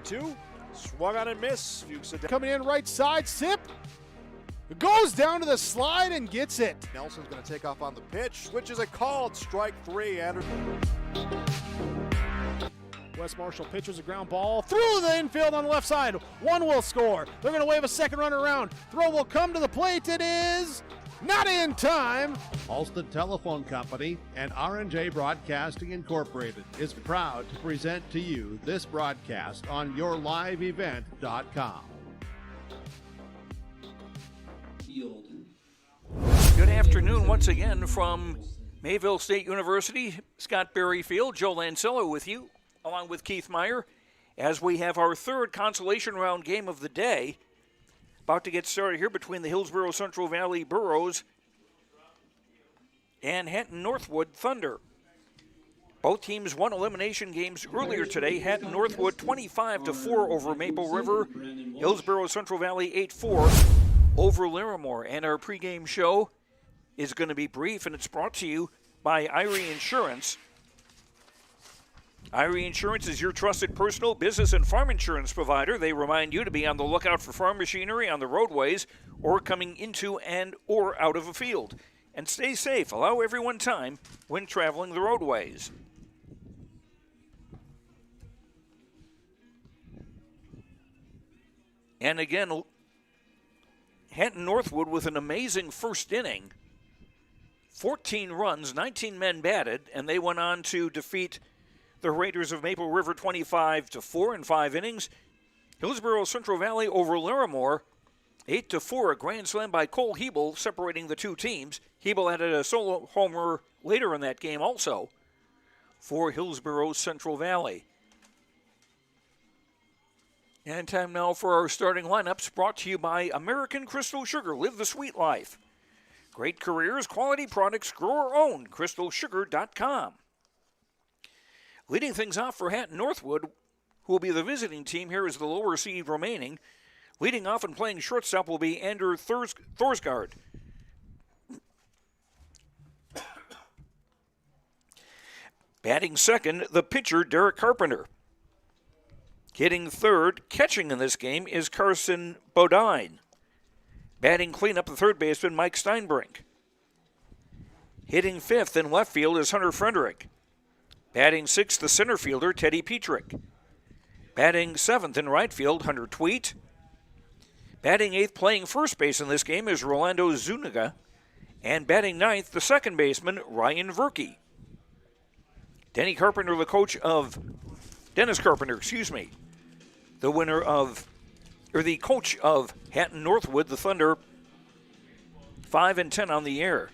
1-2. Swung on and miss. Fuchs coming in right side, Sip. Goes down to the slide and gets it. Nelson's going to take off on the pitch. Switches it called. Strike 3. Anderson. Wes Marshall pitches a ground ball through the infield on the left side. One will score. They're going to wave a second runner around. Throw will come to the plate. It is not in time. Alston Telephone Company and R&J Broadcasting Incorporated is proud to present to you this broadcast on yourliveevent.com. Good afternoon once again from Mayville State University. Scott Berryfield, Joe Lancello with you, along with Keith Meyer, as we have our third consolation round game of the day. About to get started here between the Hillsboro-Central Valley Burros and Hatton-Northwood Thunder. Both teams won elimination games earlier today. Hatton-Northwood 25-4 over Maple River. Hillsboro-Central Valley 8-4 over Larimore. And our pregame show is going to be brief, and it's brought to you by Irie Insurance. Irie Insurance is your trusted personal, business, and farm insurance provider. They remind you to be on the lookout for farm machinery on the roadways or coming into and or out of a field. And stay safe. Allow everyone time when traveling the roadways. And again, Hatton-Northwood with an amazing first inning. 14 runs, 19 men batted, and they went on to defeat the Raiders of Maple River 25-4 in 5 innings. Hillsboro-Central Valley over Larimore 8-4, a grand slam by Cole Hebel separating the two teams. Hebel added a solo homer later in that game also for Hillsboro-Central Valley. And time now for our starting lineups, brought to you by American Crystal Sugar. Live the sweet life. Great careers, quality products, grower-owned. CrystalSugar.com. Leading things off for Hatton-Northwood, who will be the visiting team here as the lower seed remaining. Leading off and playing shortstop will be Andrew Thorsgaard. Batting second, the pitcher, Derek Carpenter. Hitting third, catching in this game, is Carson Bodine. Batting cleanup, the third baseman, Mike Steinbrink. Hitting fifth in left field is Hunter Frederick. Batting sixth, the center fielder, Teddy Petrick. Batting seventh in right field, Hunter Tweet. Batting eighth, playing first base in this game, is Rolando Zuniga. And batting ninth, the second baseman, Ryan Verkey. Dennis Carpenter, the coach of the coach of Hatton-Northwood, the Thunder, 5-10 on the air.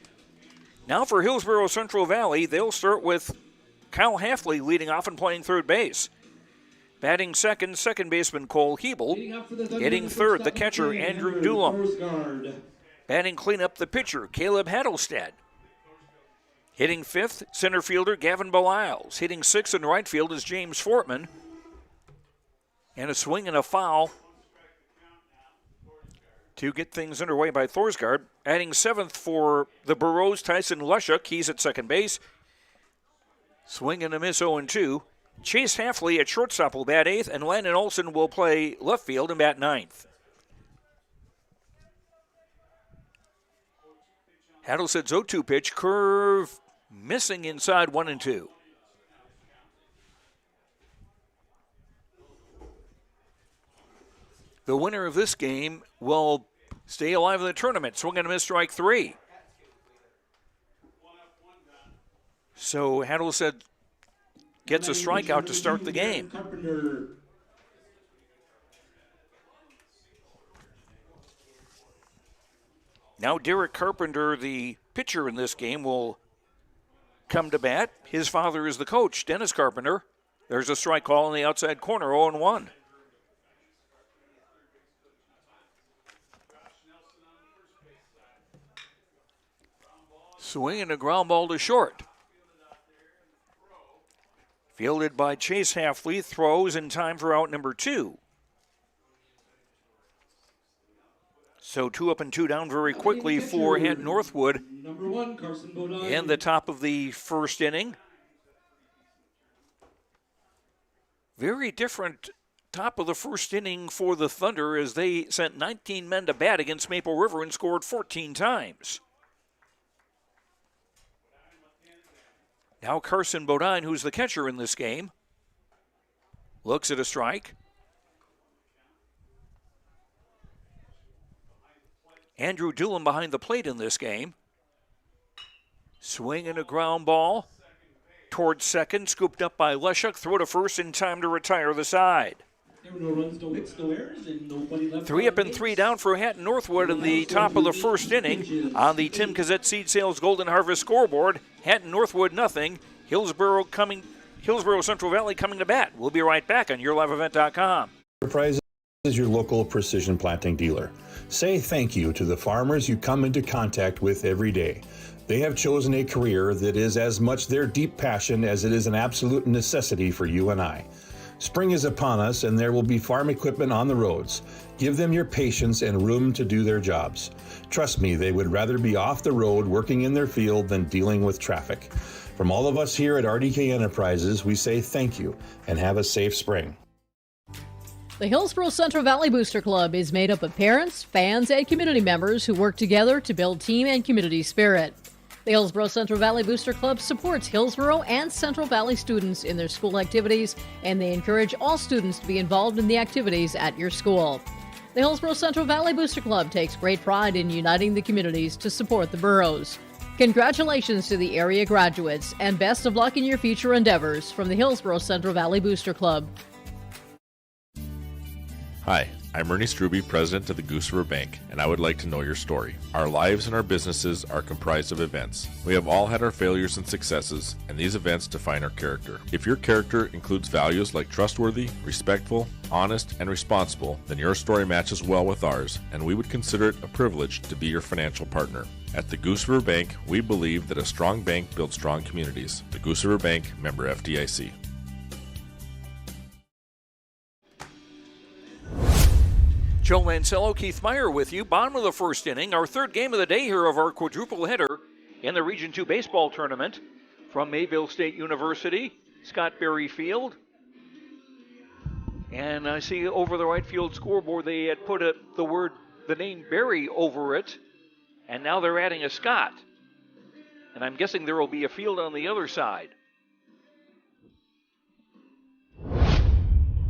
Now for Hillsboro-Central Valley, they'll start with Kyle Halfley leading off and playing third base. Batting second, second baseman Cole Hebel. Hitting third, the catcher Andrew Dulum. Batting cleanup, the pitcher Caleb Hattelstad. Hitting fifth, center fielder Gavin Beliles. Hitting sixth in right field is James Fortman. And a swing and a foul to get things underway by Thorsgaard. Adding seventh for the Burros, Tyson Lushuk. He's at second base. Swing and a miss, 0-2. Chase Halfley at shortstop will bat eighth, and Landon Olson will play left field and bat ninth. Hattelstad's 0-2 pitch, curve missing inside 1-2. The winner of this game will stay alive in the tournament. Swing and a miss, strike 3. So Hattelstad gets a strikeout to start the game. Now Derek Carpenter, the pitcher in this game, will come to bat. His father is the coach, Dennis Carpenter. There's a strike call in the outside corner, 0-1. Swing and a ground ball to short. Fielded by Chase Halfley, throws in time for out number 2. So 2 up and 2 down very quickly for Hatton-Northwood in the top of the first inning. Very different top of the first inning for the Thunder as they sent 19 men to bat against Maple River and scored 14 times. Now Carson Bodine, who's the catcher in this game, looks at a strike. Andrew Doolan behind the plate in this game. Swing and a ground ball towards second, scooped up by Leshuk. Throw to first in time to retire the side. There were no runs, no hits, no errors, and nobody left. 3 up and 3 down for Hatton-Northwood in the top of the first inning. On the Tim Cassette Seed Sales Golden Harvest scoreboard, Hatton-Northwood nothing. Hillsboro-Central Valley coming to bat. We'll be right back on YourLiveEvent.com. Enterprise is your local precision planting dealer. Say thank you to the farmers you come into contact with every day. They have chosen a career that is as much their deep passion as it is an absolute necessity for you and I. Spring is upon us and there will be farm equipment on the roads. Give them your patience and room to do their jobs. Trust me, they would rather be off the road working in their field than dealing with traffic. From all of us here at RDK Enterprises, we say thank you and have a safe spring. The Hillsboro-Central Valley Booster Club is made up of parents, fans, and community members who work together to build team and community spirit. The Hillsboro-Central Valley Booster Club supports Hillsboro and Central Valley students in their school activities, and they encourage all students to be involved in the activities at your school. The Hillsboro-Central Valley Booster Club takes great pride in uniting the communities to support the boroughs. Congratulations to the area graduates, and best of luck in your future endeavors from the Hillsboro-Central Valley Booster Club. Hi, I'm Ernie Struby, president of the Goose River Bank, and I would like to know your story. Our lives and our businesses are comprised of events. We have all had our failures and successes, and these events define our character. If your character includes values like trustworthy, respectful, honest, and responsible, then your story matches well with ours, and we would consider it a privilege to be your financial partner. At the Goose River Bank, we believe that a strong bank builds strong communities. The Goose River Bank, member FDIC. Joe Lancello, Keith Meyer with you. Bottom of the first inning, our third game of the day here of our quadruple header in the Region 2 baseball tournament from Mayville State University, Scott Berry Field. And I see over the right field scoreboard they had put the name Berry over it, and now they're adding a Scott. And I'm guessing there will be a field on the other side.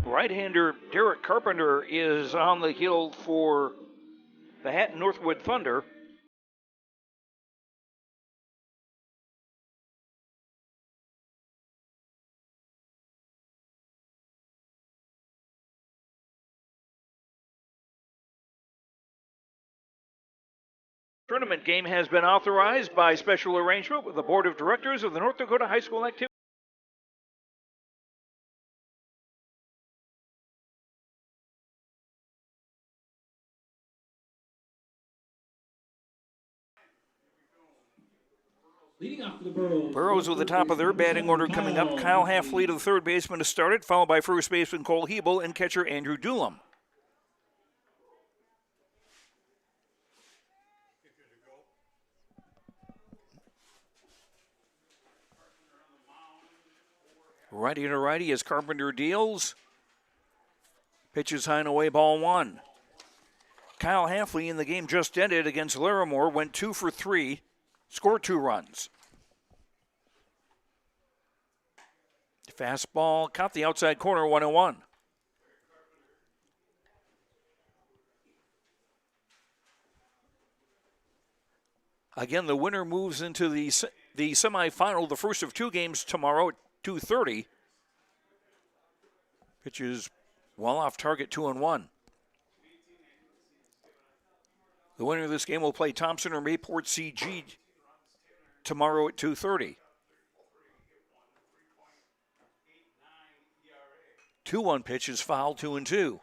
Right-hander Derek Carpenter is on the hill for the Hatton-Northwood Thunder. Tournament game has been authorized by special arrangement with the Board of Directors of the North Dakota High School Activity. Leading off for the Burrows. Burrows with the top of their batting order coming up. Kyle Halfleet, the third baseman, has started, followed by first baseman Cole Hebel and catcher Andrew Doolam. Righty to righty as Carpenter deals. Pitches high and away, ball one. Kyle Halfleet in the game just ended against Larimore went 2 for 3. Scored 2 runs. Fastball caught the outside corner, 1-1. Again, the winner moves into the semifinal, the first of 2 games tomorrow at 2:30. Pitches well off target, 2-1. The winner of this game will play Thompson or Mayport CG tomorrow at 2:30. 2-1 pitch is foul, 2-2.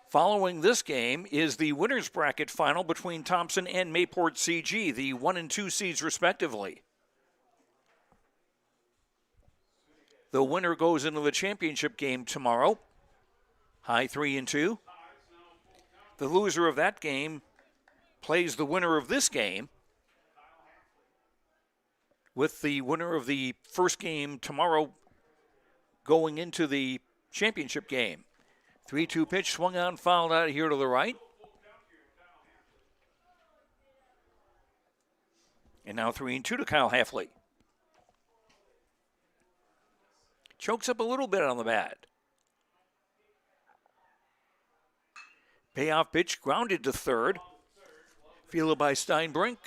Following this game is the winner's bracket final between Thompson and Mayport CG, the 1 and 2 seeds respectively. The winner goes into the championship game tomorrow, high 3-2. The loser of that game plays the winner of this game, with the winner of the first game tomorrow going into the championship game. 3-2 pitch swung on, fouled out here to the right. And now 3-2 to Kyle Heffley. Chokes up a little bit on the bat. Payoff pitch grounded to third. Fielded by Steinbrink.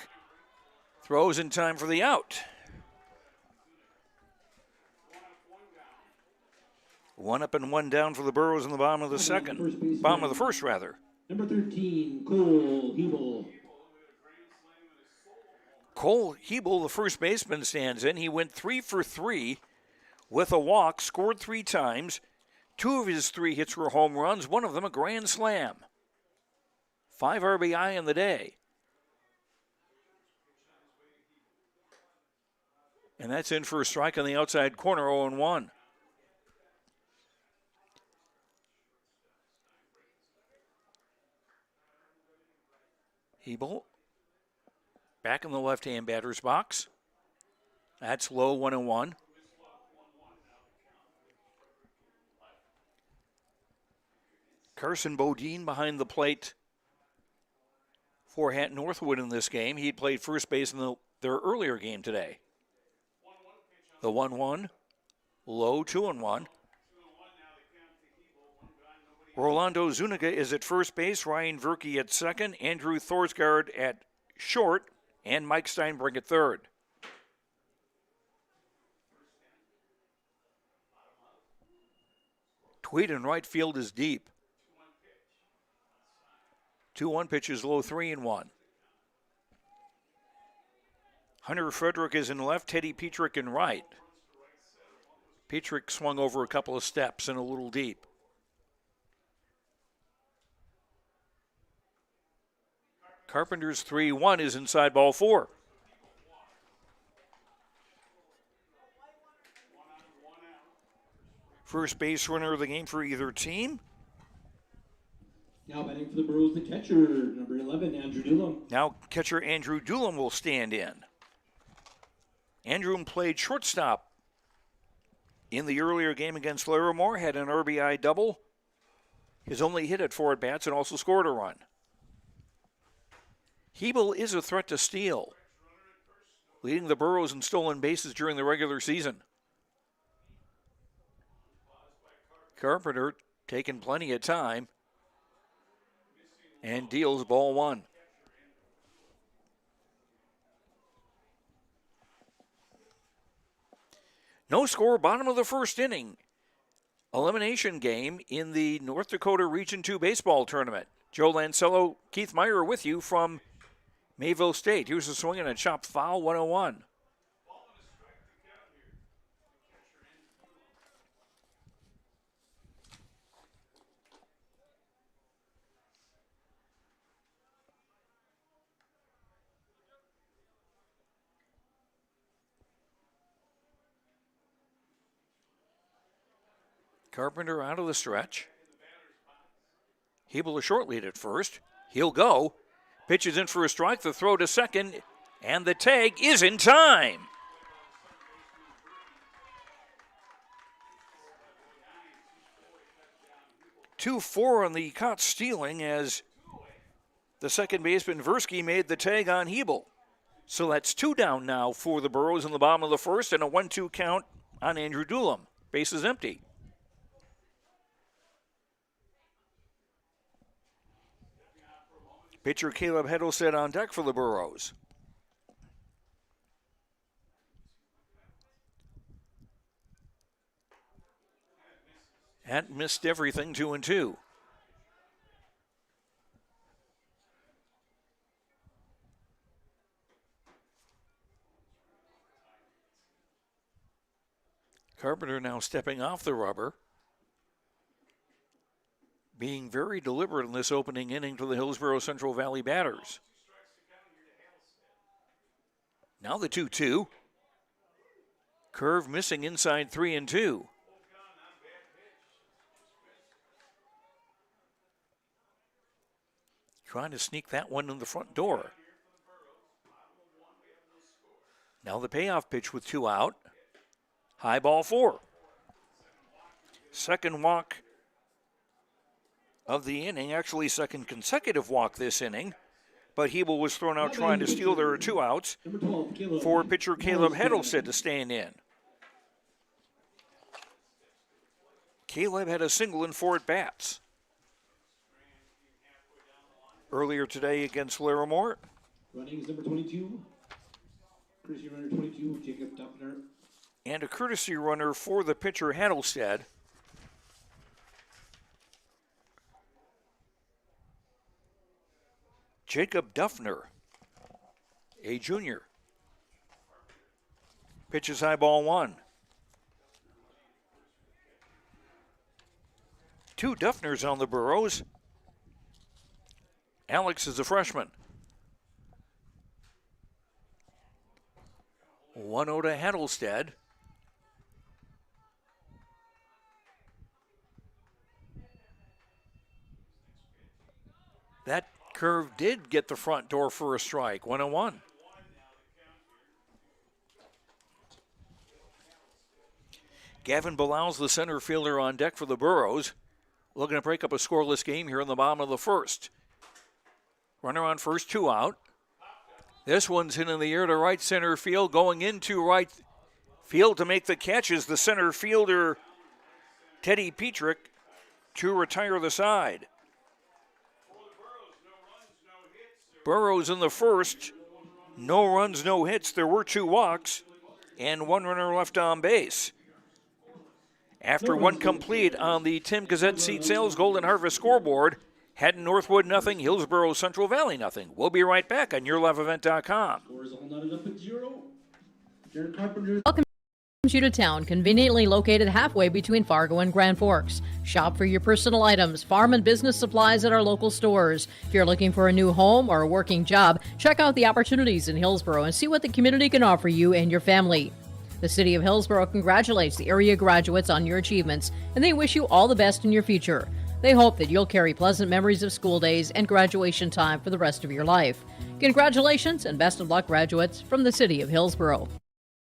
Throws in time for the out. 1 up and 1 down for the Burros in the bottom of the second. Bottom of the first, rather. Number 13, Cole Hebel. Cole Hebel, the first baseman, stands in. He went 3 for 3 with a walk, scored 3 times. 2 of his 3 hits were home runs, one of them a grand slam. 5 RBI in the day. And that's in for a strike on the outside corner, 0-1. Hebel back in the left-hand batter's box. That's low, 1-1. Carson Bodine behind the plate for Hatton-Northwood in this game. He played first base in their earlier game today. The 1-1, low, 2-1. Rolando Zuniga is at first base, Ryan Verkey at second, Andrew Thorsgaard at short, and Mike Steinbrink at third. Tweed in right field is deep. 2-1 pitch is low, 3-1. Hunter Frederick is in left, Teddy Petrick in right. Petrick swung over a couple of steps and a little deep. Carpenter's 3-1 is inside ball 4. First base runner of the game for either team. Now batting for the Burros, the catcher, number 11, Andrew Doolam. Now catcher Andrew Doolam will stand in. Andrew played shortstop in the earlier game against Larimore, had an RBI double. His only hit at 4 at-bats and also scored a run. Hebel is a threat to steal, leading the Burros in stolen bases during the regular season. Carpenter taking plenty of time and deals ball 1. No score, bottom of the first inning. Elimination game in the North Dakota Region 2 baseball tournament. Joe Lancello, Keith Meyer with you from Mayville State. Here's a swing and a chop foul, 101. Carpenter out of the stretch. Hebel a short lead at first. He'll go. Pitches in for a strike. The throw to second. And the tag is in time. Two-4 on the caught stealing as the second baseman Versky made the tag on Hebel. So that's 2 down now for the Burros in the bottom of the first and a 1-2 count on Andrew Doolam. Base is empty. Pitcher Caleb Heddlestead on deck for the Burros. That missed everything, 2-2. Carpenter now stepping off the rubber. Being very deliberate in this opening inning to the Hillsboro-Central Valley batters. Now the 2-2. Curve missing inside 3-2. Trying to sneak that one in the front door. Now the payoff pitch with 2 out. High ball 4. Second walk of the inning, actually second consecutive walk this inning. But Hebel was thrown out trying to steal. There are 2 outs for pitcher Caleb Heddlestead to stand in. Caleb had a single in 4 at-bats earlier today against Larimore. Running is number 22. Courtesy runner 22, Jacob Duffner. And a courtesy runner for the pitcher Heddlestead. Jacob Duffner, a junior. Pitches high, ball 1. 2 Duffners on the Burros. Alex is a freshman. 1-0 to Heddlestead. That curve did get the front door for a strike. 1-1. Gavin Bilau's the center fielder on deck for the Burros. Looking to break up a scoreless game here in the bottom of the first. Runner on first, 2 out. This one's hit in the air to right center field. Going into right field to make the catch is the center fielder, Teddy Petrick, to retire the side. Burros in the first. No runs, no hits. There were 2 walks and 1 runner left on base. After 1 complete on the Tim Gazette Seed Sales Golden Harvest scoreboard, Hatton-Northwood nothing, Hillsboro-Central Valley nothing. We'll be right back on YourLiveEvent.com. Scores all knotted up at 0. Jared Carpenter. Welcome you to town, conveniently located halfway between Fargo and Grand Forks. Shop for your personal items, farm and business supplies at our local stores. If you're looking for a new home or a working job, check out the opportunities in Hillsboro and see what the community can offer you and your family. The City of Hillsboro congratulates the area graduates on your achievements, and they wish you all the best in your future. They hope that you'll carry pleasant memories of school days and graduation time for the rest of your life. Congratulations and best of luck, graduates, from the City of Hillsboro.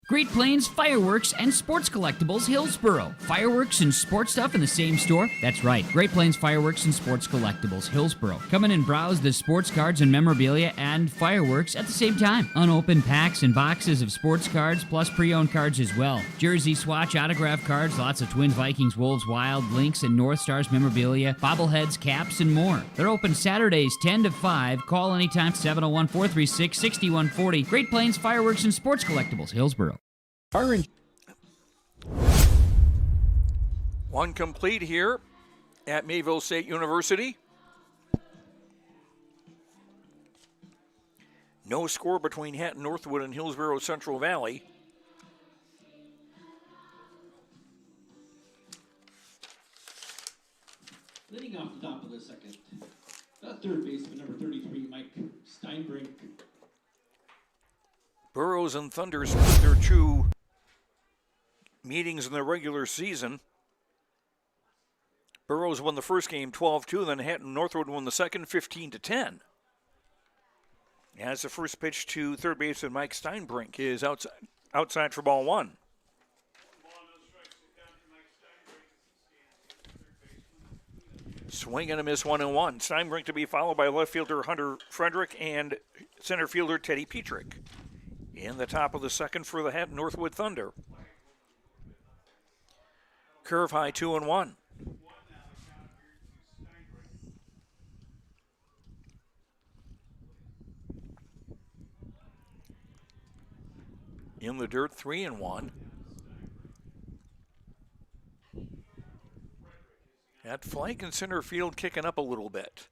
Great Plains Fireworks and Sports Collectibles, Hillsboro. Fireworks and sports stuff in the same store? That's right. Great Plains Fireworks and Sports Collectibles, Hillsboro. Come in and browse the sports cards and memorabilia and fireworks at the same time. Unopened packs and boxes of sports cards, plus pre-owned cards as well. Jersey swatch autograph cards, lots of Twins, Vikings, Wolves, Wild, Lynx, and North Stars memorabilia, bobbleheads, caps, and more. They're open Saturdays 10 to 5. Call anytime, 701-436-6140. Great Plains Fireworks and Sports Collectibles, Hillsboro. One complete here at Mayville State University. No score between Hatton-Northwood and Hillsboro-Central Valley. Leading off the top of the second, the third baseman, number 33, Mike Steinbrink. Burros and Thunder split their 2 meetings in the regular season. Burros won the first game 12-2, then Hatton-Northwood won the second 15-10. As the first pitch to third baseman Mike Steinbrink is outside for ball 1. Swing and a miss, 1-1. Steinbrink to be followed by left fielder Hunter Frederick and center fielder Teddy Petrick. In the top of the second for the Hatton-Northwood Thunder. Curve high, 2-1. In the dirt, 3-1. That flank and center field kicking up a little bit.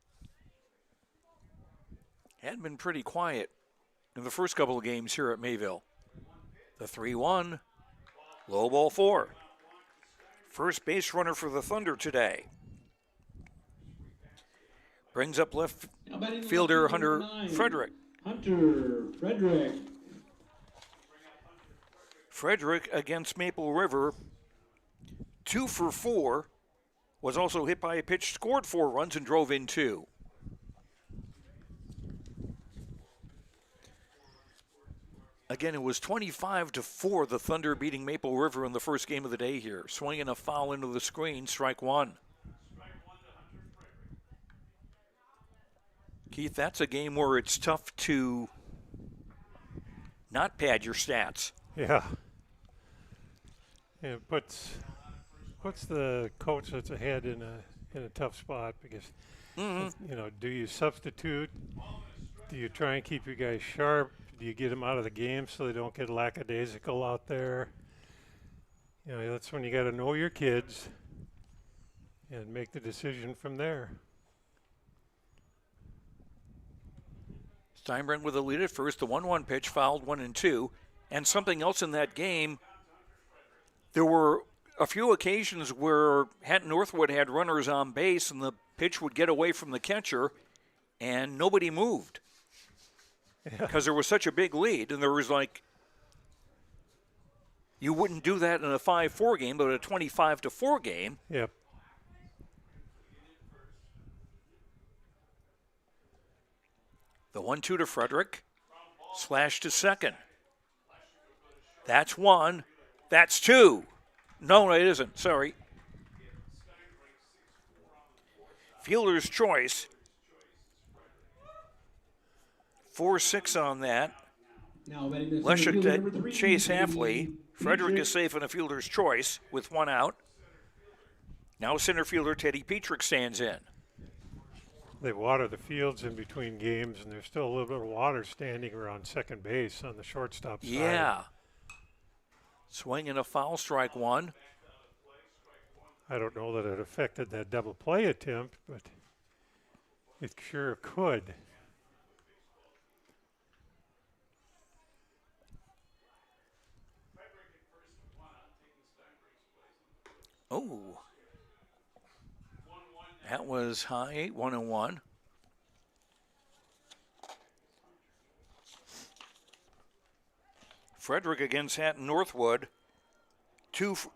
Had been pretty quiet in the first couple of games here at Mayville. The 3-1, low ball 4. First base runner for the Thunder today. Brings up left fielder Hunter Frederick. Hunter Frederick. Frederick against Maple River, 2 for 4. Was also hit by a pitch, scored 4 runs, and drove in 2. Again, it was 25-4, the Thunder beating Maple River in the first game of the day here. Swinging a foul into the screen, strike one. Keith, that's a game where it's tough to not pad your stats. Yeah. It puts the coach that's ahead in a tough spot because, do you substitute? Do you try and keep your guys sharp? Do you get them out of the game so they don't get lackadaisical out there? That's when you got to know your kids and make the decision from there. Steinbrenner with a lead at first. The 1-1 pitch fouled 1-2. And something else in that game, there were a few occasions where Hatton-Northwood had runners on base and the pitch would get away from the catcher and nobody moved. Because there was such a big lead, and there was you wouldn't do that in a 5-4 game, but a 25-4 game. Yep. The 1-2 to Frederick, slash to second. That's one. That's two. No, it isn't. Sorry. Fielder's choice. 4-6 on that. Leshuk to Chase Halfley. Frederick is safe in a fielder's choice with one out. Now center fielder Teddy Petrick stands in. They water the fields in between games, and there's still a little bit of water standing around second base on the shortstop side. Yeah. Swing and a foul, strike one. I don't know that it affected that double play attempt, but it sure could. Oh. That was high, 1-1. Frederick against Hatton-Northwood. This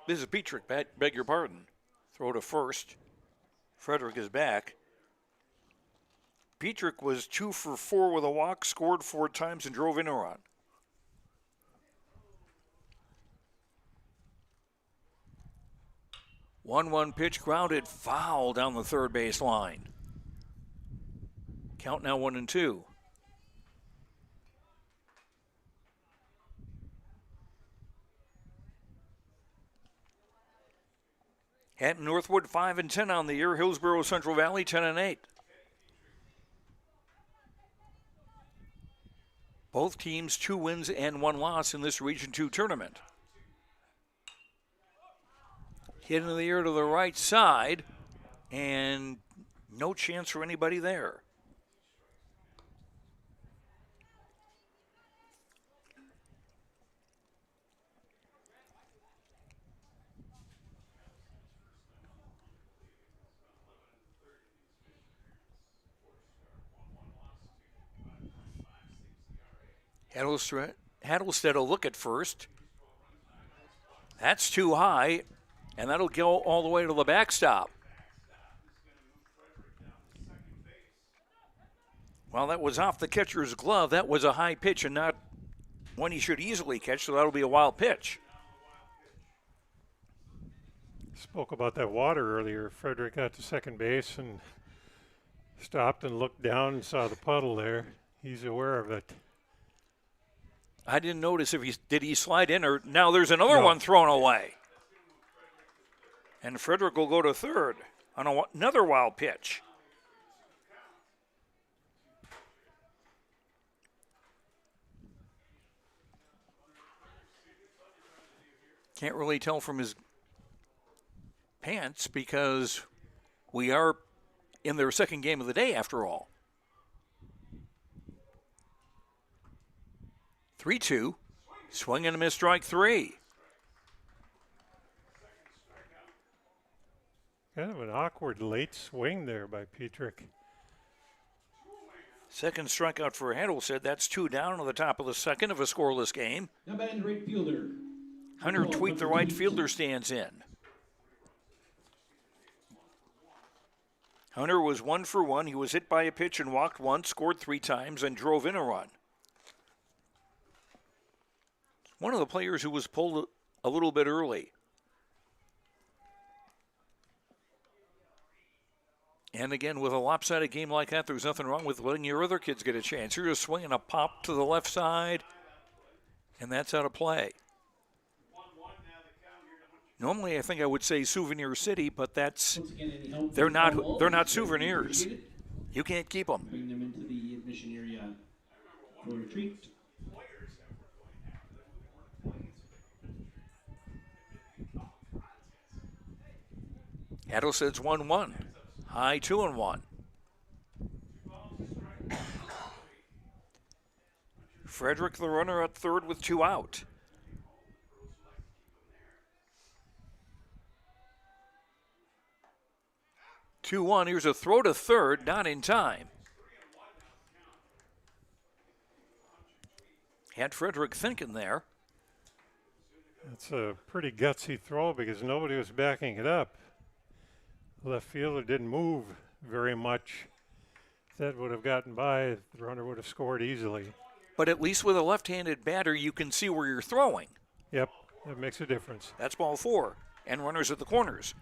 is Petrick, beg your pardon. Throw to first. Frederick is back. Petrick was 2 for 4 with a walk, scored 4 times, and drove in a run. One pitch grounded, foul down the third base line. Count now 1-2. Hatton-Northwood 5-10 on the year. Hillsboro-Central Valley 10-8. Both teams 2 wins and 1 loss in this Region 2 tournament. Hit into the air to the right side, and no chance for anybody there. Hattlestead will look at first. That's too high. And that'll go all the way to the backstop. Well, that was off the catcher's glove. That was a high pitch and not one he should easily catch, so that'll be a wild pitch. Spoke about that water earlier. Frederick got to second base and stopped and looked down and saw the puddle there. He's aware of it. I didn't notice did he slide in, or now there's another one thrown away. And Frederick will go to third on another wild pitch. Can't really tell from his pants because we are in their second game of the day after all. 3-2. Swing and a miss, strike 3. Kind of an awkward late swing there by Petrick. Second strikeout for Hattlestead. That's 2 down on the top of the second of a scoreless game. Now batting the right fielder. Hunter Tweet, the right fielder, stands in. Hunter was 1 for 1. He was hit by a pitch and walked once, scored 3 times, and drove in a run. One of the players who was pulled a little bit early. And again, with a lopsided game like that, there's nothing wrong with letting your other kids get a chance. You're just swinging a pop to the left side, and that's out of play. Normally, I think I would say Souvenir City, but they're not souvenirs. You can't keep them. Bring them into the admission area for a treat. Adelsted's 1-1. High 2-1. Frederick, the runner, at third with 2 out. 2-1. Here's a throw to third, not in time. Had Frederick thinking there. That's a pretty gutsy throw because nobody was backing it up. The left fielder didn't move very much. If that would have gotten by, the runner would have scored easily. But at least with a left-handed batter, you can see where you're throwing. Yep, that makes a difference. That's ball 4, and runners at the corners.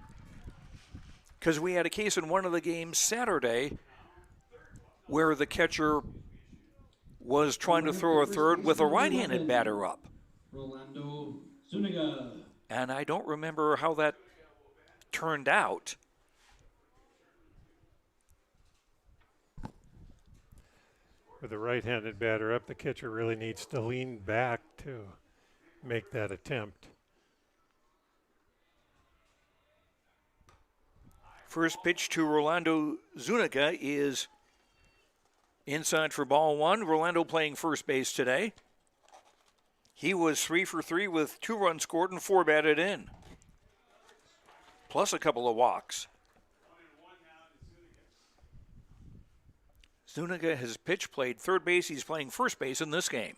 Because we had a case in one of the games Saturday where the catcher was trying to throw a third with a right-handed batter up. Rolando Zuniga. And I don't remember how that turned out. With the right-handed batter up, the catcher really needs to lean back to make that attempt. First pitch to Rolando Zuniga is inside for ball 1. Rolando playing first base today. He was 3 for 3 with 2 runs scored and 4 batted in, plus a couple of walks. Zuniga has played third base. He's playing first base in this game.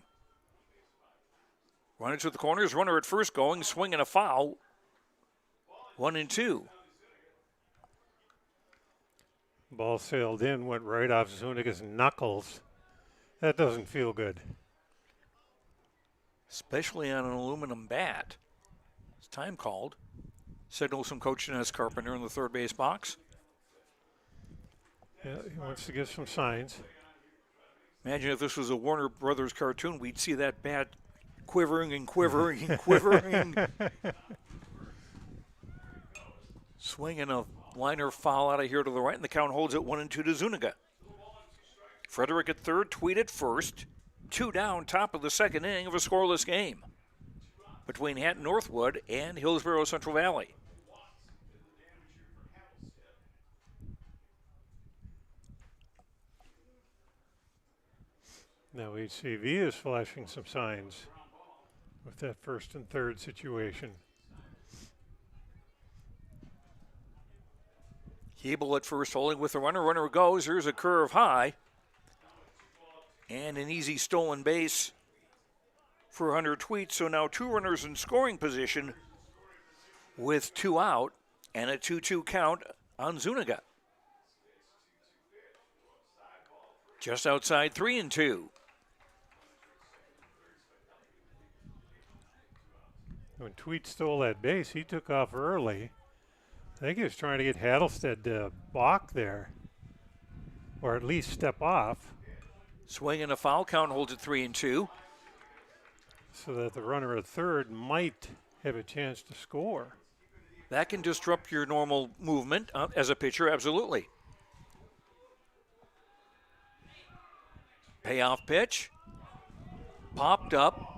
Runner to the corners, runner at first going, swing and a foul. 1-2. Ball sailed in, went right off Zuniga's knuckles. That doesn't feel good. Especially on an aluminum bat. It's time called. Signals from Coach Dennis Carpenter in the third base box. Yeah, he wants to give some signs. Imagine if this was a Warner Brothers cartoon, we'd see that bat quivering and quivering and quivering. Swinging a liner foul out of here to the right, and the count holds at 1-2 to Zuniga. Frederick at third, Tweed at first. 2 down, top of the second inning of a scoreless game between Hatton-Northwood and Hillsboro-Central Valley. Now HCV is flashing some signs with that first and third situation. Hebel at first holding with the runner. Runner goes. Here's a curve high. And an easy stolen base for Hunter Tweet. So now 2 runners in scoring position with 2 out and a 2-2 count on Zuniga. Just outside 3-2. When Tweet stole that base, he took off early. I think he was trying to get Hattlestead to balk there, or at least step off. Swing and a foul, count holds at 3-2. So that the runner at third might have a chance to score. That can disrupt your normal movement as a pitcher, absolutely. Payoff pitch. Popped up.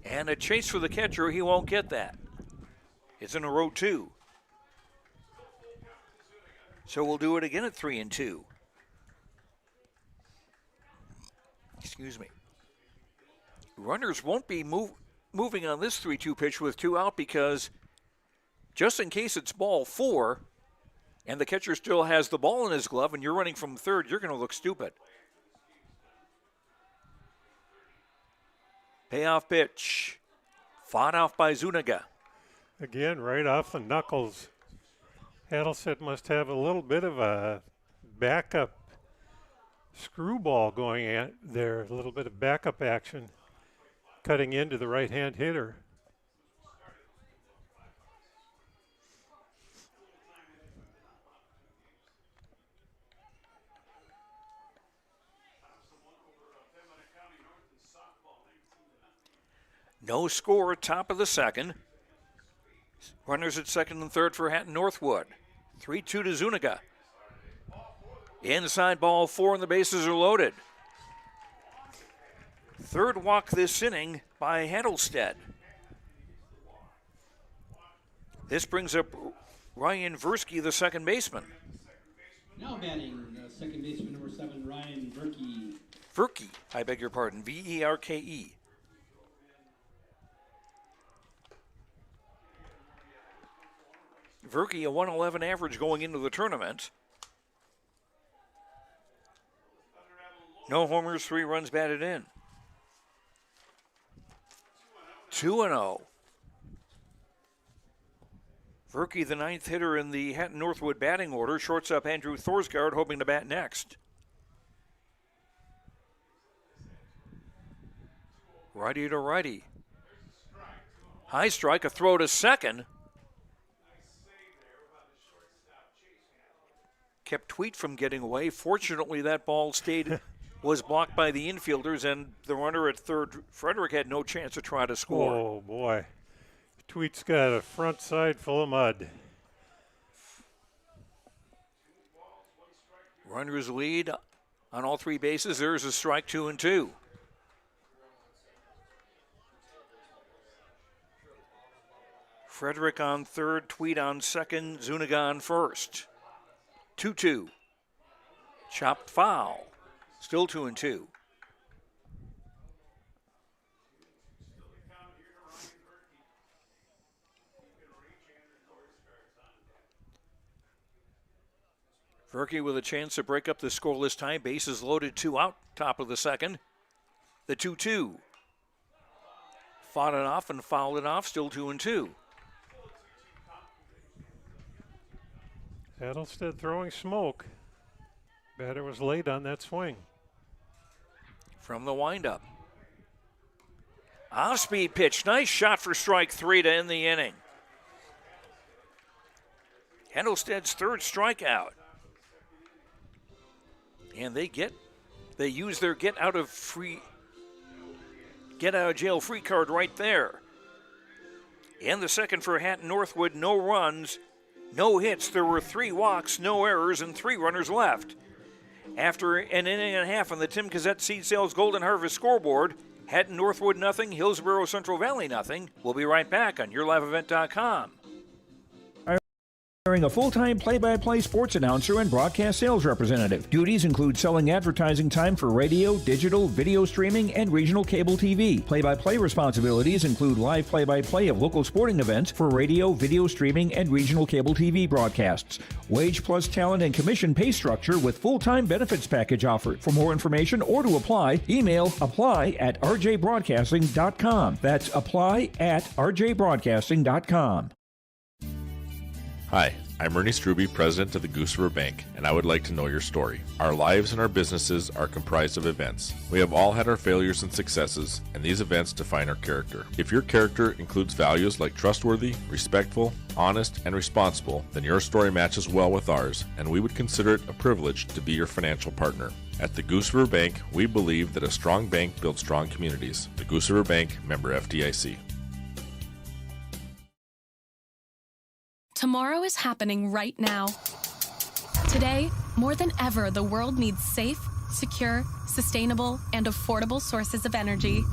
And a chase for the catcher. He won't get that. It's in a row 2. So we'll do it again at 3-2. Excuse me. Runners won't be moving on this 3-2 pitch with 2 out because just in case it's ball 4 and the catcher still has the ball in his glove and you're running from third, you're going to look stupid. Payoff pitch. Fought off by Zuniga. Again, right off the knuckles. Hattlestead must have a little bit of a backup screwball going at there, a little bit of backup action cutting into the right-hand hitter. No score, top of the second. Runners at second and third for Hatton-Northwood. 3-2 to Zuniga. Inside ball 4 and the bases are loaded. Third walk this inning by Hattlestead. This brings up Ryan Versky, the second baseman. Now batting, second baseman number 7, Ryan Verke. Verke, I beg your pardon, Verke. Verke, a 111 average going into the tournament. No homers, 3 runs batted in. 2-0. Verke, the 9th hitter in the Hatton-Northwood batting order. Shortstop Andrew Thorsgaard hoping to bat next. Righty to righty. High strike, a throw to second. Kept Tweet from getting away. Fortunately, that ball was blocked by the infielders, and the runner at third, Frederick, had no chance to try to score. Oh, boy. Tweet's got a front side full of mud. Runners lead on all 3 bases. There's a strike, 2-2. Frederick on third, Tweet on second, Zuniga on first. 2-2. Chopped foul. Still 2-2. Verke with a chance to break up the scoreless tie. Bases loaded, 2 out, top of the second. The 2-2. Fought it off and fouled it off, still 2-2. Hattlestead throwing smoke. Batter was late on that swing. From the windup. Off-speed pitch. Nice shot for strike 3 to end the inning. Hattlestead's third strikeout. And they use their get out of jail free card right there. And the second for Hatton-Northwood, no runs, no hits. There were 3 walks, no errors, and 3 runners left. After an inning and a half on the Tim Gazette Seed Sales Golden Harvest scoreboard, Hatton-Northwood nothing, Hillsboro-Central Valley nothing. We'll be right back on YourLiveEvent.com. Hiring a full-time play-by-play sports announcer and broadcast sales representative. Duties include selling advertising time for radio, digital, video streaming, and regional cable TV. Play-by-play responsibilities include live play-by-play of local sporting events for radio, video streaming, and regional cable TV broadcasts. Wage plus talent and commission pay structure with full-time benefits package offered. For more information or to apply, email apply@rjbroadcasting.com. That's apply@rjbroadcasting.com. Hi, I'm Ernie Struby, president of the Goose River Bank, and I would like to know your story. Our lives and our businesses are comprised of events. We have all had our failures and successes, and these events define our character. If your character includes values like trustworthy, respectful, honest, and responsible, then your story matches well with ours, and we would consider it a privilege to be your financial partner. At the Goose River Bank, we believe that a strong bank builds strong communities. The Goose River Bank, member FDIC. Tomorrow is happening right now. Today, more than ever, the world needs safe, secure, sustainable, and affordable sources of energy.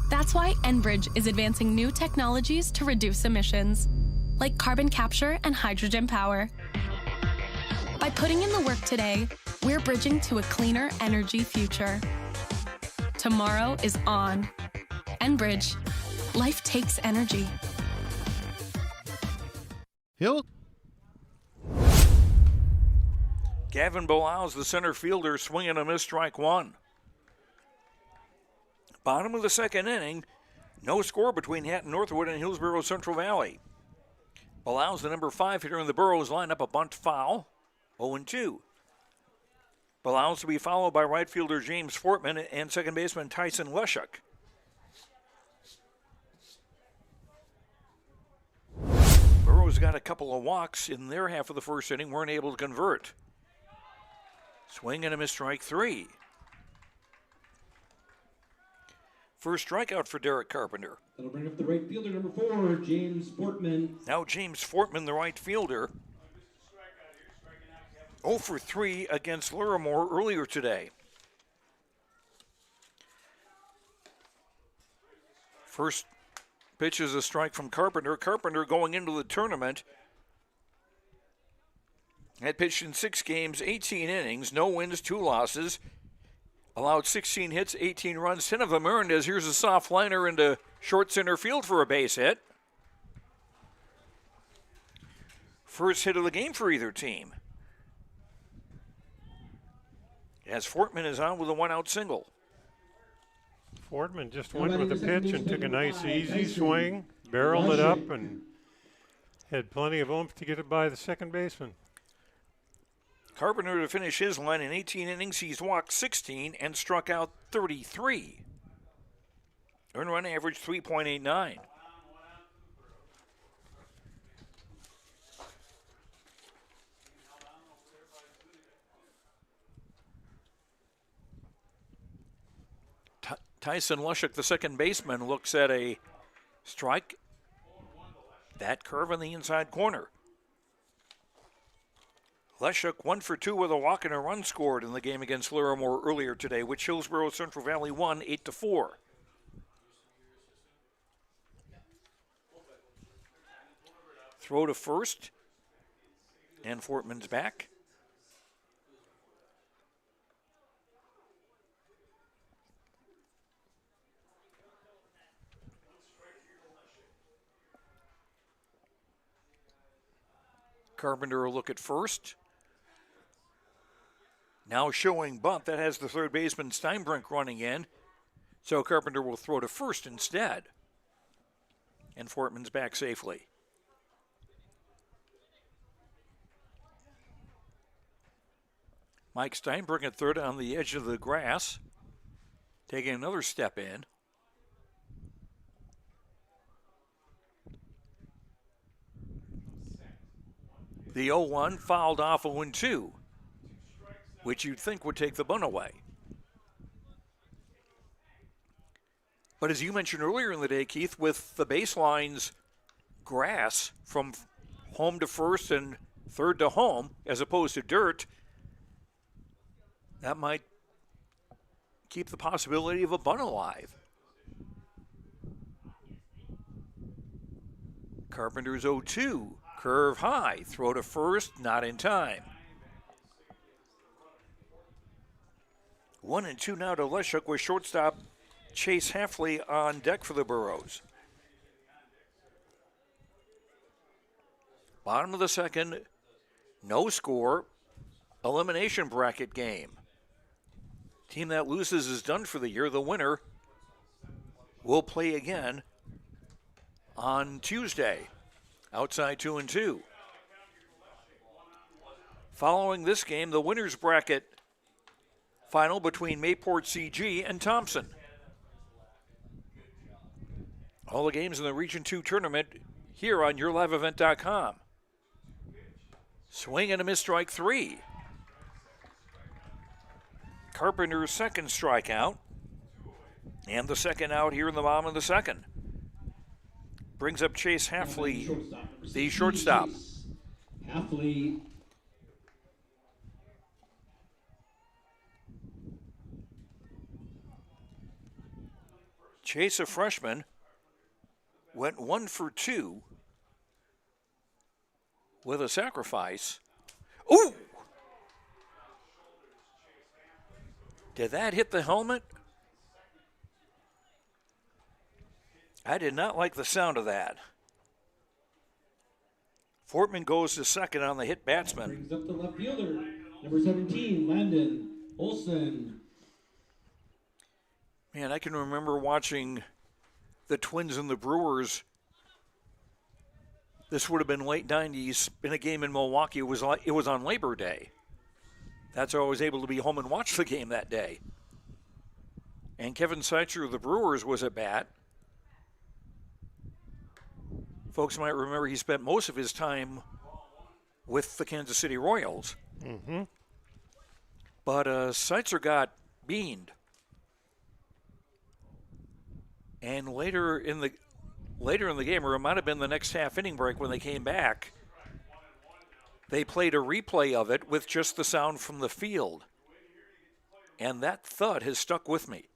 That's why Enbridge is advancing new technologies to reduce emissions, like carbon capture and hydrogen power. By putting in the work today, we're bridging to a cleaner energy future. Tomorrow is on. Enbridge. Life takes energy. Gavin Bilau's the center fielder, swinging a missed, strike 1. Bottom of the second inning, no score between Hatton-Northwood and Hillsboro-Central Valley. allows the number 5 hitter in the Burros line up a bunt foul. 0-2. Allows to be followed by right fielder James Fortman and second baseman Tyson Leshuk. Burros got a couple of walks in their half of the first inning, weren't able to convert. Swing and a miss, strike 3. First strikeout for Derek Carpenter. That'll bring up the right fielder, number 4, James Fortman. Now James Fortman, the right fielder, 0 for 3 against Livermore earlier today. First pitch is a strike from Carpenter. Carpenter going into the tournament had pitched in 6 games, 18 innings, no wins, 2 losses. Allowed 16 hits, 18 runs, 10 of them earned, as here's a soft liner into short center field for a base hit. First hit of the game for either team. As Fortman is on with a 1-out single. Fortman just went with the pitch and took a nice easy swing, barreled it up, and had plenty of oomph to get it by the second baseman. Carpenter to finish his line in 18 innings. He's walked 16 and struck out 33. Earned run average 3.89. Tyson Leshuk, the second baseman, looks at a strike. That curve in the inside corner. Leshuk 1 for 2 with a walk and a run scored in the game against Livermore earlier today, which Hillsboro-Central Valley won 8-4. Throw to first, and Fortman's back. Carpenter will look at first. Now showing bunt. That has the third baseman Steinbrink running in. So Carpenter will throw to first instead. And Fortman's back safely. Mike Steinbrink at third on the edge of the grass. Taking another step in. The 0-1 fouled off 0-2, which you'd think would take the bunt away. But as you mentioned earlier in the day, Keith, with the baselines grass from home to first and third to home, as opposed to dirt, that might keep the possibility of a bunt alive. Carpenter's 0-2. Curve high, throw to first, not in time. 1-2 now to Leshuk with shortstop Chase Hafley on deck for the Burros. Bottom of the second, no score, elimination bracket game. Team that loses is done for the year. The winner will play again on Tuesday. Outside 2-2. Following this game, the winner's bracket final between Mayport CG and Thompson. All the games in the Region 2 tournament here on YourLiveEvent.com. Swing and a miss, strike 3. Carpenter's second strikeout. And the second out here in the bottom of the second. Brings up Chase Hafley, the shortstop. Hafley. Chase, a freshman, went 1 for 2 with a sacrifice. Ooh! Did that hit the helmet? I did not like the sound of that. Fortman goes to second on the hit batsman. Brings up the left fielder, number 17, Landon Olson. Man, I can remember watching the Twins and the Brewers This would have been late 90s in a game in Milwaukee. It was on Labor Day. That's how I was able to be home and watch the game that day. And Kevin Seitzer of the Brewers was at bat. Folks might remember he spent most of his time with the Kansas City Royals. Mm-hmm. But Seitzer got beaned. And later in the game, or it might have been the next half inning break when they came back, they played a replay of it with just the sound from the field. And that thud has stuck with me.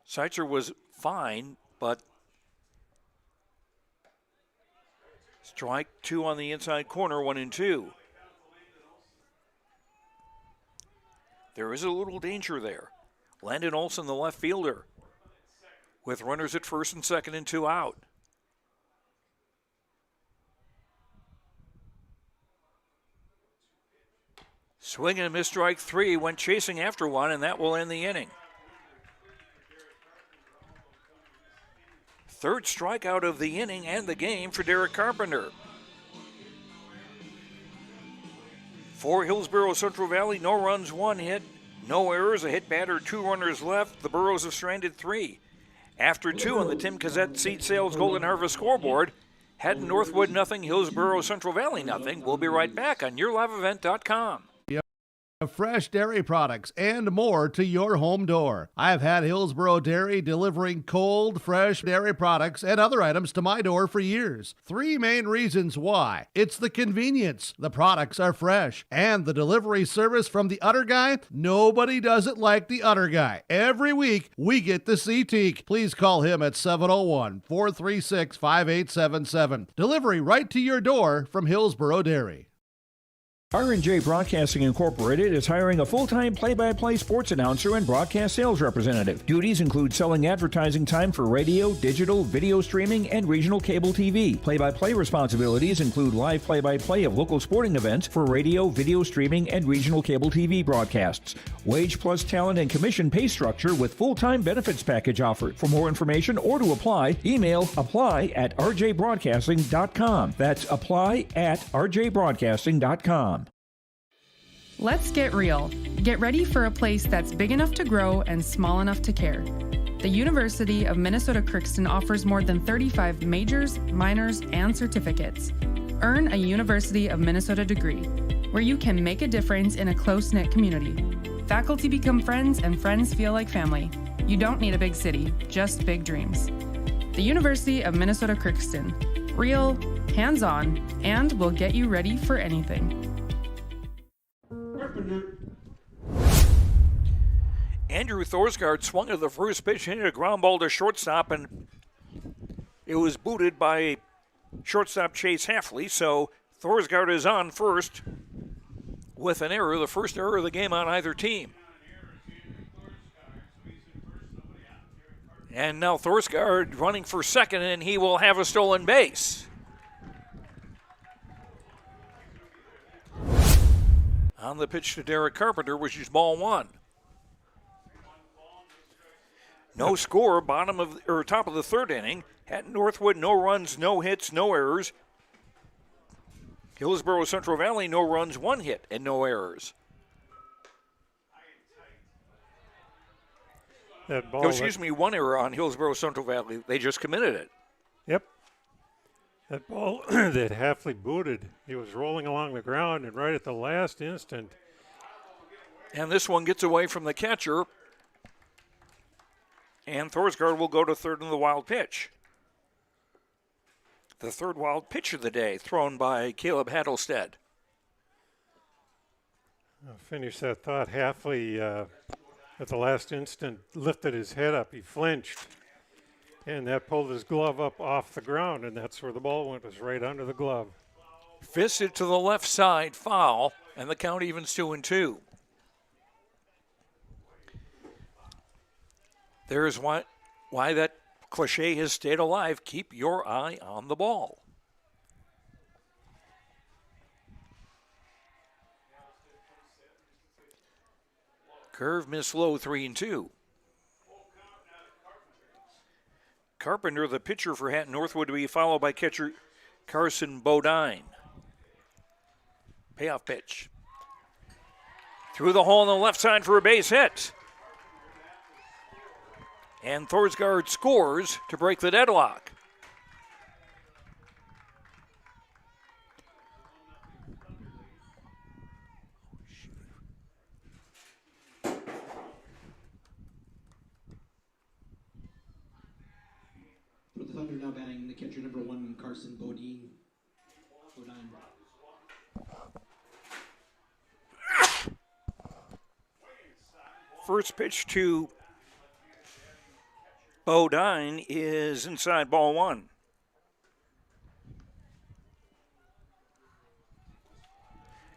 Seitzer was fine, but strike 2 on the inside corner, 1-2. There is a little danger there. Landon Olson, the left fielder, with runners at first and second and 2 out. Swing and a miss, strike 3, went chasing after one, and that will end the inning. Third strikeout of the inning and the game for Derek Carpenter. For Hillsboro-Central Valley, no runs, 1 hit, no errors, a hit batter, 2 runners left. The Burros have stranded 3. After 2 on the Tim Cassette Seed Sales Golden Harvest scoreboard, Hatton-Northwood nothing, Hillsboro-Central Valley nothing. We'll be right back on YourLiveEvent.com. Fresh dairy products and more to your home door. I've had Hillsboro Dairy delivering cold, fresh dairy products and other items to my door for years. 3 main reasons why. It's the convenience, the products are fresh, and the delivery service from the Udder Guy. Nobody does it like the Udder Guy. Every week, we get the C-Teak. Please call him at 701-436-5877. Delivery right to your door from Hillsboro Dairy. R&J Broadcasting Incorporated is hiring a full-time play-by-play sports announcer and broadcast sales representative. Duties include selling advertising time for radio, digital, video streaming, and regional cable TV. Play-by-play responsibilities include live play-by-play of local sporting events for radio, video streaming, and regional cable TV broadcasts. Wage plus talent and commission pay structure with full-time benefits package offered. For more information or to apply, email apply@rjbroadcasting.com. That's apply@rjbroadcasting.com. Let's get real. Get ready for a place that's big enough to grow and small enough to care. The University of Minnesota-Crookston offers more than 35 majors, minors, and certificates. Earn a University of Minnesota degree, where you can make a difference in a close-knit community. Faculty become friends, and friends feel like family. You don't need a big city, just big dreams. The University of Minnesota-Crookston. Real, hands-on, and will get you ready for anything. Andrew Thorsgaard swung at the first pitch, hit a ground ball to shortstop, and it was booted by shortstop Chase Halfley, so Thorsgaard is on first with an error, the first error of the game on either team. And now Thorsgaard running for second, and he will have a stolen base. On the pitch to Derek Carpenter, which is ball 1. No score, top of the third inning. Hatton-Northwood, no runs, no hits, no errors. Hillsboro-Central Valley, no runs, 1 hit, and no errors. That ball. 1 error on Hillsboro-Central Valley. They just committed it. Yep. That ball that Halfley booted, he was rolling along the ground, and right at the last instant. And this one gets away from the catcher. And Thorsgaard will go to third in the wild pitch. The third wild pitch of the day, thrown by Caleb Hattelstead. I'll finish that thought. Halfley, at the last instant, lifted his head up. He flinched. And that pulled his glove up off the ground, and that's where the ball went, was right under the glove. Fisted to the left side, foul, and the count evens 2-2. There's why that cliche has stayed alive. Keep your eye on the ball. Curve miss low, 3-2. Carpenter, the pitcher for Hatton-Northwood, to be followed by catcher Carson Bodine. Payoff pitch. Through the hole on the left side for a base hit. And Thorsgaard scores to break the deadlock. For the Thunder now batting the catcher number 1, Carson Bodine. First pitch to Bodine is inside, ball 1.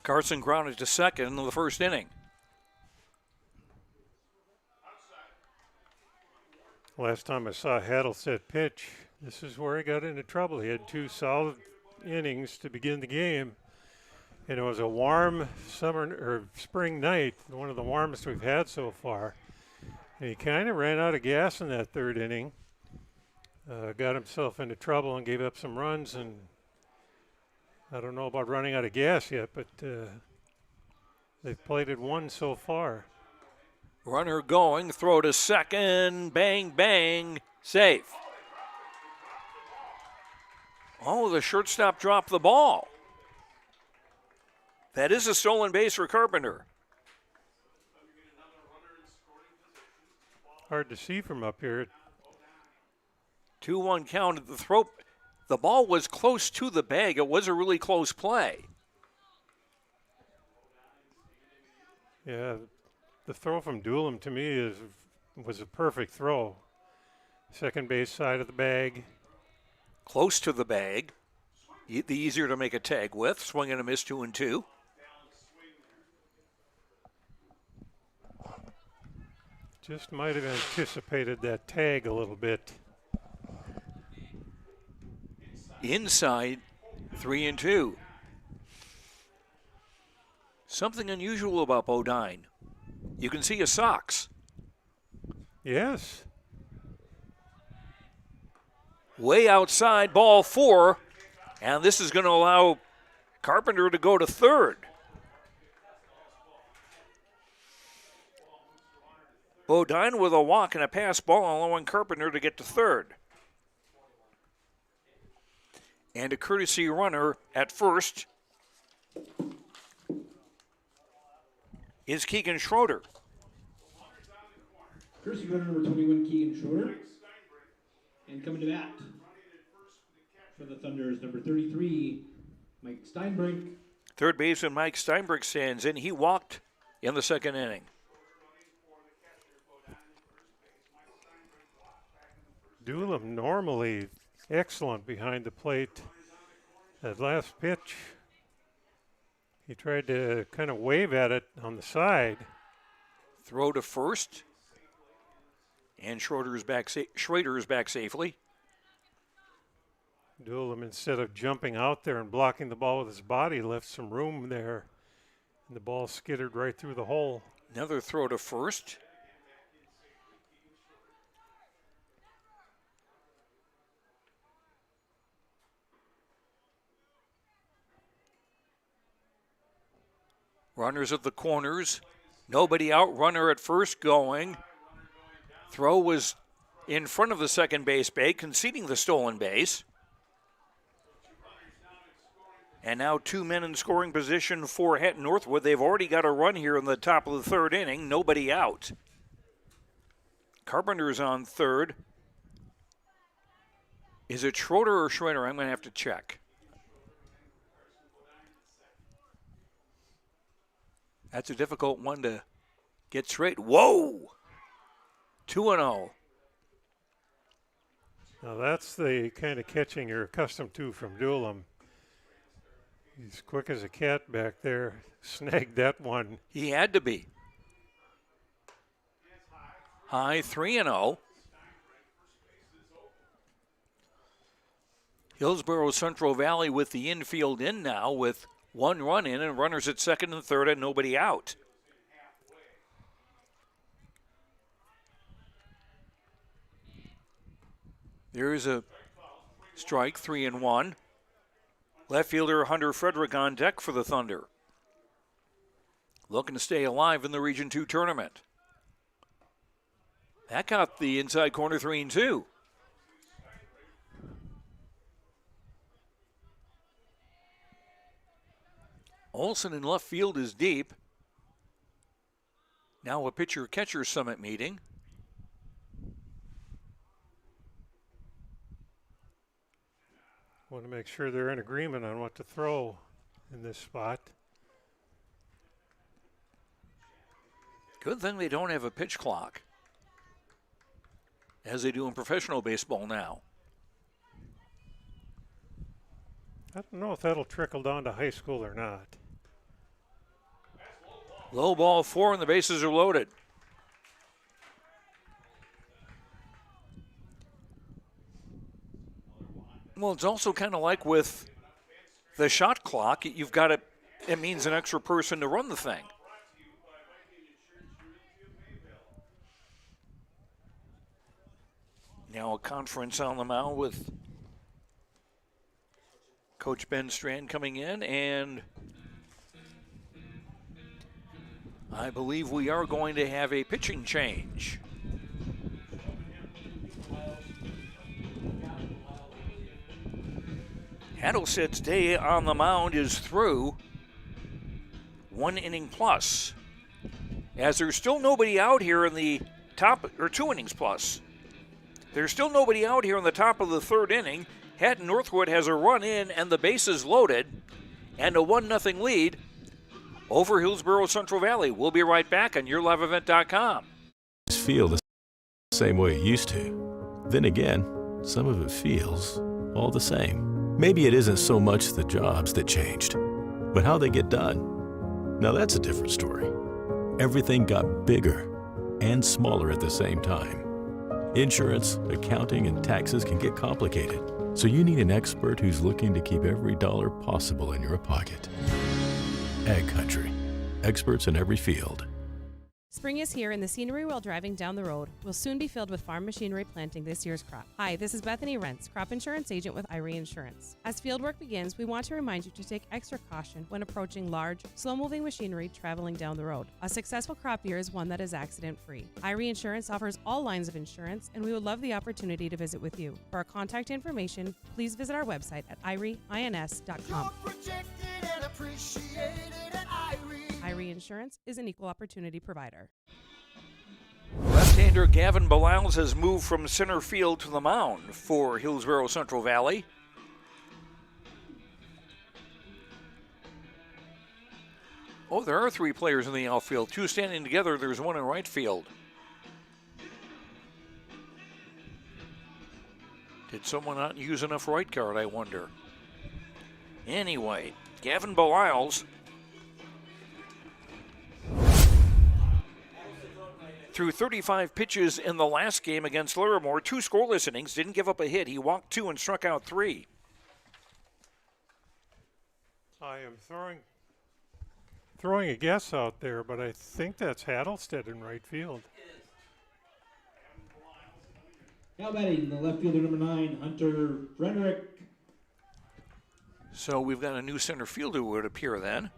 Carson grounded to second in the first inning. Last time I saw Haddleset pitch, this is where he got into trouble. He had 2 solid innings to begin the game, and it was a warm spring night, one of the warmest we've had so far. And he kind of ran out of gas in that 3rd inning, got himself into trouble and gave up some runs. And I don't know about running out of gas yet, but they've played it 1 so far. Runner going, throw to second, bang, bang, safe. Oh, the shortstop dropped the ball. That is a stolen base for Carpenter. Hard to see from up here. 2-1 count at the throw. The ball was close to the bag. It was a really close play. Yeah, the throw from Doolin to me was a perfect throw. Second base side of the bag. Close to the bag. The easier to make a tag with. Swing and a miss, 2-2. Just might have anticipated that tag a little bit. Inside, 3-2. Something unusual about Bodine. You can see his socks. Yes. Way outside, ball 4. And this is going to allow Carpenter to go to third. Bodine with a walk and a pass ball, allowing Carpenter to get to third. And a courtesy runner at first is Keegan Schroeder. Courtesy runner number 21, Keegan Schroeder. And coming to bat for the Thunders, number 33, Mike Steinbrink. Third baseman Mike Steinbrink stands in. He walked in the second inning. Doolin normally excellent behind the plate. That last pitch, he tried to kind of wave at it on the side. Throw to first. And Schroeder is back safely. Doolin, instead of jumping out there and blocking the ball with his body, left some room there. And the ball skittered right through the hole. Another throw to first. Runners at the corners. Nobody out. Runner at first going. Throw was in front of the second base bag, conceding the stolen base. And now 2 men in scoring position for Hatton-Northwood. They've already got a run here in the top of the 3rd inning. Nobody out. Carpenter's on third. Is it Schroeder or Schroeder? I'm going to have to check. That's a difficult one to get straight. Whoa! 2-0. Now that's the kind of catching you're accustomed to from Doolin. He's quick as a cat back there. Snagged that one. He had to be. High, 3-0. Hillsboro-Central Valley with the infield in now with 1 run in and runners at second and third and nobody out. There's a strike, 3-1. Left fielder Hunter Frederick on deck for the Thunder. Looking to stay alive in the Region 2 tournament. That got the inside corner, 3-2. Olsen in left field is deep. Now a pitcher-catcher summit meeting. Want to make sure they're in agreement on what to throw in this spot. Good thing they don't have a pitch clock, as they do in professional baseball now. I don't know if that'll trickle down to high school or not. Low ball 4 and the bases are loaded. Well, it's also kind of like with the shot clock. You've got to, it means an extra person to run the thing. Now a conference on the mound with Coach Ben Strand coming in, and I believe we are going to have a pitching change. Haddlesett's day on the mound is through. 1 inning plus. As there's still nobody out here in the top, or 2 innings plus. There's still nobody out here in the top of the 3rd inning. Hatton-Northwood has a run in and the bases loaded, and a 1-0 lead over Hillsboro-Central Valley. We'll be right back on YourLiveEvent.com. Feel the same way it used to. Then again, some of it feels all the same. Maybe it isn't so much the jobs that changed, but how they get done. Now that's a different story. Everything got bigger and smaller at the same time. Insurance, accounting, and taxes can get complicated, so you need an expert who's looking to keep every dollar possible in your pocket. Ag Country. Experts in every field. Spring is here, and the scenery while driving down the road will soon be filled with farm machinery planting this year's crop. Hi, this is Bethany Rentz, crop insurance agent with Irie Insurance. As fieldwork begins, we want to remind you to take extra caution when approaching large, slow-moving machinery traveling down the road. A successful crop year is one that is accident-free. Irie Insurance offers all lines of insurance, and we would love the opportunity to visit with you. For our contact information, please visit our website at irieins.com. Irie Insurance is an equal opportunity provider. Left-hander Gavin Beliles has moved from center field to the mound for Hillsboro-Central Valley. Oh, there are 3 players in the outfield. 2 standing together. There's 1 in right field. Did someone not use enough right guard, I wonder? Anyway, Gavin Beliles threw 35 pitches in the last game against Larimore, 2 scoreless innings, didn't give up a hit. He walked 2 and struck out 3. I am throwing a guess out there, but I think that's Hattlestead in right field. Now batting, the left fielder number 9, Hunter Frederick. So we've got a new center fielder, would appear then.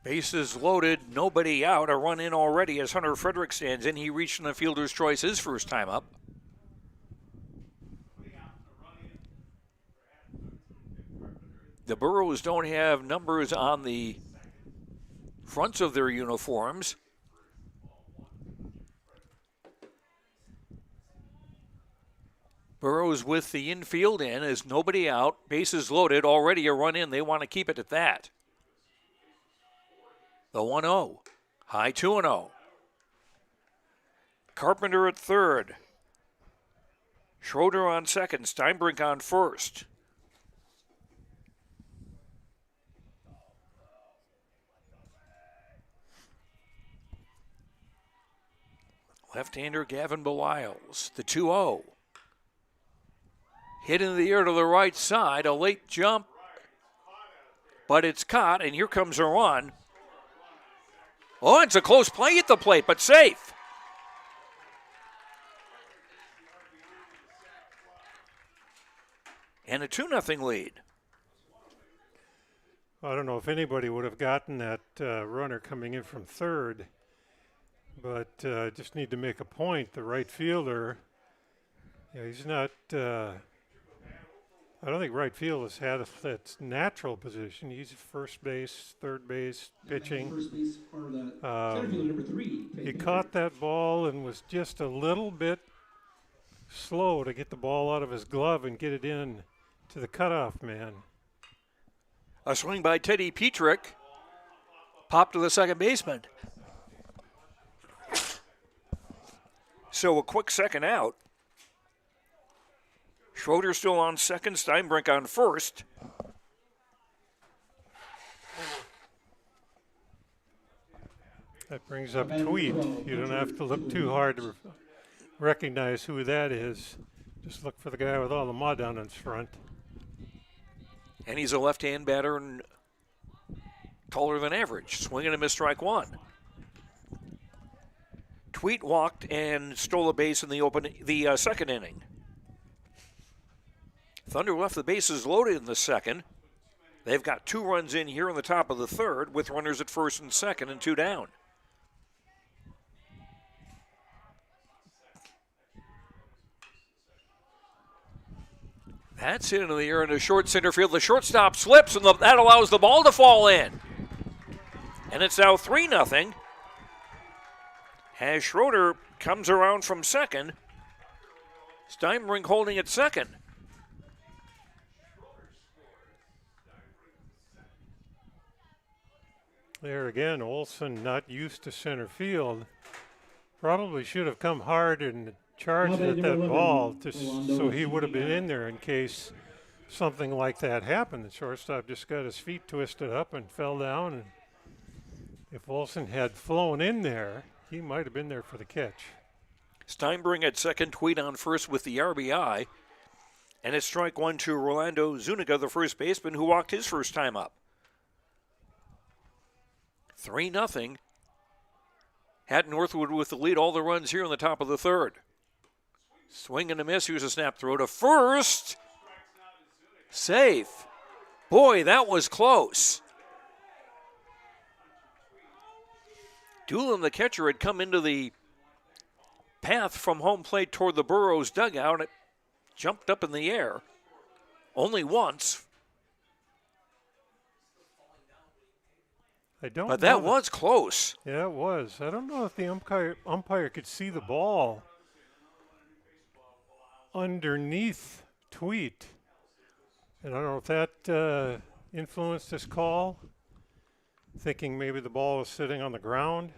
Bases loaded, nobody out. A run in already as Hunter Frederick stands in. He reached in the fielder's choice his first time up. The Burros don't have numbers on the fronts of their uniforms. Burros with the infield in as nobody out. Bases loaded, already a run in. They want to keep it at that. The 1-0, high 2-0. Carpenter at third. Schroeder on second, Steinbrink on first. Left-hander Gavin Beliles, the 2-0. Hit in the air to the right side, a late jump, but it's caught, and here comes a run. Oh, it's a close play at the plate, but safe. And a 2-0 lead. I don't know if anybody would have gotten that runner coming in from third, but just need to make a point. The right fielder, he's not, I don't think right field has had its natural position. He's first base, third base, pitching. First base, or the center fielder number 3. He caught that ball and was just a little bit slow to get the ball out of his glove and get it in to the cutoff man. A swing by Teddy Petrick. Popped to the second baseman. So a quick second out. Schroeder still on second, Steinbrink on first. That brings up Tweet. You don't have to look too hard to recognize who that is. Just look for the guy with all the mud on his front. And he's a left-hand batter and taller than average. Swing and a miss, strike one. Tweet walked and stole a base in the second inning. Thunder left the bases loaded in the second. They've got 2 runs in here in the top of the third with runners at first and second and 2 down. That's hit into the air into short center field. The shortstop slips, and that allows the ball to fall in. And it's now 3-0. As Schroeder comes around from second. Steinbrink holding at second. There again, Olson not used to center field. Probably should have come hard and charged at that ball so he would have been in there in case something like that happened. The shortstop just got his feet twisted up and fell down. And if Olson had flown in there, he might have been there for the catch. Steinbrink at second, Tweet on first with the RBI. And it's strike one to Rolando Zuniga, the first baseman, who walked his first time up. 3-0. Hatton-Northwood with the lead, all the runs here in the top of the third. Swing and a miss. Here's a snap throw to first. Safe. Boy, that was close. Doolin, the catcher, had come into the path from home plate toward the Burrows dugout. It jumped up in the air. Only once. But that was close. Yeah, it was. I don't know if the umpire could see the ball underneath Tweet. And I don't know if that influenced his call, thinking maybe the ball was sitting on the ground.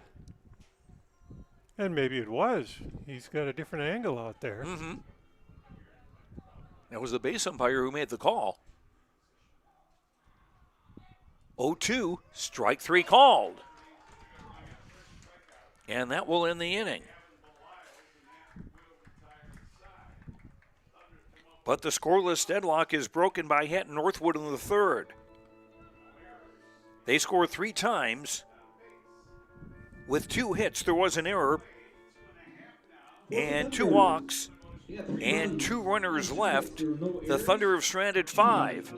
And maybe it was. He's got a different angle out there. Mm-hmm. That was the base umpire who made the call. 0-2, strike 3 called. And that will end the inning. But the scoreless deadlock is broken by Hatton-Northwood in the third. They scored 3 times with 2 hits. There was an error and 2 walks and 2 runners left. The Thunder have stranded 5.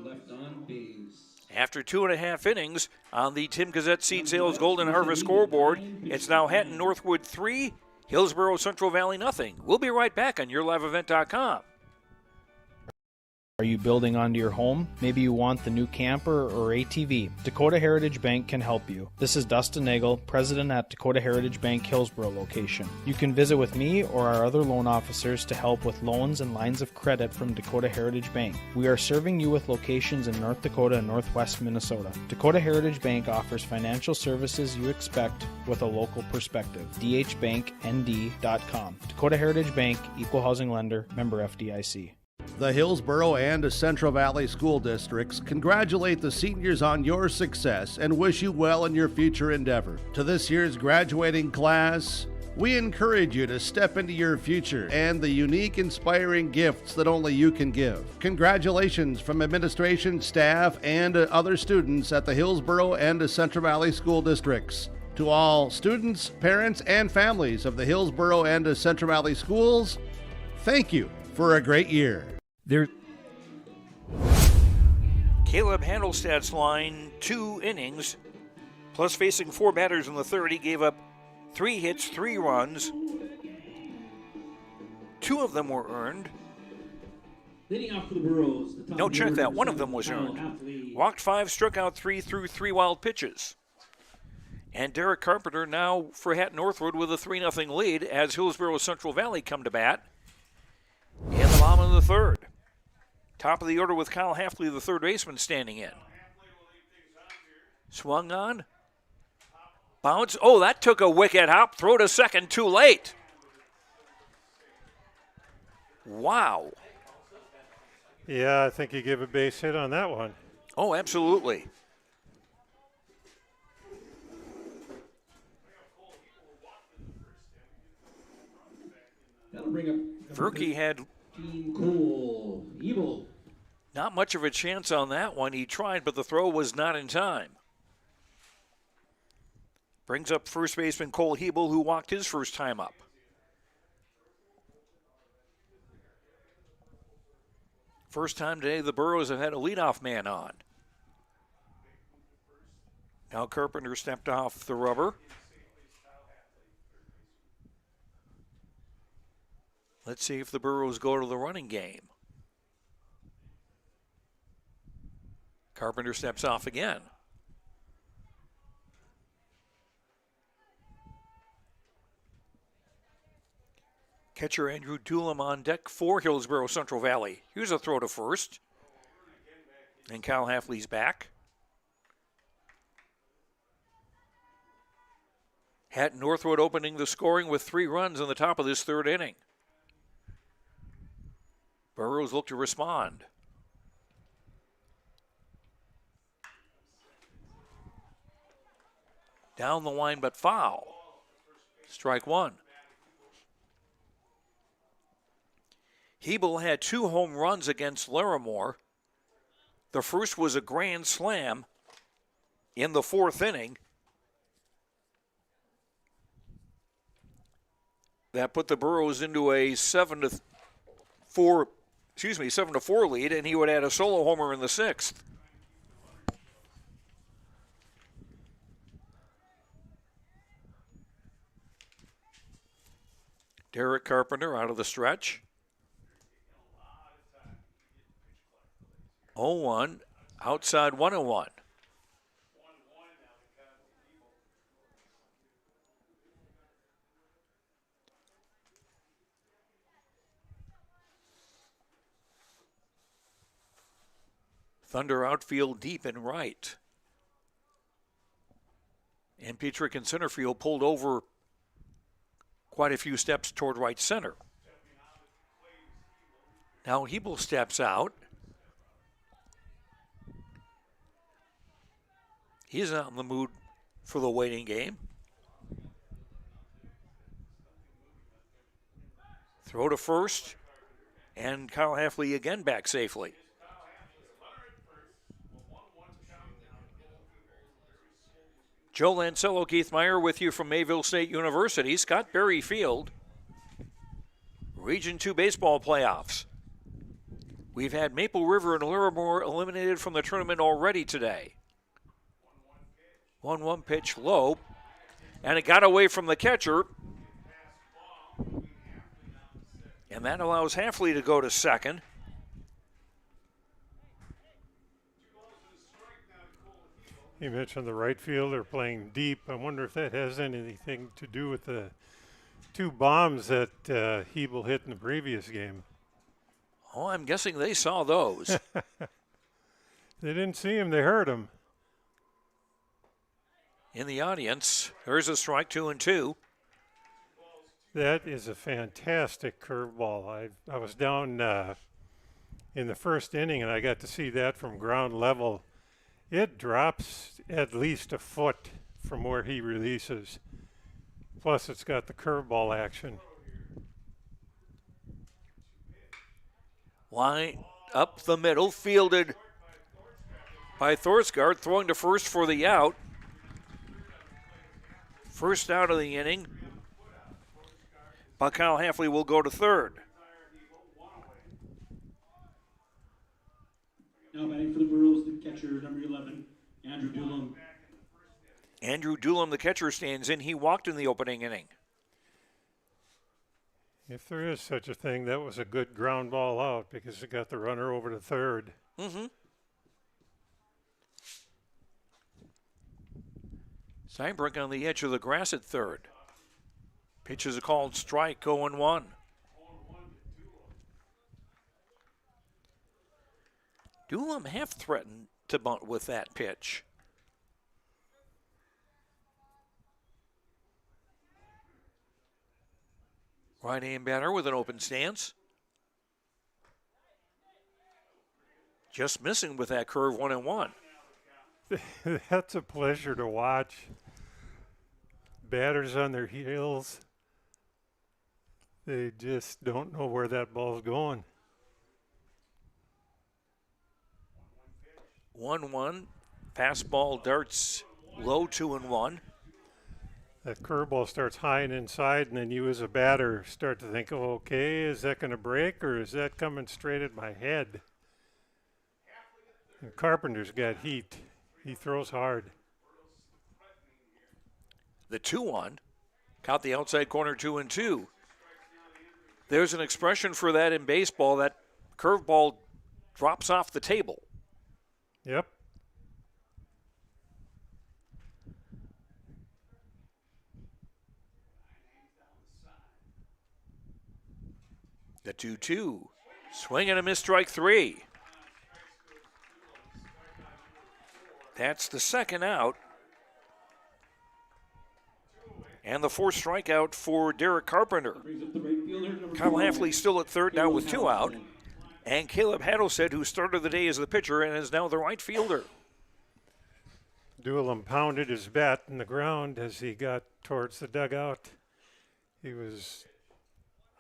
After 2.5 innings on the Tim Gazette Seed Sales Golden Harvest scoreboard, it's now Hatton-Northwood 3, Hillsboro-Central Valley nothing. We'll be right back on YourLiveEvent.com. Are you building onto your home? Maybe you want the new camper or ATV. Dakota Heritage Bank can help you. This is Dustin Nagel, president at Dakota Heritage Bank Hillsboro location. You can visit with me or our other loan officers to help with loans and lines of credit from Dakota Heritage Bank. We are serving you with locations in North Dakota and Northwest Minnesota. Dakota Heritage Bank offers financial services you expect with a local perspective. dhbanknd.com. Dakota Heritage Bank, Equal Housing Lender, member FDIC. The Hillsboro and Central Valley School Districts congratulate the seniors on your success and wish you well in your future endeavor. To this year's graduating class, we encourage you to step into your future and the unique, inspiring gifts that only you can give. Congratulations from administration, staff, and other students at the Hillsboro and Central Valley School Districts. To all students, parents, and families of the Hillsboro and Central Valley schools, thank you for a great year. Caleb Handelstad's line, 2 innings, plus facing 4 batters in the third. He gave up 3 hits, 3 runs. 2 of them were earned. Leading off for the Burros. No, check that. 1 of them was earned. Walked 5, struck out 3, threw 3 wild pitches. And Derek Carpenter now for Hatton-Northwood with a 3-0 lead as Hillsboro-Central Valley come to bat in the bottom of the third. Top of the order with Kyle Hafley, the third baseman, standing in. Swung on. Bounce. Oh, that took a wicked hop. Throw to second too late. Wow. Yeah, I think you give a base hit on that one. Oh, absolutely. That'll bring up Verke had not much of a chance on that one. He tried, but the throw was not in time. Brings up first baseman Cole Hebel, who walked his first time up. First time today the Burros have had a leadoff man on. Now Carpenter stepped off the rubber. Let's see if the Burros go to the running game. Carpenter steps off again. Catcher Andrew Doolam on deck for Hillsboro-Central Valley. Here's a throw to first. And Kyle Hafley's back. Hatton-Northwood opening the scoring with 3 runs in the top of this third inning. Burros look to respond. Down the line, but foul. Strike 1. Hebel had 2 home runs against Larimore. The first was a grand slam in the 4th inning. That put the Burros into a 7-4 lead, and he would add a solo homer in the 6th. Derek Carpenter out of the stretch. 0-1, outside 1-1. Thunder outfield deep and right. And Petrick in center field pulled over quite a few steps toward right center. Now Hebel steps out. He's not in the mood for the waiting game. Throw to first, and Kyle Hafley again back safely. Joe Lancello, Keith Meyer with you from Mayville State University. Scott Berry Field, Region 2 baseball playoffs. We've had Maple River and Larimore eliminated from the tournament already today. 1-1 pitch low, and it got away from the catcher. And that allows Hafley to go to second. You mentioned the right fielder playing deep. I wonder if that has anything to do with the 2 bombs that Hebel hit in the previous game. Oh, I'm guessing they saw those. They didn't see him, they heard him. In the audience, there's a strike, 2-2. That is a fantastic curveball. I was down in the first inning, and I got to see that from ground level. It drops at least a foot from where he releases. Plus, it's got the curveball action. Line up the middle, fielded by Thorsgaard, throwing to first for the out. First out of the inning. But Kyle Halfley will go to third. Now batting for the Burros, the catcher, number 11, Andrew Doolum. Andrew Doolum, the catcher, stands in. He walked in the opening inning. If there is such a thing, that was a good ground ball out because it got the runner over to third. Mm-hmm. Steinbrück on the edge of the grass at third. Pitch is a called strike, 0-1. Doolum half threatened to bunt with that pitch. Right-hand batter with an open stance. Just missing with that curve, 1-1. That's a pleasure to watch. Batters on their heels. They just don't know where that ball's going. 1-1. Fastball darts low, 2-1. That curveball starts high and inside, and then you as a batter start to think, oh, okay, is that going to break or is that coming straight at my head? And Carpenter's got heat. He throws hard. The 2-1. Caught the outside corner, 2-2. There's an expression for that in baseball. That curveball drops off the table. Yep. The 2-2. Swing and a miss, strike 3. That's the second out. And the fourth strikeout for Derek Carpenter. Kyle Halfley still at third now with 2 out. And Caleb Haddlestead, who started the day as the pitcher and is now the right fielder. Doolum pounded his bat in the ground as he got towards the dugout. He was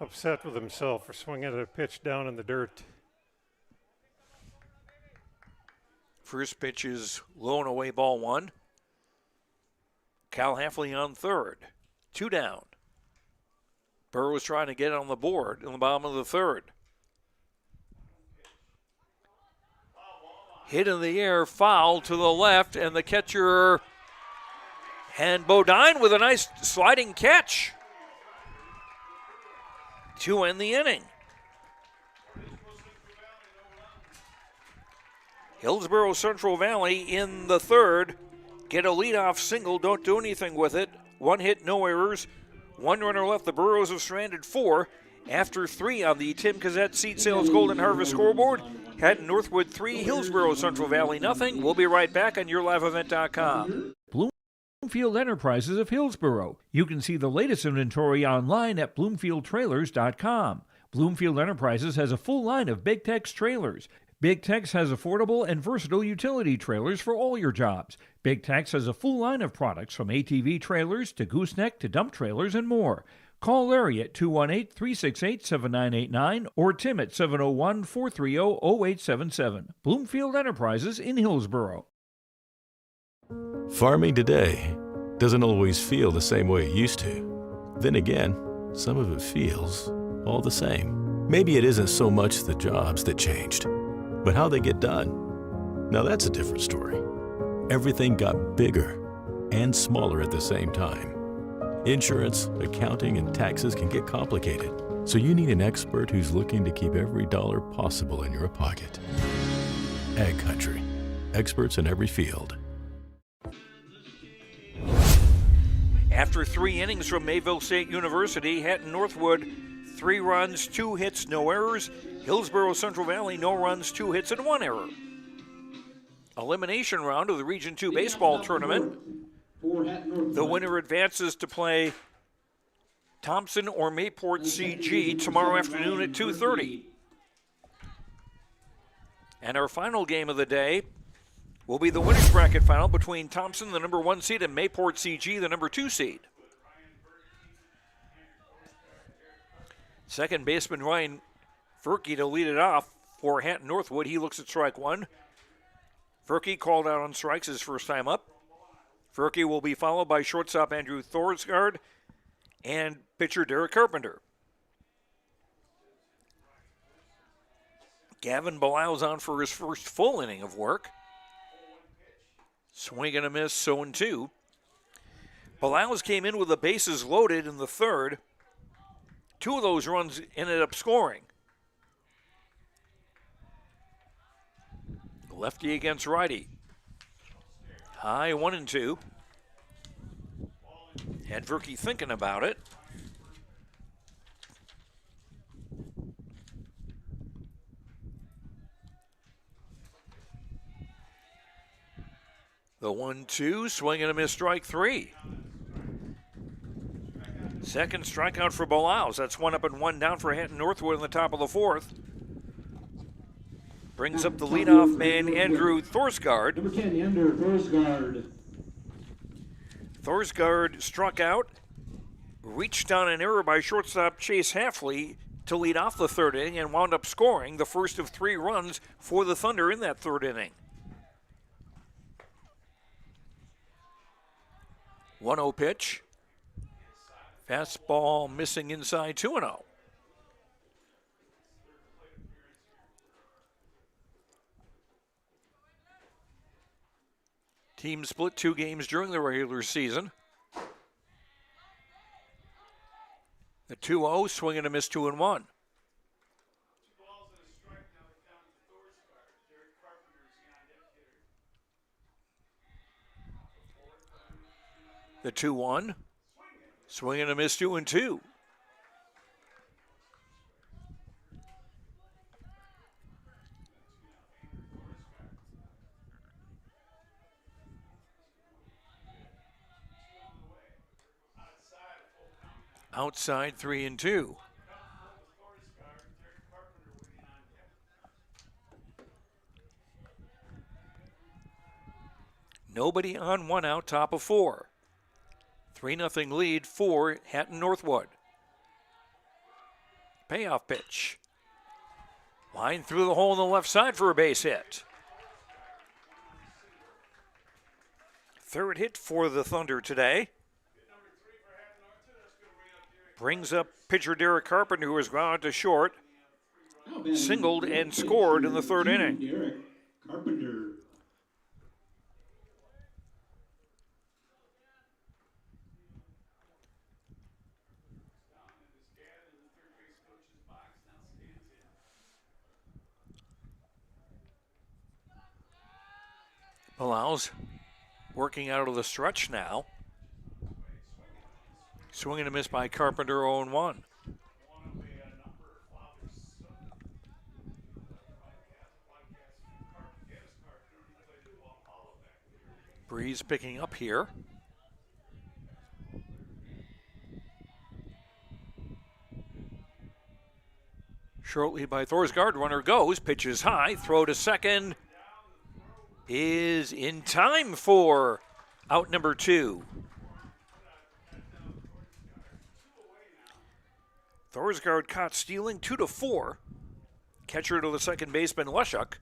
upset with himself for swinging at a pitch down in the dirt. First pitch is low and away, ball 1. Cal Halfley on third. 2 down. Burrows trying to get on the board in the bottom of the third. Hit in the air, foul to the left, and the catcher, and Bodine with a nice sliding catch to end the inning. Hillsboro-Central Valley in the third. Get a leadoff single, don't do anything with it. 1 hit, no errors. 1 runner left. The Burros have stranded 4 after 3 on the Tim Cassette Seed Sales Golden Harvest scoreboard. Hatton-Northwood 3, Hillsboro-Central Valley nothing. We'll be right back on YourLiveEvent.com. Bloomfield Enterprises of Hillsboro. You can see the latest inventory online at BloomfieldTrailers.com. Bloomfield Enterprises has a full line of Big Tex trailers. Big Tex has affordable and versatile utility trailers for all your jobs. Big Tex has a full line of products from ATV trailers to gooseneck to dump trailers and more. Call Larry at 218-368-7989 or Tim at 701-430-0877. Bloomfield Enterprises in Hillsboro. Farming today doesn't always feel the same way it used to. Then again, some of it feels all the same. Maybe it isn't so much the jobs that changed, but how they get done. Now that's a different story. Everything got bigger and smaller at the same time. Insurance, accounting, and taxes can get complicated, so you need an expert who's looking to keep every dollar possible in your pocket. Ag Country. Experts in every field. After 3 innings from Mayville State University, Hatton-Northwood, 3 runs, 2 hits, no errors. Hillsboro-Central Valley, no runs, 2 hits, and 1 error. Elimination round of the Region 2 baseball tournament. The winner advances to play Thompson or Mayport CG tomorrow afternoon at 2:30. And our final game of the day will be the winners bracket final between Thompson, the number 1 seed, and Mayport CG, the number 2 seed. Second baseman Ryan Furkey to lead it off for Hatton-Northwood. He looks at strike 1. Furkey called out on strikes his first time up. Furke will be followed by shortstop Andrew Thorsgaard and pitcher Derek Carpenter. Gavin Belial's on for his first full inning of work. Swing and a miss, 0-2. Belial's came in with the bases loaded in the third. 2 of those runs ended up scoring. Lefty against righty. High 1-2. Had Furke thinking about it. The 1-2, swing and a miss, strike 3. Second strikeout for Belial. That's 1 up and 1 down for Hatton-Northwood in the top of the 4th. Brings up the leadoff man, Andrew Thorsgaard. Number 10, Andrew Thorsgaard. Thorsgaard struck out, reached on an error by shortstop Chase Hafley to lead off the 3rd inning and wound up scoring the first of 3 runs for the Thunder in that 3rd inning. 1-0 pitch. Fastball missing inside, 2-0. Team split 2 games during the regular season. The 2-0, swing and a miss, 2-1. The 2-1, swing and a miss, 2-2. Outside 3-2. Nobody on, 1 out, top of 4. 3-0 lead for Hatton-Northwood. Payoff pitch. Line through the hole on the left side for a base hit. 3rd hit for the Thunder today. Brings up pitcher Derek Carpenter, who has grounded to short. Singled and scored in the 3rd inning. Derek Carpenter. Belial's working out of the stretch now. Swing and a miss by Carpenter, 0-1. Breeze picking up here. Short lead by Thorsgaard. Runner goes, pitches high, throw to second. Is in time for out number 2. Thorsgaard caught stealing, 2-4. Catcher to the second baseman, Lushuk.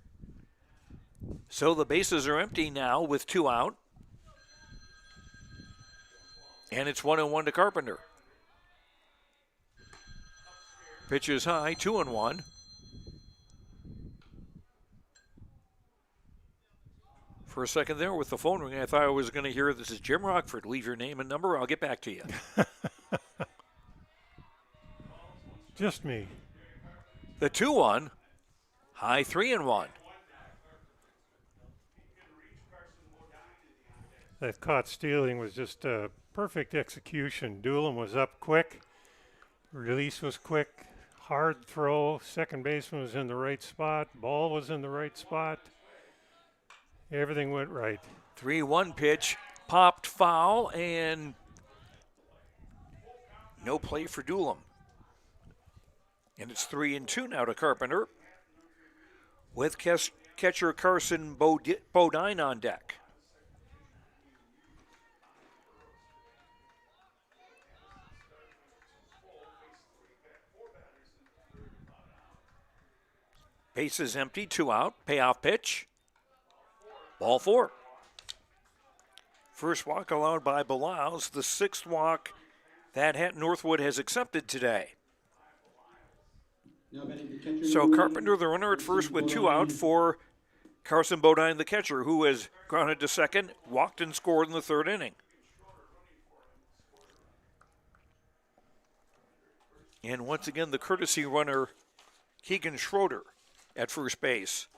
So the bases are empty now with 2 out. And it's 1-1 to Carpenter. Pitch is high, 2-1. For a second there with the phone ring, I thought I was going to hear, "This is Jim Rockford. Leave your name and number. I'll get back to you." Just me. The 2-1, high 3-1. That caught stealing was just a perfect execution. Doolin was up quick. Release was quick. Hard throw. Second baseman was in the right spot. Ball was in the right spot. Everything went right. 3-1 pitch, popped foul, and no play for Doolin. And it's 3-2 now to Carpenter, with catcher Carson Bodine on deck. Bases empty, 2 out, payoff pitch. Ball 4. First walk allowed by Belials, the 6th walk that Hatton-Northwood has accepted today. So Carpenter, the runner at first with 2 out for Carson Bodine, the catcher, who has grounded to second, walked and scored in the 3rd inning. And once again, the courtesy runner, Keegan Schroeder, at first base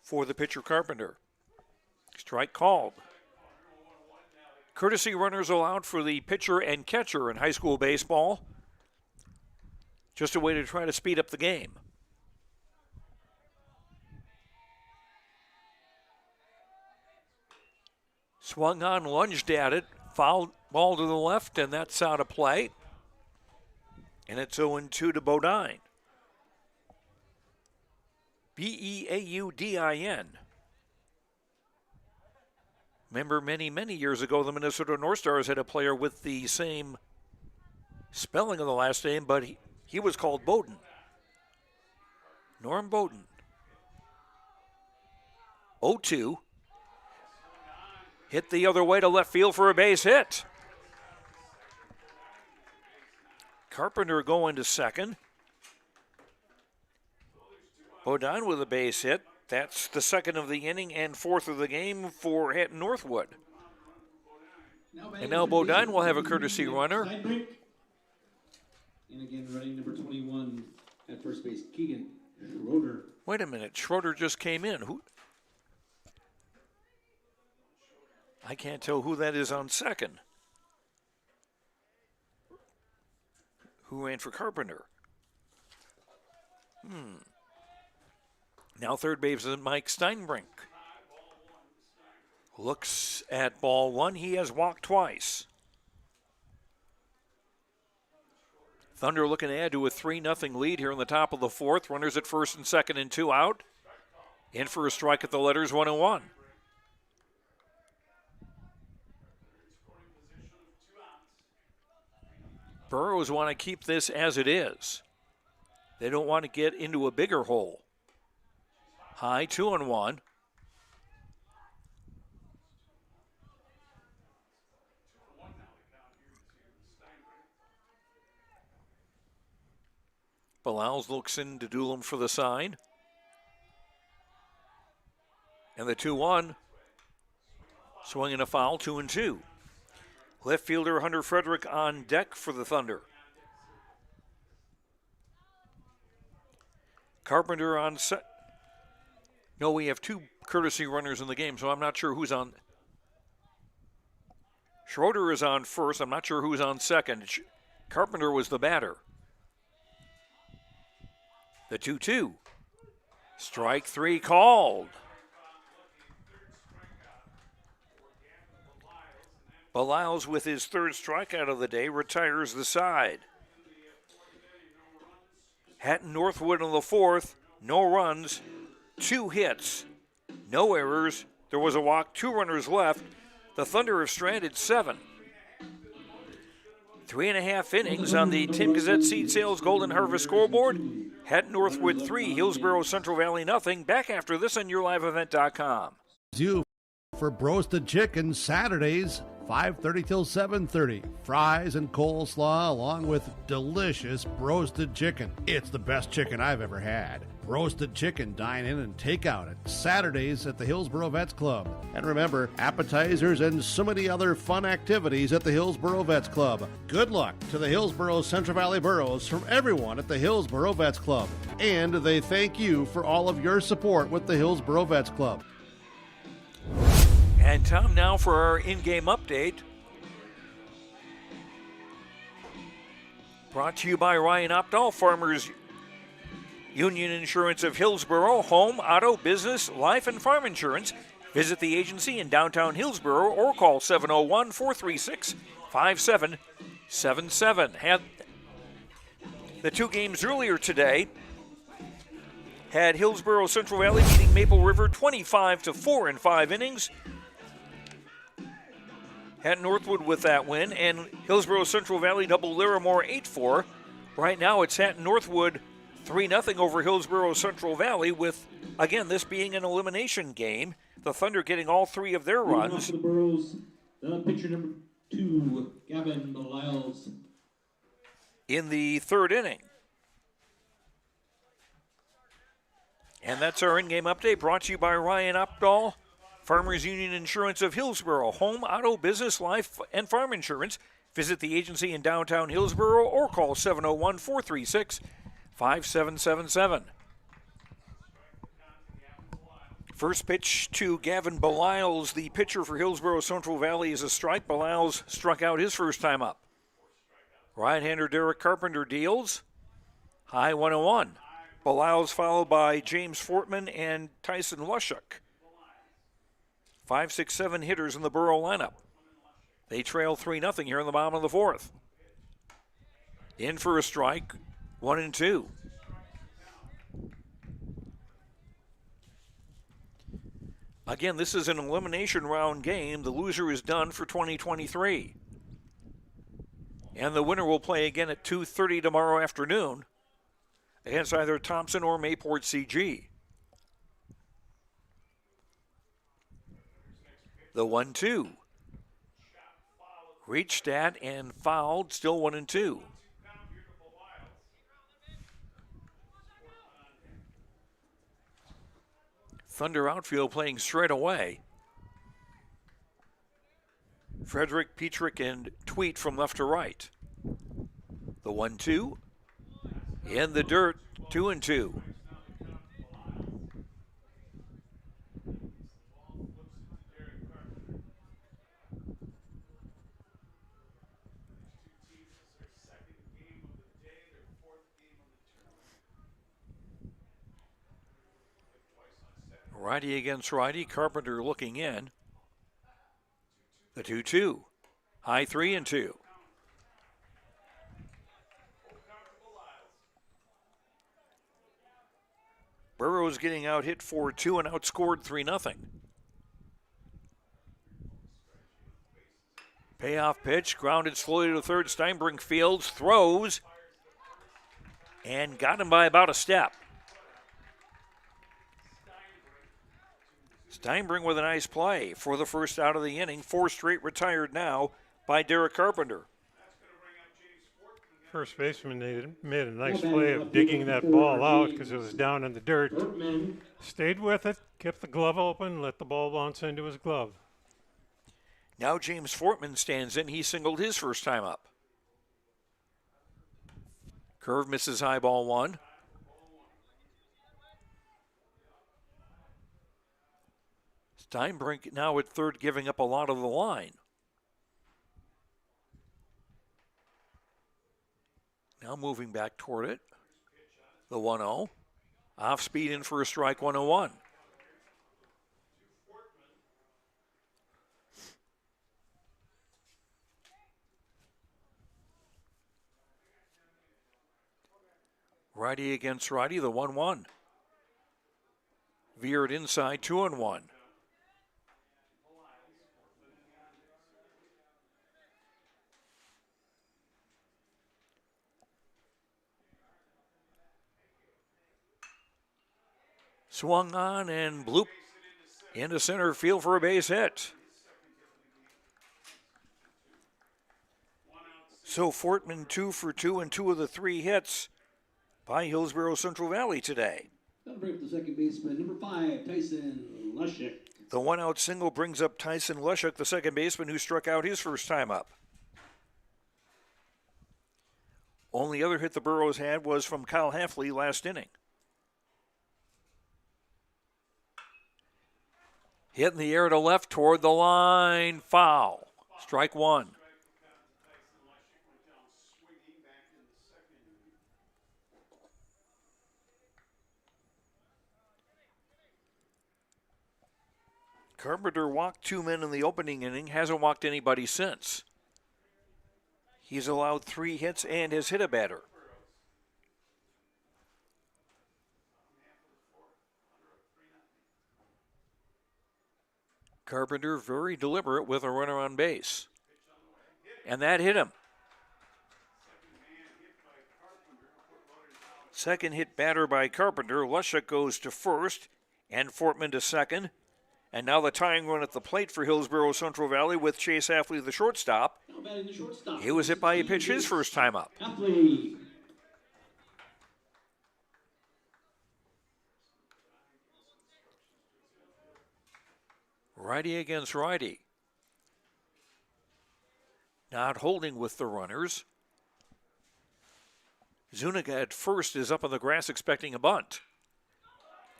for the pitcher Carpenter. Strike called. Courtesy runners allowed for the pitcher and catcher in high school baseball. Just a way to try to speed up the game. Swung on, lunged at it, foul ball to the left, and that's out of play. And it's 0-2 to Bodine. Beaudin. Remember many years ago, the Minnesota North Stars had a player with the same spelling of the last name, but he was called Bowden. Norm Bowden. 0-2. Hit the other way to left field for a base hit. Carpenter going to second. Bodine with a base hit. That's the 2nd of the inning and 4th of the game for Hatton-Northwood. And now Bodine will have a courtesy runner. And again, running number 21 at first base, Keegan Schroeder. Wait a minute, Schroeder just came in. Who? I can't tell who that is on second. Who ran for Carpenter? Now third base is Mike Steinbrink. Looks at ball 1. He has walked twice. Thunder looking to add to a 3-0 lead here in the top of the 4th. Runners at first and second and 2 out. In for a strike at the letters, 1-1. Burrows want to keep this as it is. They don't want to get into a bigger hole. High, 2-1. Belials looks in to Doolin for the sign. And the 2-1. Swinging a foul, 2-2. Left fielder Hunter Frederick on deck for the Thunder. Carpenter on set. No, we have 2 courtesy runners in the game, so I'm not sure who's on. Schroeder is on first. I'm not sure who's on second. Carpenter was the batter. The 2-2. Strike 3 called. Belials with his 3rd strikeout of the day retires the side. Hatton-Northwood in the 4th, no runs, 2 hits, no errors. There was a walk, 2 runners left. The Thunder have stranded 7. 3.5 innings on the Tim Gazette Seed Sales Golden Harvest scoreboard. Hatton-Northwood 3, Hillsboro-Central Valley nothing. Back after this on YourLiveEvent.com. You for roasted chicken Saturdays, 5:30 till 7:30. Fries and coleslaw along with delicious roasted chicken. It's the best chicken I've ever had. Roasted chicken, dine in and take out at Saturdays at the Hillsboro Vets Club. And remember, appetizers and so many other fun activities at the Hillsboro Vets Club. Good luck to the Hillsboro-Central Valley Burros from everyone at the Hillsboro Vets Club. And they thank you for all of your support with the Hillsboro Vets Club. And Tom, now for our in-game update. Brought to you by Ryan Opdahl, Farmers Union Insurance of Hillsboro, home, auto, business, life, and farm insurance. Visit the agency in downtown Hillsboro or call 701-436-5777. Had the 2 games earlier today. Had Hillsboro-Central Valley beating Maple River 25-4 in 5 innings. Hatton-Northwood with that win, and Hillsboro-Central Valley double Larimore 8-4. Right now it's Hatton-Northwood 3-0 over Hillsboro-Central Valley, with, again, this being an elimination game. The Thunder getting all 3 of their runs. For the Burros, the pitcher number 2, Gavin Beliles. In the 3rd inning. And that's our in-game update brought to you by Ryan Updahl, Farmers Union Insurance of Hillsboro, home, auto, business, life, and farm insurance. Visit the agency in downtown Hillsboro or call 701-436-5777. First pitch to Gavin Beliles, the pitcher for Hillsboro-Central Valley, is a strike. Beliles struck out his first time up. Right-hander Derek Carpenter deals. High 1-1. Beliles followed by James Fortman and Tyson Lushuk. 5, 6, 7 hitters in the Borough lineup. They trail 3-0 here in the bottom of the 4th. In for a strike, 1-2. Again, this is an elimination round game. The loser is done for 2023. And the winner will play again at 2:30 tomorrow afternoon against either Thompson or Mayport CG. The 1-2. Reached at and fouled, still 1-2. Thunder outfield playing straight away. Frederick, Petrick, and Tweet from left to right. The 1-2. In the dirt, 2-2. Righty against righty. Carpenter looking in. The 2-2. High 3-2. Burrows getting out hit 4-2 and outscored 3-0. Payoff pitch, grounded slowly to third. Steinbrink fields, throws, and got him by about a step. Steinbrink with a nice play for the first out of the inning. 4 straight retired now by Derek Carpenter. First baseman made a nice play of digging that ball out because it was down in the dirt. Stayed with it, kept the glove open, let the ball bounce into his glove. Now James Fortman stands in. He singled his first time up. Curve misses high, ball 1. Steinbrink now at third, giving up a lot of the line. Now moving back toward it. The 1-0. Off speed in for a strike, 1-1. Righty against righty, the 1-1. Veered inside, 2-1. Swung on and bloop into center field for a base hit. So Fortman 2 for 2 and 2 of the 3 hits by Hillsboro-Central Valley today. That'll bring up the second baseman, number 5, Tyson Lushuk. The 1-out single brings up Tyson Lushuk, the second baseman who struck out his first time up. Only other hit the Burros had was from Kyle Hafley last inning. Hit in the air to left toward the line, foul. Strike 1. Carpenter walked 2 men in the opening inning, hasn't walked anybody since. He's allowed 3 hits and has hit a batter. Carpenter very deliberate with a runner on base. And that hit him. Second hit batter by Carpenter. Lushuk goes to first and Fortman to second. And now the tying run at the plate for Hillsboro-Central Valley with Chase Hafley, the shortstop. He was hit by a pitch his first time up. Righty against righty. Not holding with the runners. Zuniga at first is up on the grass expecting a bunt.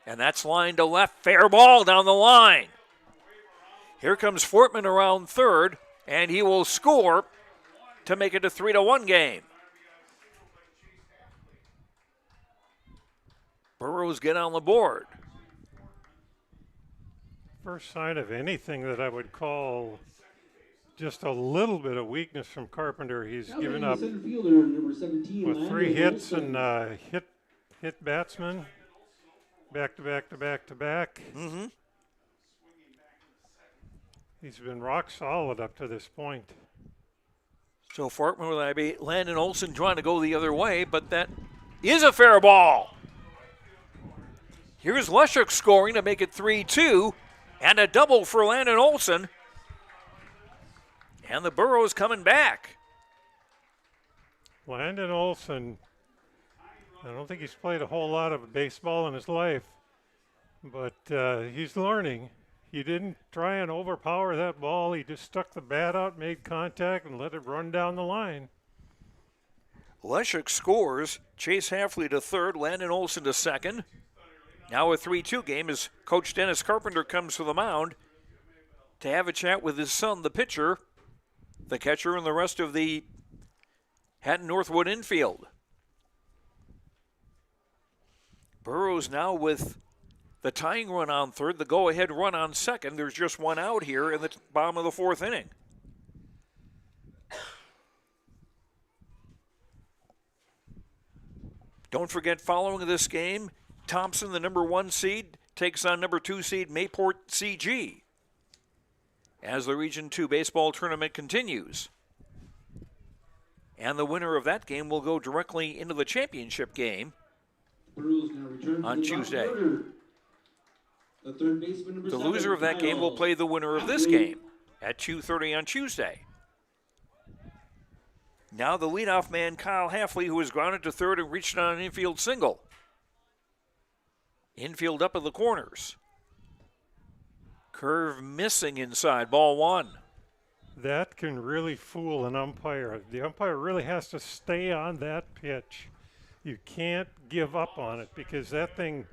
And that's line to left. Fair ball down the line. Here comes Fortman around third, and he will score to make it a 3-1 game. Burrows get on the board. First sign of anything that I would call just a little bit of weakness from Carpenter. He's given up with 3 hits and hit batsmen back to back to back to back. Mm-hmm. He's been rock solid up to this point. So Fortman with IB. Landon Olson trying to go the other way, but that is a fair ball. Here's Leshuk scoring to make it 3-2, and a double for Landon Olson. And the Burrows coming back. Landon Olson, I don't think he's played a whole lot of baseball in his life, but he's learning. He didn't try and overpower that ball. He just stuck the bat out, made contact, and let it run down the line. Leshuk scores. Chase Hafley to third, Landon Olson to second. Now a 3-2 game as Coach Dennis Carpenter comes to the mound to have a chat with his son, the pitcher, the catcher, and the rest of the Hatton-Northwood infield. Burrows now with the tying run on third, the go-ahead run on second. There's just one out here in the bottom of the 4th inning. Don't forget, following this game, Thompson, the number 1 seed, takes on number 2 seed Mayport CG as the Region 2 baseball tournament continues. And the winner of that game will go directly into the championship game on Tuesday. The loser of that game will play the winner of this game at 2:30 on Tuesday. Now the leadoff man, Kyle Hafley, who has grounded to third and reached on an infield single. Infield up in the corners. Curve missing inside, ball 1. That can really fool an umpire. The umpire really has to stay on that pitch. You can't give up on it because that thing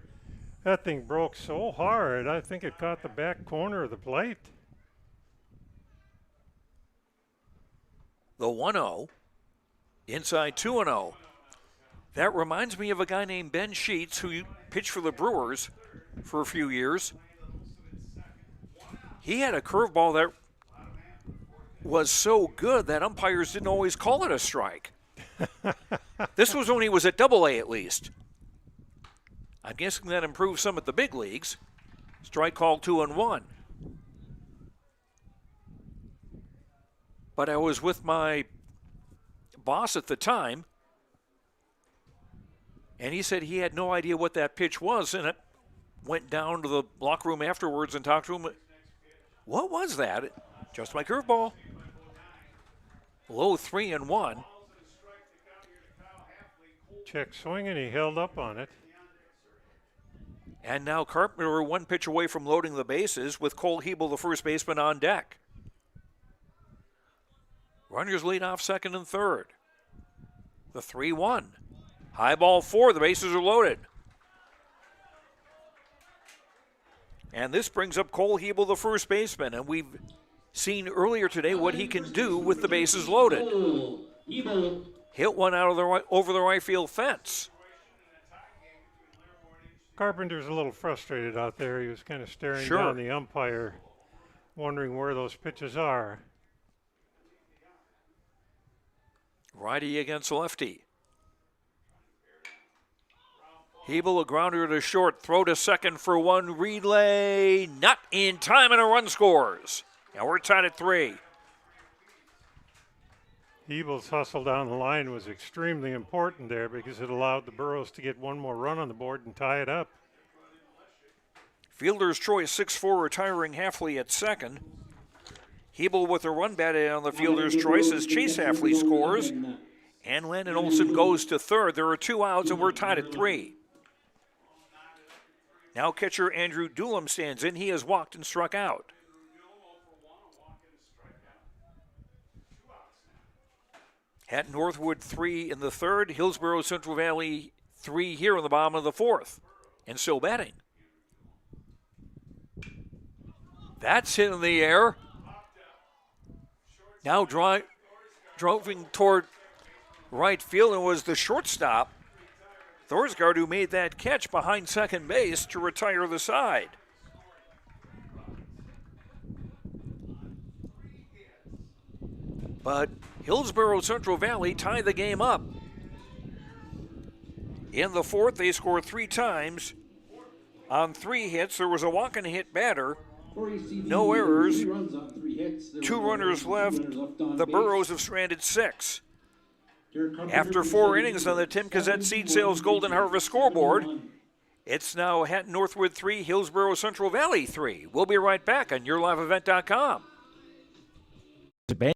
broke so hard. I think it caught the back corner of the plate. The 1-0. Inside 2-0. That reminds me of a guy named Ben Sheets who pitched for the Brewers for a few years. He had a curveball that was so good that umpires didn't always call it a strike. This was when he was at Double-A at least. I'm guessing that improved some at the big leagues. Strike called 2-1. But I was with my boss at the time, and he said he had no idea what that pitch was, and it went down to the locker room afterwards and talked to him. What was that? Just my curveball. Low 3-1. Check swing, and he held up on it. And now Carpenter 1 pitch away from loading the bases with Cole Hebel, the first baseman, on deck. Runners lead off second and third. The 3-1. High ball 4, the bases are loaded. And this brings up Cole Hebel, the first baseman, and we've seen earlier today what he can do with the bases loaded. Hit one out of the right, over the right field fence. Carpenter's a little frustrated out there. He was kind of staring Sure. down the umpire, wondering where those pitches are. Righty against lefty. Hebel, a grounder to short, throw to second for 1, relay, not in time, and a run scores. Now we're tied at 3. Hebel's hustle down the line was extremely important there because it allowed the Burros to get one more run on the board and tie it up. Fielder's choice, 6'4", retiring Halfley at second. Hebel with a run batted on the fielder's choice as Chase Halfley scores. And Landon Olson goes to third. There are 2 outs, and we're tied at 3. Now catcher Andrew Doolum stands in. He has walked and struck out. Hatton-Northwood 3 in the third. Hillsboro-Central Valley 3 here in the bottom of the fourth. And still batting. That's hit in the air. Now driving toward right field, and was the shortstop, Thorsgaard, who made that catch behind second base to retire the side. But Hillsboro-Central Valley tie the game up. In the fourth, they score 3 times. On 3 hits, there was a walk and hit batter. No errors. 2 runners left. The Burros have stranded 6. After 4 innings on the Tim Cassette Seed Sales Golden Harvest scoreboard, it's now Hatton-Northwood 3, Hillsboro-Central Valley 3. We'll be right back on YourLiveEvent.com. Bank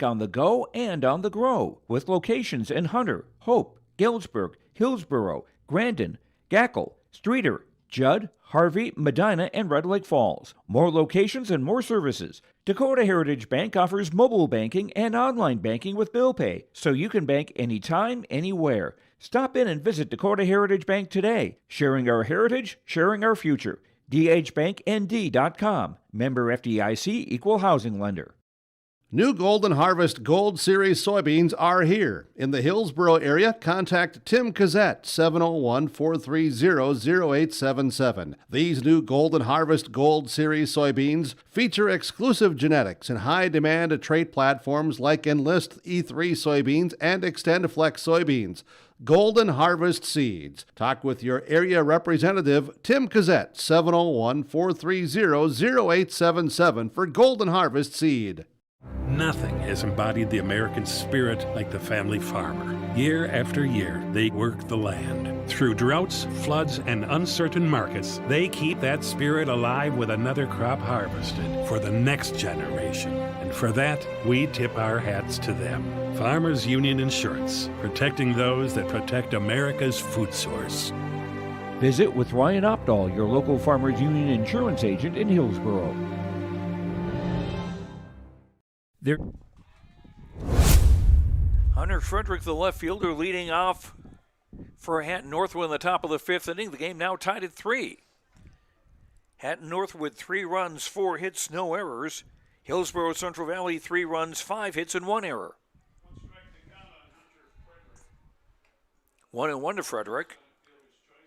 on the go and on the grow, with locations in Hunter, Hope, Galesburg, Hillsboro, Grandin, Gackle, Streeter, Judd, Harvey, Medina, and Red Lake Falls. More locations and more services. Dakota Heritage Bank offers mobile banking and online banking with bill pay, so you can bank anytime, anywhere. Stop in and visit Dakota Heritage Bank today. Sharing our heritage, sharing our future. dhbanknd.com. Member FDIC, Equal Housing Lender. New Golden Harvest Gold Series soybeans are here. In the Hillsboro area, contact Tim Cassette, 701-430-0877. These new Golden Harvest Gold Series soybeans feature exclusive genetics and high-demand trait platforms like Enlist E3 soybeans and XtendFlex soybeans. Golden Harvest Seeds. Talk with your area representative, Tim Cassette, 701-430-0877 for Golden Harvest Seed. Nothing has embodied the American spirit like the family farmer. Year after year, they work the land. Through droughts, floods, and uncertain markets, they keep that spirit alive with another crop harvested for the next generation. And for that, we tip our hats to them. Farmers Union Insurance, protecting those that protect America's food source. Visit with Ryan Opdahl, your local Farmers Union insurance agent in Hillsboro. Hunter Frederick, the left fielder, leading off for Hatton-Northwood in the top of the 5th inning. The game now tied at 3. Hatton-Northwood 3 runs, 4 hits, no errors. Hillsboro-Central Valley 3 runs, 5 hits, and 1 error. 1-1 to Frederick.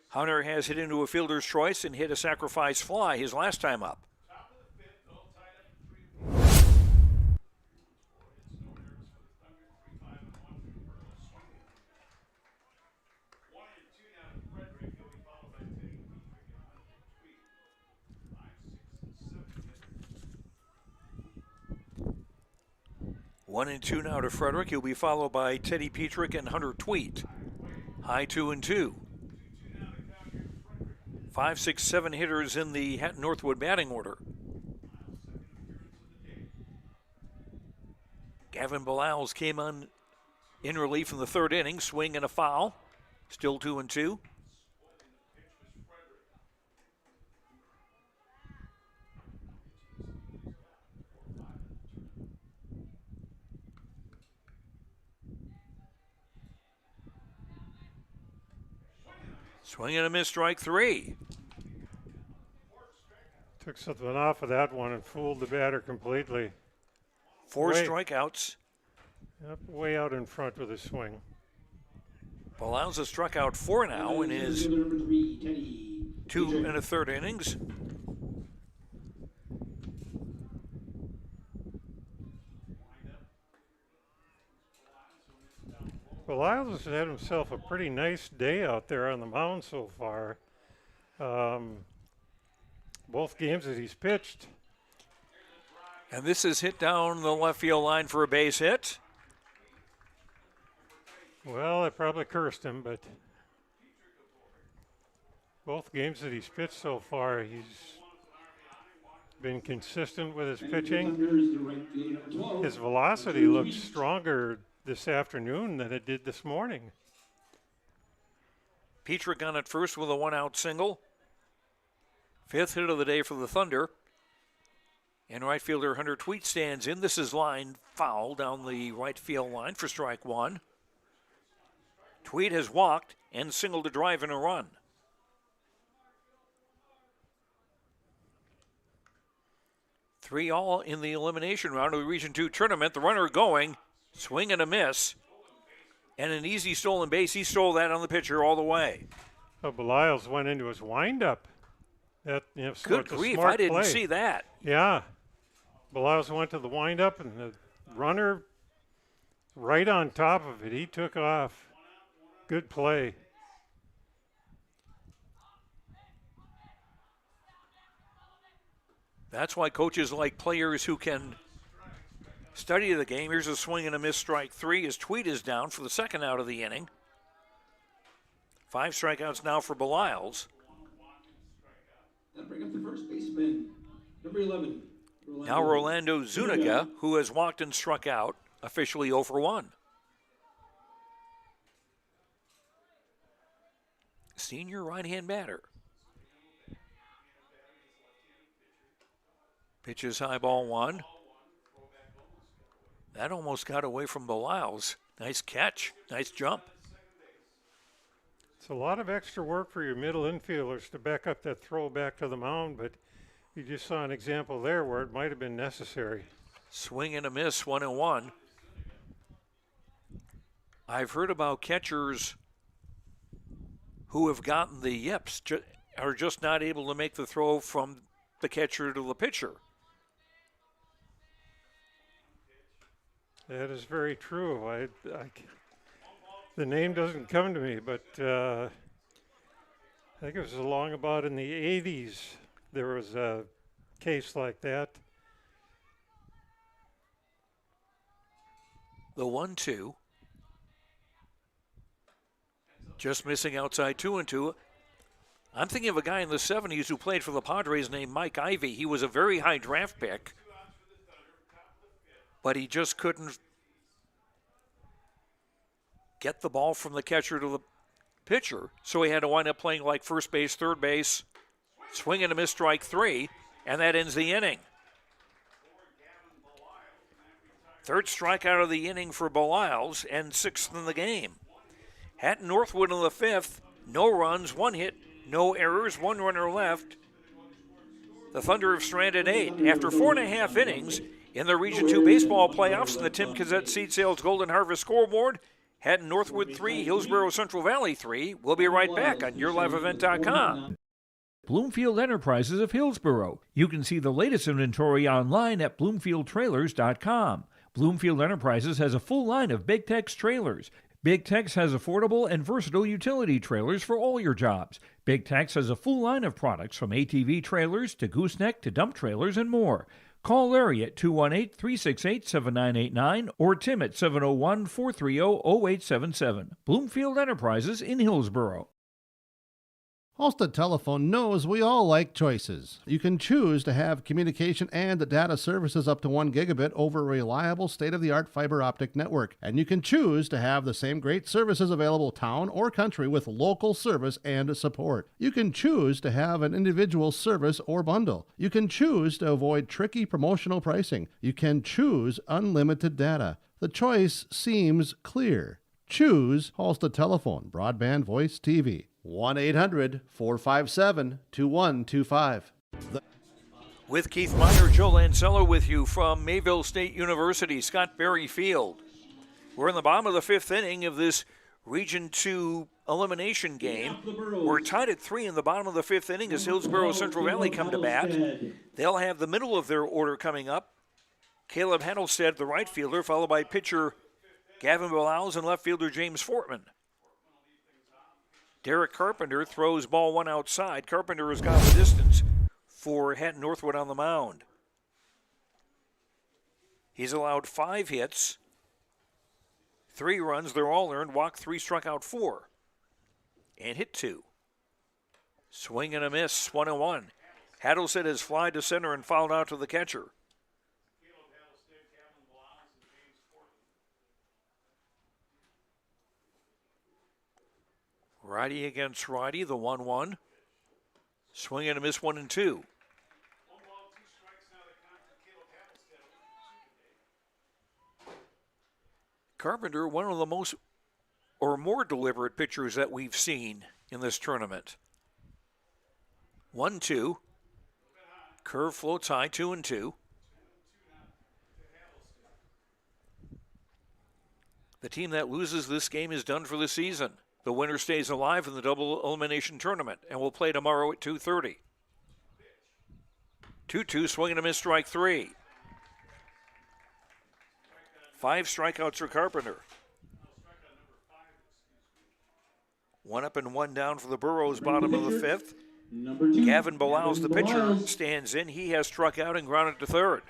Hunter has hit into a fielder's choice and hit a sacrifice fly his last time up. One and two now to Frederick. He'll be followed by Teddy Petrick and Hunter Tweet. High 2-2. 5, 6, 7 hitters in the Hatton-Northwood batting order. Gavin Bilals came on in relief in the 3rd inning. Swing and a foul. Still 2-2. Swing and a miss, strike 3. Took something off of that one and fooled the batter completely. 4 strikeouts. Yep, way out in front with a swing. Bilals has struck out 4 now in his 2 1/3 innings. Well, Lyles has had himself a pretty nice day out there on the mound so far. Both games that he's pitched. And this is hit down the left field line for a base hit. Well, I probably cursed him, but Both games that he's pitched so far, he's been consistent with his pitching. His velocity looks stronger this afternoon than it did this morning. Petrick on at first with a 1-out single. 5th hit of the day for the Thunder. And right fielder Hunter Tweet stands in. This is line foul down the right field line for strike 1. Tweet has walked and singled a drive and a run. Three all in the elimination round of the Region 2 tournament. The runner going, swing and a miss. And an easy stolen base. He stole that on the pitcher all the way. Oh, Belials went into his windup. That, Good grief, I didn't see that. Yeah. Belials went to the windup, and the runner right on top of it. He took off. Good play. That's why coaches like players who can study the game. Here's a swing and a miss, strike 3 as Tweet is down for the 2nd out of the inning. 5 strikeouts now for Belials. That'll bring up the first baseman, number 11. Now Rolando Zuniga, who has walked and struck out, officially 0 for 1. Senior right-hand batter. Pitches high, ball 1. That almost got away from Belials. Nice catch, nice jump. It's a lot of extra work for your middle infielders to back up that throw back to the mound, but you just saw an example there where it might have been necessary. Swing and a miss, 1-1. I've heard about catchers who have gotten the yips, are just not able to make the throw from the catcher to the pitcher. That is very true. The name doesn't come to me, but I think it was along about in the 80s there was a case like that. The 1-2. Just missing outside 2-2. I'm thinking of a guy in the 70s who played for the Padres named Mike Ivey. He was a very high draft pick, but he just couldn't get the ball from the catcher to the pitcher, so he had to wind up playing like first base, third base, swing and a miss, strike 3, and that ends the inning. 3rd strikeout of the inning for Belials and 6th in the game. Hatton-Northwood in the 5th, no runs, 1 hit, no errors, 1 runner left. The Thunder have stranded 8 after 4.5 innings in the Region 2 baseball playoffs in the Tim Kazette Seed Sales Golden Harvest scoreboard. Hatton-Northwood 3, Hillsboro-Central Valley 3. We'll be right back on YourLiveEvent.com. Bloomfield Enterprises of Hillsboro. You can see the latest inventory online at BloomfieldTrailers.com. Bloomfield Enterprises has a full line of Big Tex trailers. Big Tex has affordable and versatile utility trailers for all your jobs. Big Tex has a full line of products from ATV trailers to gooseneck to dump trailers and more. Call Larry at 218-368-7989 or Tim at 701-430-0877. Bloomfield Enterprises in Hillsboro. Halstead Telephone knows we all like choices. You can choose to have communication and data services up to 1 gigabit over a reliable state-of-the-art fiber optic network. And you can choose to have the same great services available town or country with local service and support. You can choose to have an individual service or bundle. You can choose to avoid tricky promotional pricing. You can choose unlimited data. The choice seems clear. Choose Halstead Telephone, broadband voice TV. 1-800-457-2125. With Keith Meyer, Joe Lancello with you from Mayville State University, Scott Berry Field. We're in the bottom of the 5th inning of this Region 2 elimination game. We're tied at 3 in the bottom of the 5th inning as Hillsboro-Central Valley come to bat. They'll have the middle of their order coming up. Caleb Hendelstead, the right fielder, followed by pitcher Gavin Belials and left fielder James Fortman. Derek Carpenter throws ball 1 outside. Carpenter has got the distance for Hatton-Northwood on the mound. He's allowed 5 hits, 3 runs, they're all earned, walked 3, struck out 4, and hit 2. Swing and a miss, 1-1. Haddleston has flied to center and fouled out to the catcher. Righty against righty, the 1-1. Swing and a miss, 1-2. Carpenter, one of the most or more deliberate pitchers that we've seen in this tournament. 1-2. Curve floats high, 2-2. The team that loses this game is done for the season. The winner stays alive in the double elimination tournament and will play tomorrow at 2:30. 2-2, swing and a miss, strike 3. 5 strikeouts for Carpenter. 1 up and 1 down for the Burros, bottom of the 5th. Gavin Bilals, the pitcher, stands in. He has struck out and grounded to third.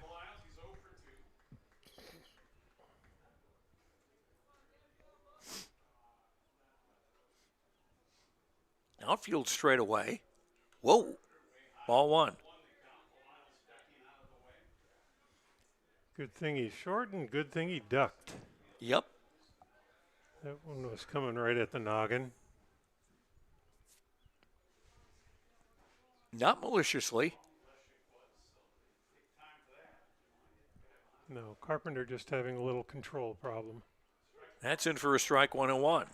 Outfield straight away. Whoa. Ball 1. Good thing he shortened, good thing he ducked. Yep. That one was coming right at the noggin. Not maliciously. No, Carpenter just having a little control problem. That's in for a strike, 1-1.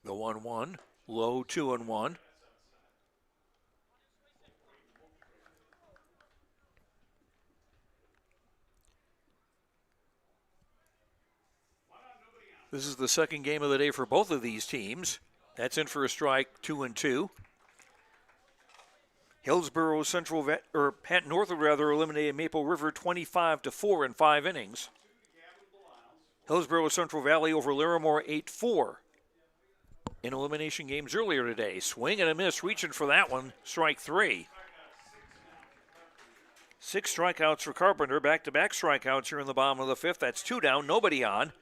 The 1-1, low, 2-1. This is the second game of the day for both of these teams. That's in for a strike, 2-2. Hillsboro-Central, or Hatton-Northwood rather, eliminated Maple River 25-4 in 5 innings. Hillsboro-Central Valley over Larimore 8-4 in elimination games earlier today. Swing and a miss, reaching for that one, strike 3. 6 strikeouts for Carpenter, back-to-back strikeouts here in the bottom of the 5th. That's 2 down, nobody on.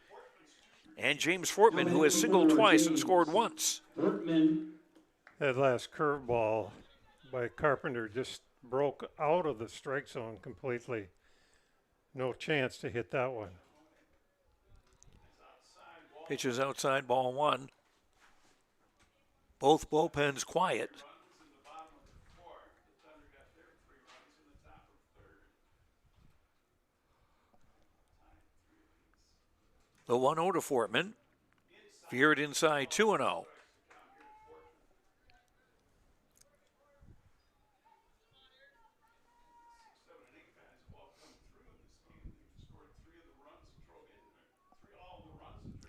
And James Fortman, who has singled twice and scored once. That last curveball by Carpenter just broke out of the strike zone completely. No chance to hit that one. Pitches outside, ball 1. Both bullpens quiet. The 1-0 to Fortman. Veered inside, 2-0.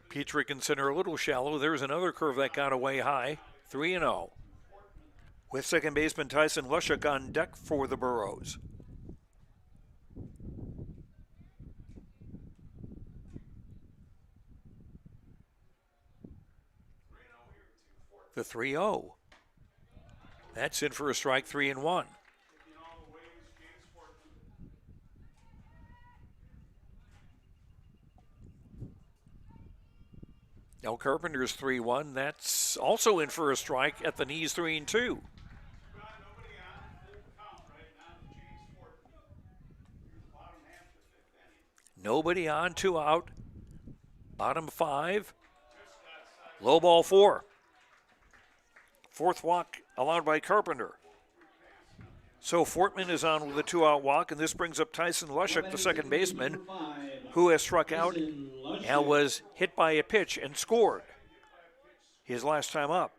Petrick and center a little shallow. There's another curve that got away high, 3-0. With second baseman Tyson Lushuk on deck for the Burros. The 3-0. That's in for a strike, 3-1. Now Carpenter's 3-1. That's also in for a strike at the knees, 3-2. Nobody on, 2 out. Bottom 5. Low ball 4. 4th walk allowed by Carpenter. So Fortman is on with a 2-out walk, and this brings up Tyson Lushuk, the second baseman, who has struck out and was hit by a pitch and scored his last time up.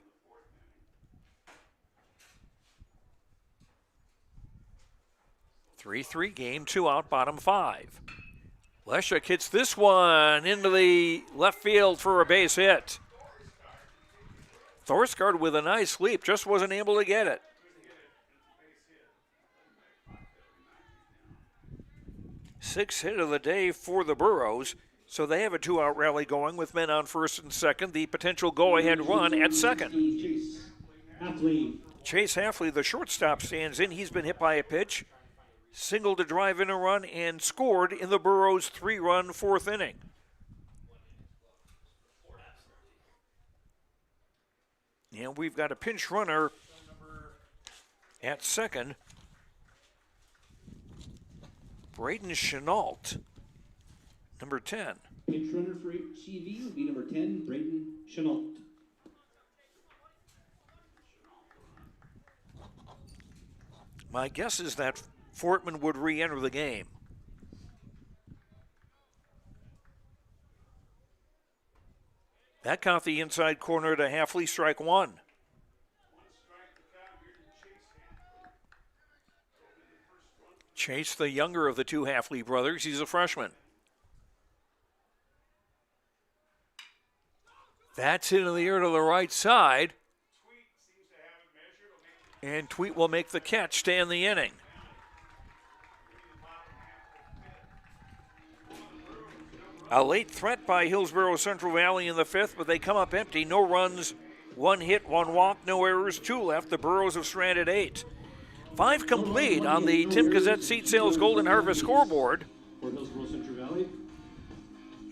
(3-3) game, 2 out, bottom 5. Lushuk hits this one into the left field for a base hit. Thorsgaard with a nice leap, just wasn't able to get it. Sixth hit of the day for the Burros, so they have a 2-out rally going with men on first and second. The potential go-ahead run at second. Chase Hafley, the shortstop, stands in. He's been hit by a pitch singled to drive in a run and scored in the Burros' 3-run fourth inning. And we've got a pinch runner at second. Braden Chenault, number 10. Pinch runner for HCV will be number 10, Braden Chenault. My guess is that Fortman would re-enter the game. That caught the inside corner to Halfley, strike one. Chase, the younger of the two Halfley brothers, he's a freshman. That's into the air to the right side. And Tweet will make the catch, stay in the inning. A late threat by Hillsboro-Central Valley in the fifth, but they come up empty. No runs, 1 hit, 1 walk, no errors, 2 left. The Burros have stranded 8. 5 complete on the Tim Gazette Seed Sales Golden Harvest scoreboard.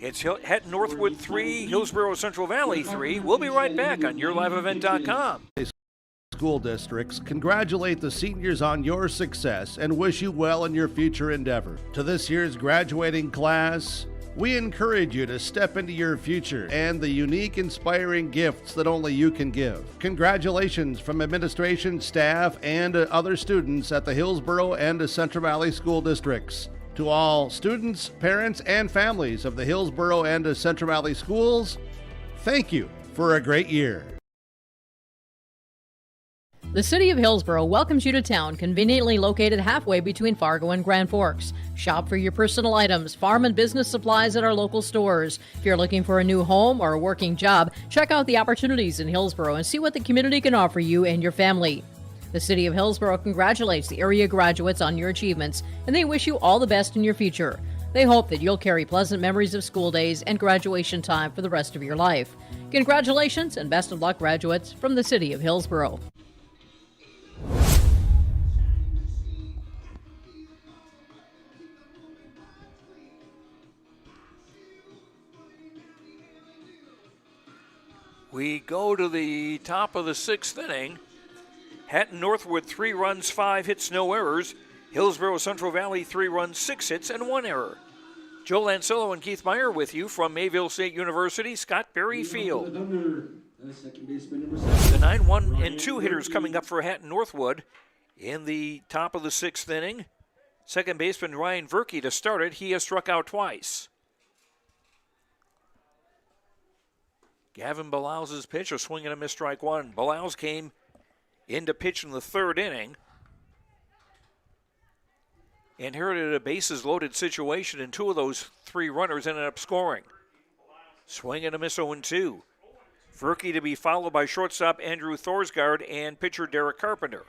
It's Hatton-Northwood 3, Hillsboro-Central Valley 3. We'll be right back on YourLiveEvent.com. School districts congratulate the seniors on your success and wish you well in your future endeavor. To this year's graduating class, we encourage you to step into your future and the unique, inspiring gifts that only you can give. Congratulations from administration, staff, and other students at the Hillsboro and Central Valley School Districts. To all students, parents, and families of the Hillsboro and Central Valley Schools, thank you for a great year. The City of Hillsboro welcomes you to town, conveniently located halfway between Fargo and Grand Forks. Shop for your personal items, farm and business supplies at our local stores. If you're looking for a new home or a working job, check out the opportunities in Hillsboro and see what the community can offer you and your family. The City of Hillsboro congratulates the area graduates on your achievements, and they wish you all the best in your future. They hope that you'll carry pleasant memories of school days and graduation time for the rest of your life. Congratulations and best of luck, graduates, from the City of Hillsboro. We go to the top of the 6th inning. Hatton-Northwood 3 runs, 5 hits, no errors. Hillsboro-Central Valley 3 runs, 6 hits, and 1 error. Joe Lancello and Keith Meyer with you from Mayville State University, Scott Berry Field. The 9-1 and 2 hitters coming up for Hatton-Northwood in the top of the 6th inning. Second baseman Ryan Verkey to start it. He has struck out twice. Gavin Balaus' pitch, a swing and a miss, strike one. Balaus came into pitch in the 3rd inning. Inherited a bases loaded situation, and 2 of those 3 runners ended up scoring. Swing and a miss, 0-2. Verkey to be followed by shortstop Andrew Thorsgaard and pitcher Derek Carpenter.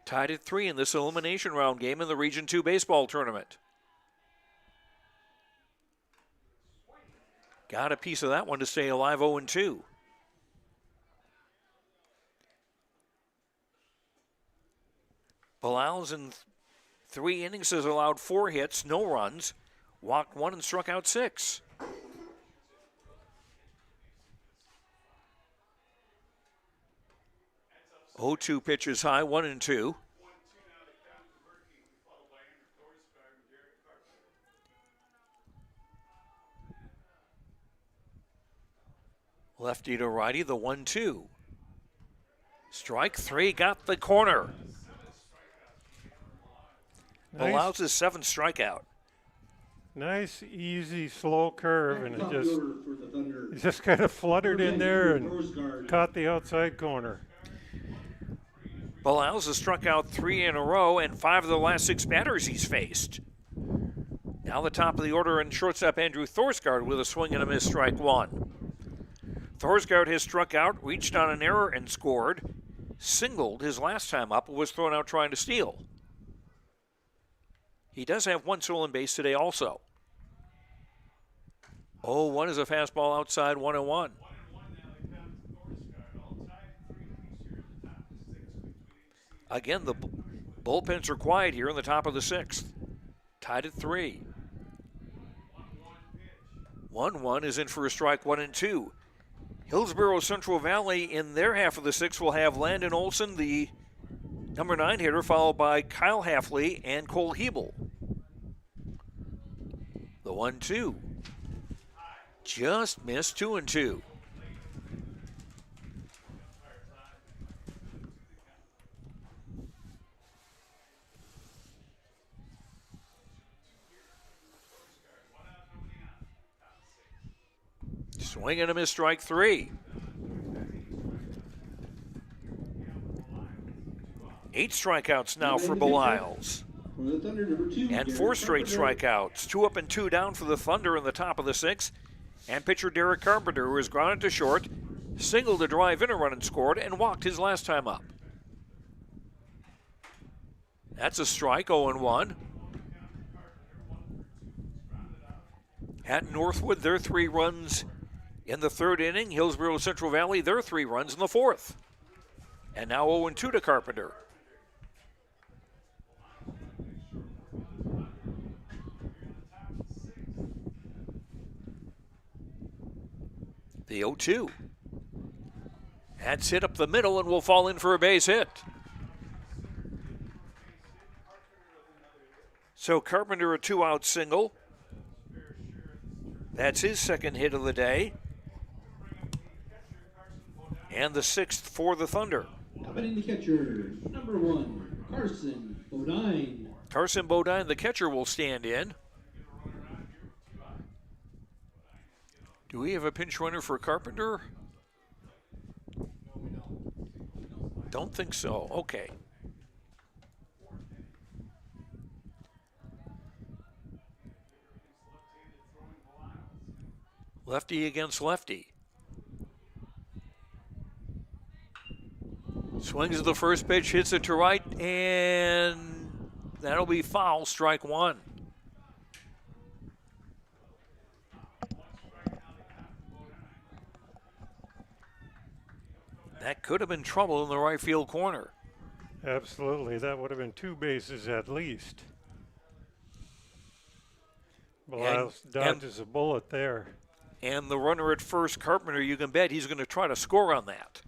Tied at 3 in this elimination round game in the Region 2 baseball tournament. Got a piece of that one to stay alive, 0-2. Balaus in 3 innings has allowed 4 hits, no runs, walked 1 and struck out 6. Oh-2 pitches high, 1-2. Lefty to righty, the 1-2. Strike 3, got the corner. Nice. Allows his 7th strikeout. Nice, easy, slow curve, and it just kind of fluttered in there and caught the outside corner. Balaus has struck out 3 in a row, and 5 of the last 6 batters he's faced. Now the top of the order, and shortstop Andrew Thorsgaard with a swing and a miss, strike 1. Thorsgaard has struck out, reached on an error, and scored. Singled his last time up, was thrown out trying to steal. He does have 1 stolen base today also. 0-1 is a fastball outside, 1-1. Again, the bullpens are quiet here in the top of the 6th. Tied at 3. 1-1 is in for a strike, 1-2. Hillsboro-Central Valley in their half of the 6th will have Landon Olson, the number 9 hitter, followed by Kyle Halfley and Cole Hebel. The 1-2. Just missed, 2-2. Swing and a miss, strike 3. 8 strikeouts now for Belials. And 4 straight strikeouts. 2 up and 2 down for the Thunder in the top of the 6th. And pitcher Derek Carpenter, who has grounded to short, singled to drive in a run and scored, and walked his last time up. That's a strike, 0-1. Hatton-Northwood, their 3 runs in the 3rd inning. Hillsboro-Central Valley, their 3 runs in the 4th. And now 0-2 to Carpenter. The 0-2. That's hit up the middle and will fall in for a base hit. So Carpenter a 2-out single. That's his 2nd hit of the day. And the 6th for the Thunder. Coming in the catcher, number 1, Carson Bodine. Carson Bodine, the catcher, will stand in. Do we have a pinch runner for Carpenter? Don't think so. Okay. Lefty against lefty. Swings at the first pitch, hits it to right, and that'll be foul, strike 1. That could have been trouble in the right field corner. Absolutely. That would have been 2 bases at least. Belials dodges a bullet there. And the runner at first, Carpenter, you can bet he's going to try to score on that.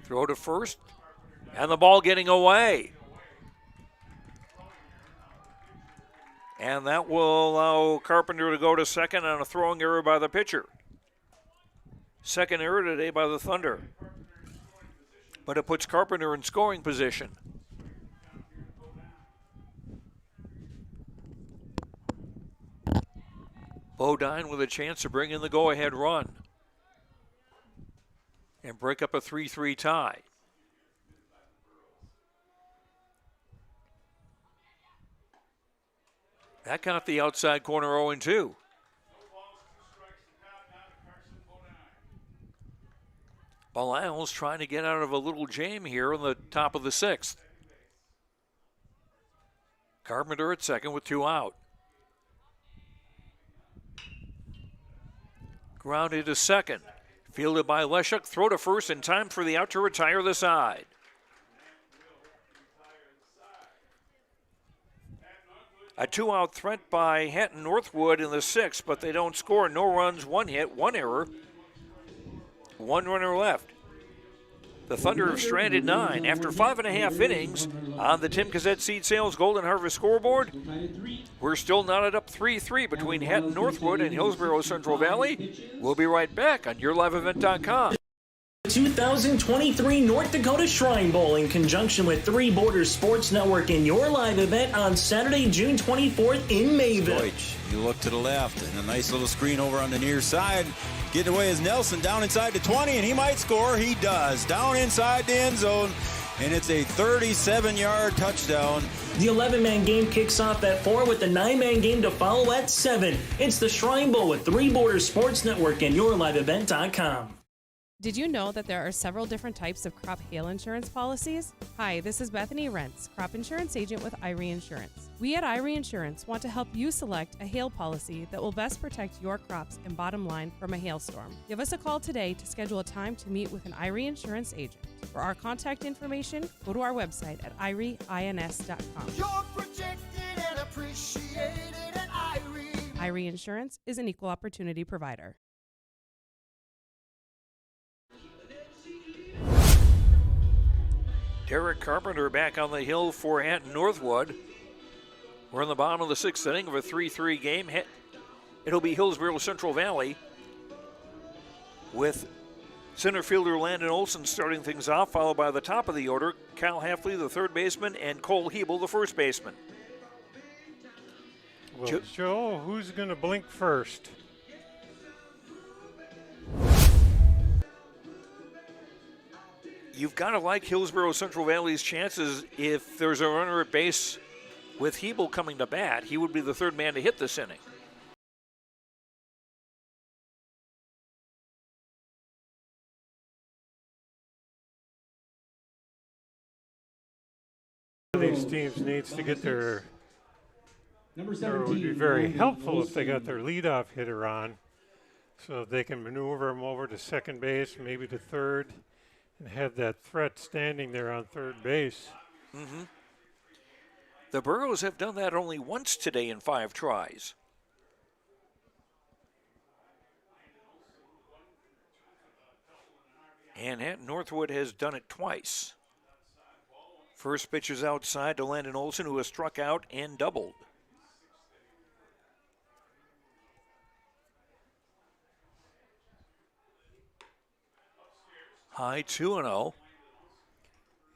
Throw to first, and the ball getting away. And that will allow Carpenter to go to second on a throwing error by the pitcher. 2nd error today by the Thunder. But it puts Carpenter in scoring position. Bodine with a chance to bring in the go-ahead run and break up a 3-3 tie. That got the outside corner 0-2. Belials trying to get out of a little jam here in the top of the 6th. Carpenter at second with 2 out. Grounded to second. Fielded by Leshuk. Throw to first in time for the out to retire the side. A 2-out threat by Hatton-Northwood in the 6th, but they don't score. No runs, 1 hit, 1 error. 1 runner left. The Thunder have stranded 9 after 5.5 innings on the Tim Cassette Seed Sales Golden Harvest scoreboard. We're still knotted up 3-3 between Hatton-Northwood and Hillsboro-Central Valley. We'll be right back on YourLiveEvent.com. 2023 North Dakota Shrine Bowl in conjunction with Three Borders Sports Network in your live event on Saturday, June 24th in Mayville. Deutsch, you look to the left and a nice little screen over on the near side. Getting away is Nelson down inside the 20, and he might score. He does. Down inside the end zone, and it's a 37-yard touchdown. The 11-man game kicks off at 4 with the 9-man game to follow at 7. It's the Shrine Bowl with Three Borders Sports Network and YourLiveEvent.com. Did you know that there are several different types of crop hail insurance policies? Hi, this is Bethany Rentz, crop insurance agent with Irie Insurance. We at Irie Insurance want to help you select a hail policy that will best protect your crops and bottom line from a hailstorm. Give us a call today to schedule a time to meet with an Irie Insurance agent. For our contact information, go to our website at irieins.com. You're protected and appreciated at Irie. Irie Insurance is an equal opportunity provider. Derek Carpenter back on the hill for Hatton-Northwood. We're in the bottom of the sixth inning of a 3-3 game. It'll be Hillsboro-Central Valley with center fielder Landon Olson starting things off, followed by the top of the order, Kyle Hafley, the third baseman, and Cole Hebel, the first baseman. Well, Joe, who's going to blink first? You've got to like Hillsboro-Central Valley's chances. If there's a runner at base with Hebel coming to bat, he would be the third man to hit this inning. These teams needs to get their, or it would be very helpful if they got their leadoff hitter on, so they can maneuver him over to second base, maybe to third, and have that threat standing there on third base. Mm-hmm. The Burros have done that only once today in 5 tries. And Hatton-Northwood has done it twice. First pitch is outside to Landon Olson, who has struck out and doubled. High 2-0.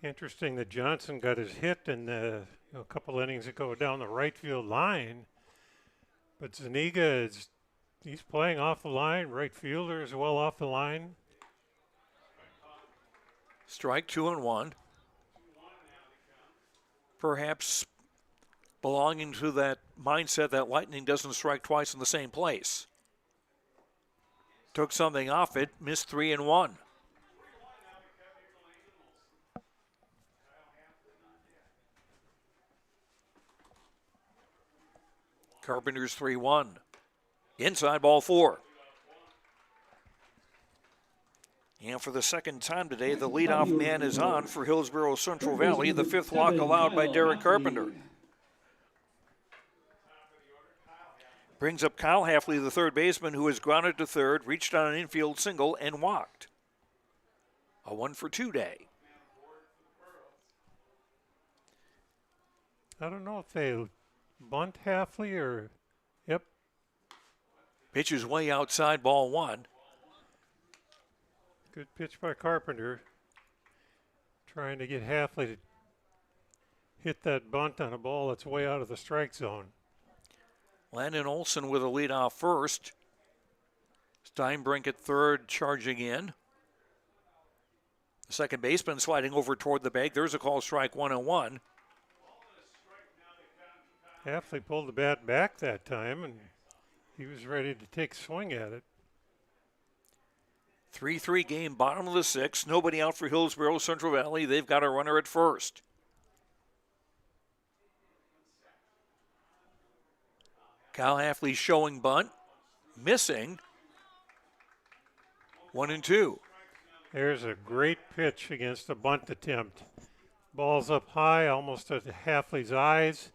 Interesting that Johnson got his hit in a couple innings ago down the right field line, but Zuniga he's playing off the line. Right fielder is well off the line. Strike 2-1. Perhaps belonging to that mindset that lightning doesn't strike twice in the same place. Took something off it, missed 3-1. Carpenter's 3-1. Inside ball 4. And for the second time today, the leadoff man is on for Hillsboro-Central Valley, the 5th walk allowed by Derek Carpenter. Brings up Kyle Hafley, the third baseman, who is grounded to third, reached on an infield single, and walked. A 1-for-2 day. I don't know if they bunt Hafley or, yep. Pitch is way outside, ball 1. Good pitch by Carpenter. Trying to get Hafley to hit that bunt on a ball that's way out of the strike zone. Landon Olson with a leadoff first. Steinbrink at third, charging in. The second baseman sliding over toward the bag. There's a call, strike 1-1. Hafley pulled the bat back that time, and he was ready to take a swing at it. 3-3 game, bottom of the 6th. Nobody out for Hillsboro-Central Valley. They've got a runner at first. Kyle Hafley showing bunt, missing. 1-2. There's a great pitch against a bunt attempt. Ball's up high, almost at Hafley's eyes.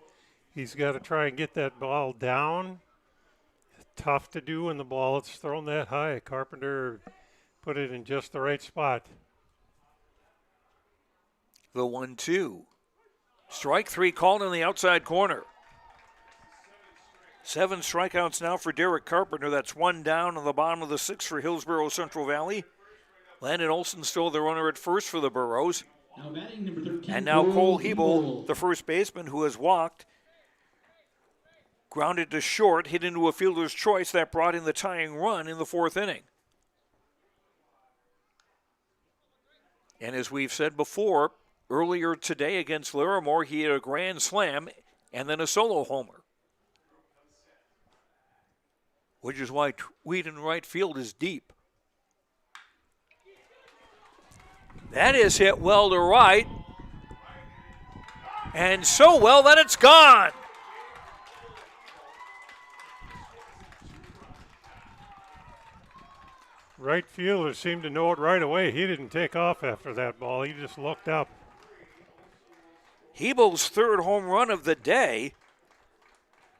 He's got to try and get that ball down. Tough to do when the ball is thrown that high. Carpenter put it in just the right spot. The 1-2. Strike 3 called in the outside corner. 7 strikeouts now for Derek Carpenter. That's 1 down on the bottom of the 6th for Hillsboro-Central Valley. Landon Olson still the runner at first for the Burros. Now batting number 13, and now Cole Hebel, the first baseman, who has walked. Grounded to short, hit into a fielder's choice. That brought in the tying run in the 4th inning. And as we've said before, earlier today against Larimore, he had a grand slam and then a solo homer. Which is why Tweed in right field is deep. That is hit well to right. And so well that it's gone. Right fielder seemed to know it right away. He didn't take off after that ball. He just looked up. Hebel's third home run of the day,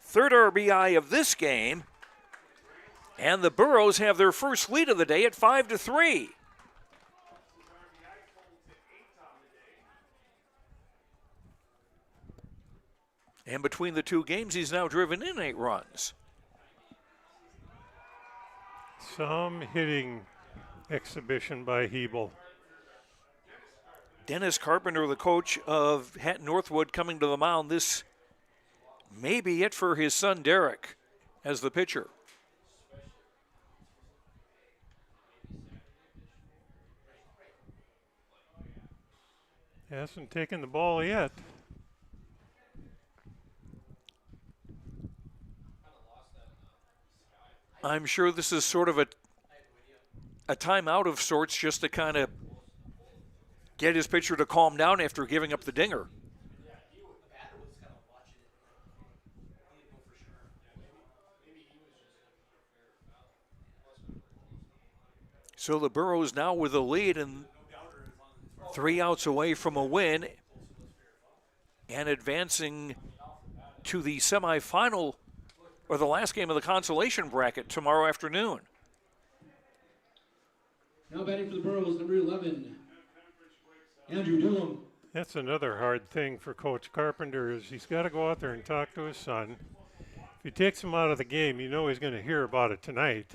third RBI of this game, and the Burros have their first lead of the day at 5-3. And between the two games, he's now driven in 8 runs. Some hitting exhibition by Hebel. Dennis Carpenter, the coach of Hatton-Northwood, coming to the mound. This may be it for his son Derek as the pitcher. Hasn't taken the ball yet. I'm sure this is sort of a timeout of sorts, just to kind of get his pitcher to calm down after giving up the dinger. So the Burros now with a lead and 3 outs away from a win and advancing to the semifinal, or the last game of the consolation bracket tomorrow afternoon. Now batting for the Burros, number 11, Andrew Dillon. That's another hard thing for Coach Carpenter, is he's got to go out there and talk to his son. If he takes him out of the game, you know he's going to hear about it tonight.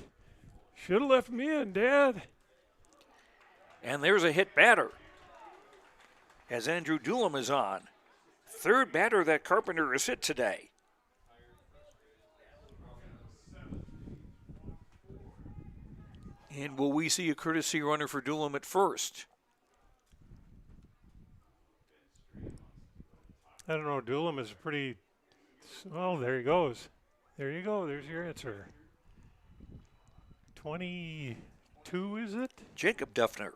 Should have left me in, Dad. And there's a hit batter as Andrew Doolum is on. Third batter that Carpenter has hit today. And will we see a courtesy runner for Doolum at first? I don't know. Doolum is pretty. Oh, there he goes. There you go. There's your answer. 22, is it? Jacob Duffner,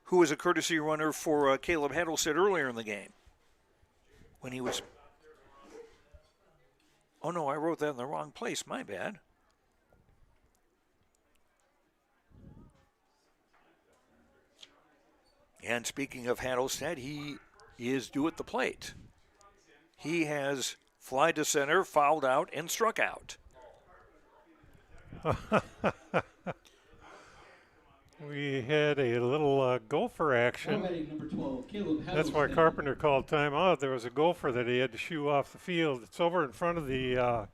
who was a courtesy runner for Caleb Hattelstead earlier in the game when he was. Oh, no, I wrote that in the wrong place. My bad. And speaking of Hattelstead, he is due at the plate. He has fly to center, fouled out, and struck out. We had a little gopher action. Number 12, Caleb That's why Carpenter called timeout. There was a gopher that he had to shoo off the field. It's over in front of the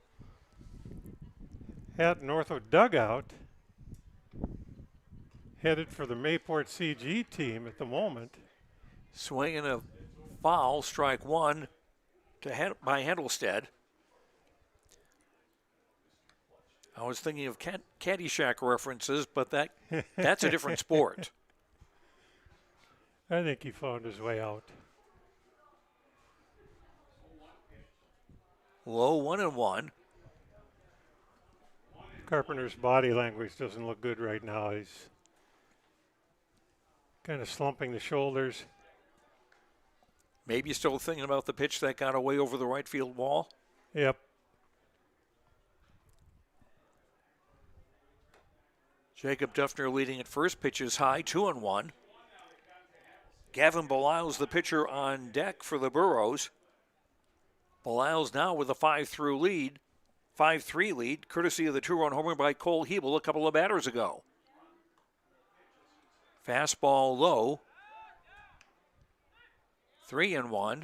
Hatton-Northwood dugout, headed for the Mayport CG team at the moment. Swinging a foul, strike one by Hattelstead. I was thinking of Caddyshack references, but that's a different sport. I think he found his way out. Low 1-1. Carpenter's body language doesn't look good right now. He's kind of slumping the shoulders. Maybe still thinking about the pitch that got away over the right field wall. Yep. Jacob Duffner leading at first. Pitch is high, 2-1. Gavin Belial's the pitcher on deck for the Burros. Belial's now with a 5-3 lead, courtesy of the 2-run homer by Cole Hebel a couple of batters ago. Fastball low. 3-1.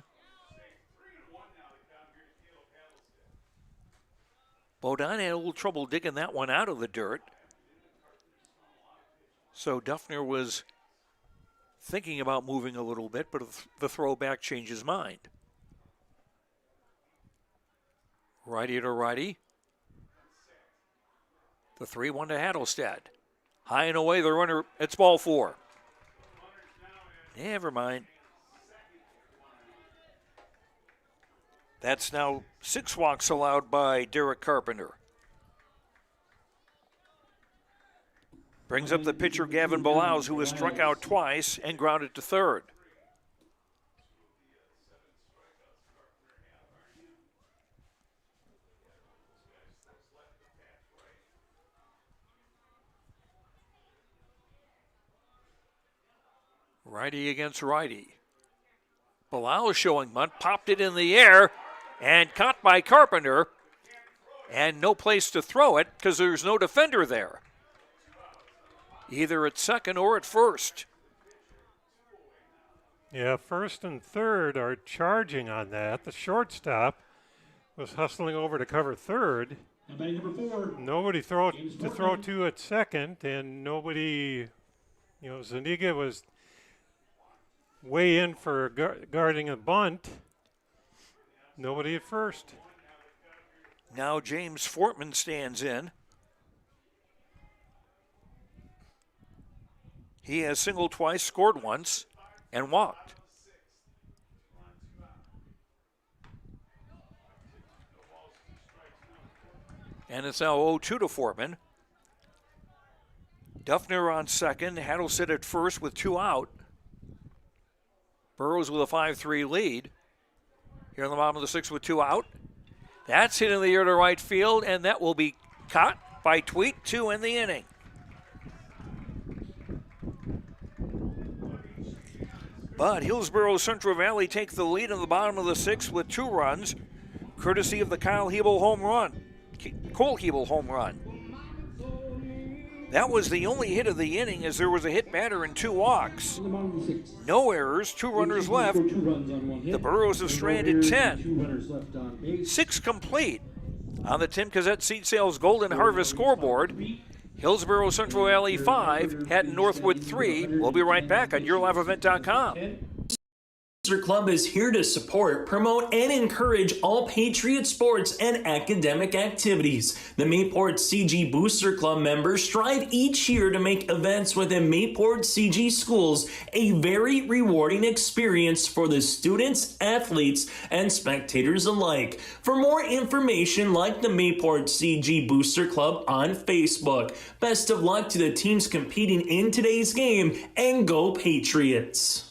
Bodine had a little trouble digging that one out of the dirt. So Duffner was thinking about moving a little bit, but the throwback changed his mind. Righty to righty. The 3-1 to Hattelstead. High and away, the runner, it's ball 4. Never mind. That's now 6 walks allowed by Derek Carpenter. Brings up the pitcher Gavin Balaus, who was struck out twice and grounded to third. Righty against righty. Balaus showing bunt, popped it in the air and caught by Carpenter. And no place to throw it because there's no defender there, either at second or at first. Yeah, first and third are charging on that. The shortstop was hustling over to cover third. Nobody to throw to at second, and nobody, Zuniga was way in for guarding a bunt. Nobody at first. Now James Fortman stands in. He has singled twice, scored once, and walked. And it's now 0-2 to Fortman. Duffner on second. Haddlestead at first with 2 out. Burrows with a 5-3 lead. Here in the bottom of the 6th with 2 out. That's hit in the air to right field, and that will be caught by Tweet to end the inning. But Hillsboro-Central Valley take the lead in the bottom of the 6th with 2 runs, courtesy of the Cole Hebel home run. That was the only hit of the inning, as there was a hit batter and 2 walks. No errors, 2 runners left. The Burros have stranded 10. 6 complete on the Tim Cassette Seed Sales Golden Harvest scoreboard. Hillsboro-Central Valley 5, Hatton-Northwood 3. We'll be right back on YourLiveEvent.com. Booster Club is here to support, promote, and encourage all Patriot sports and academic activities. The Mayport CG Booster Club members strive each year to make events within Mayport CG schools a very rewarding experience for the students, athletes, and spectators alike. For more information, like the Mayport CG Booster Club on Facebook. Best of luck to the teams competing in today's game, and go Patriots!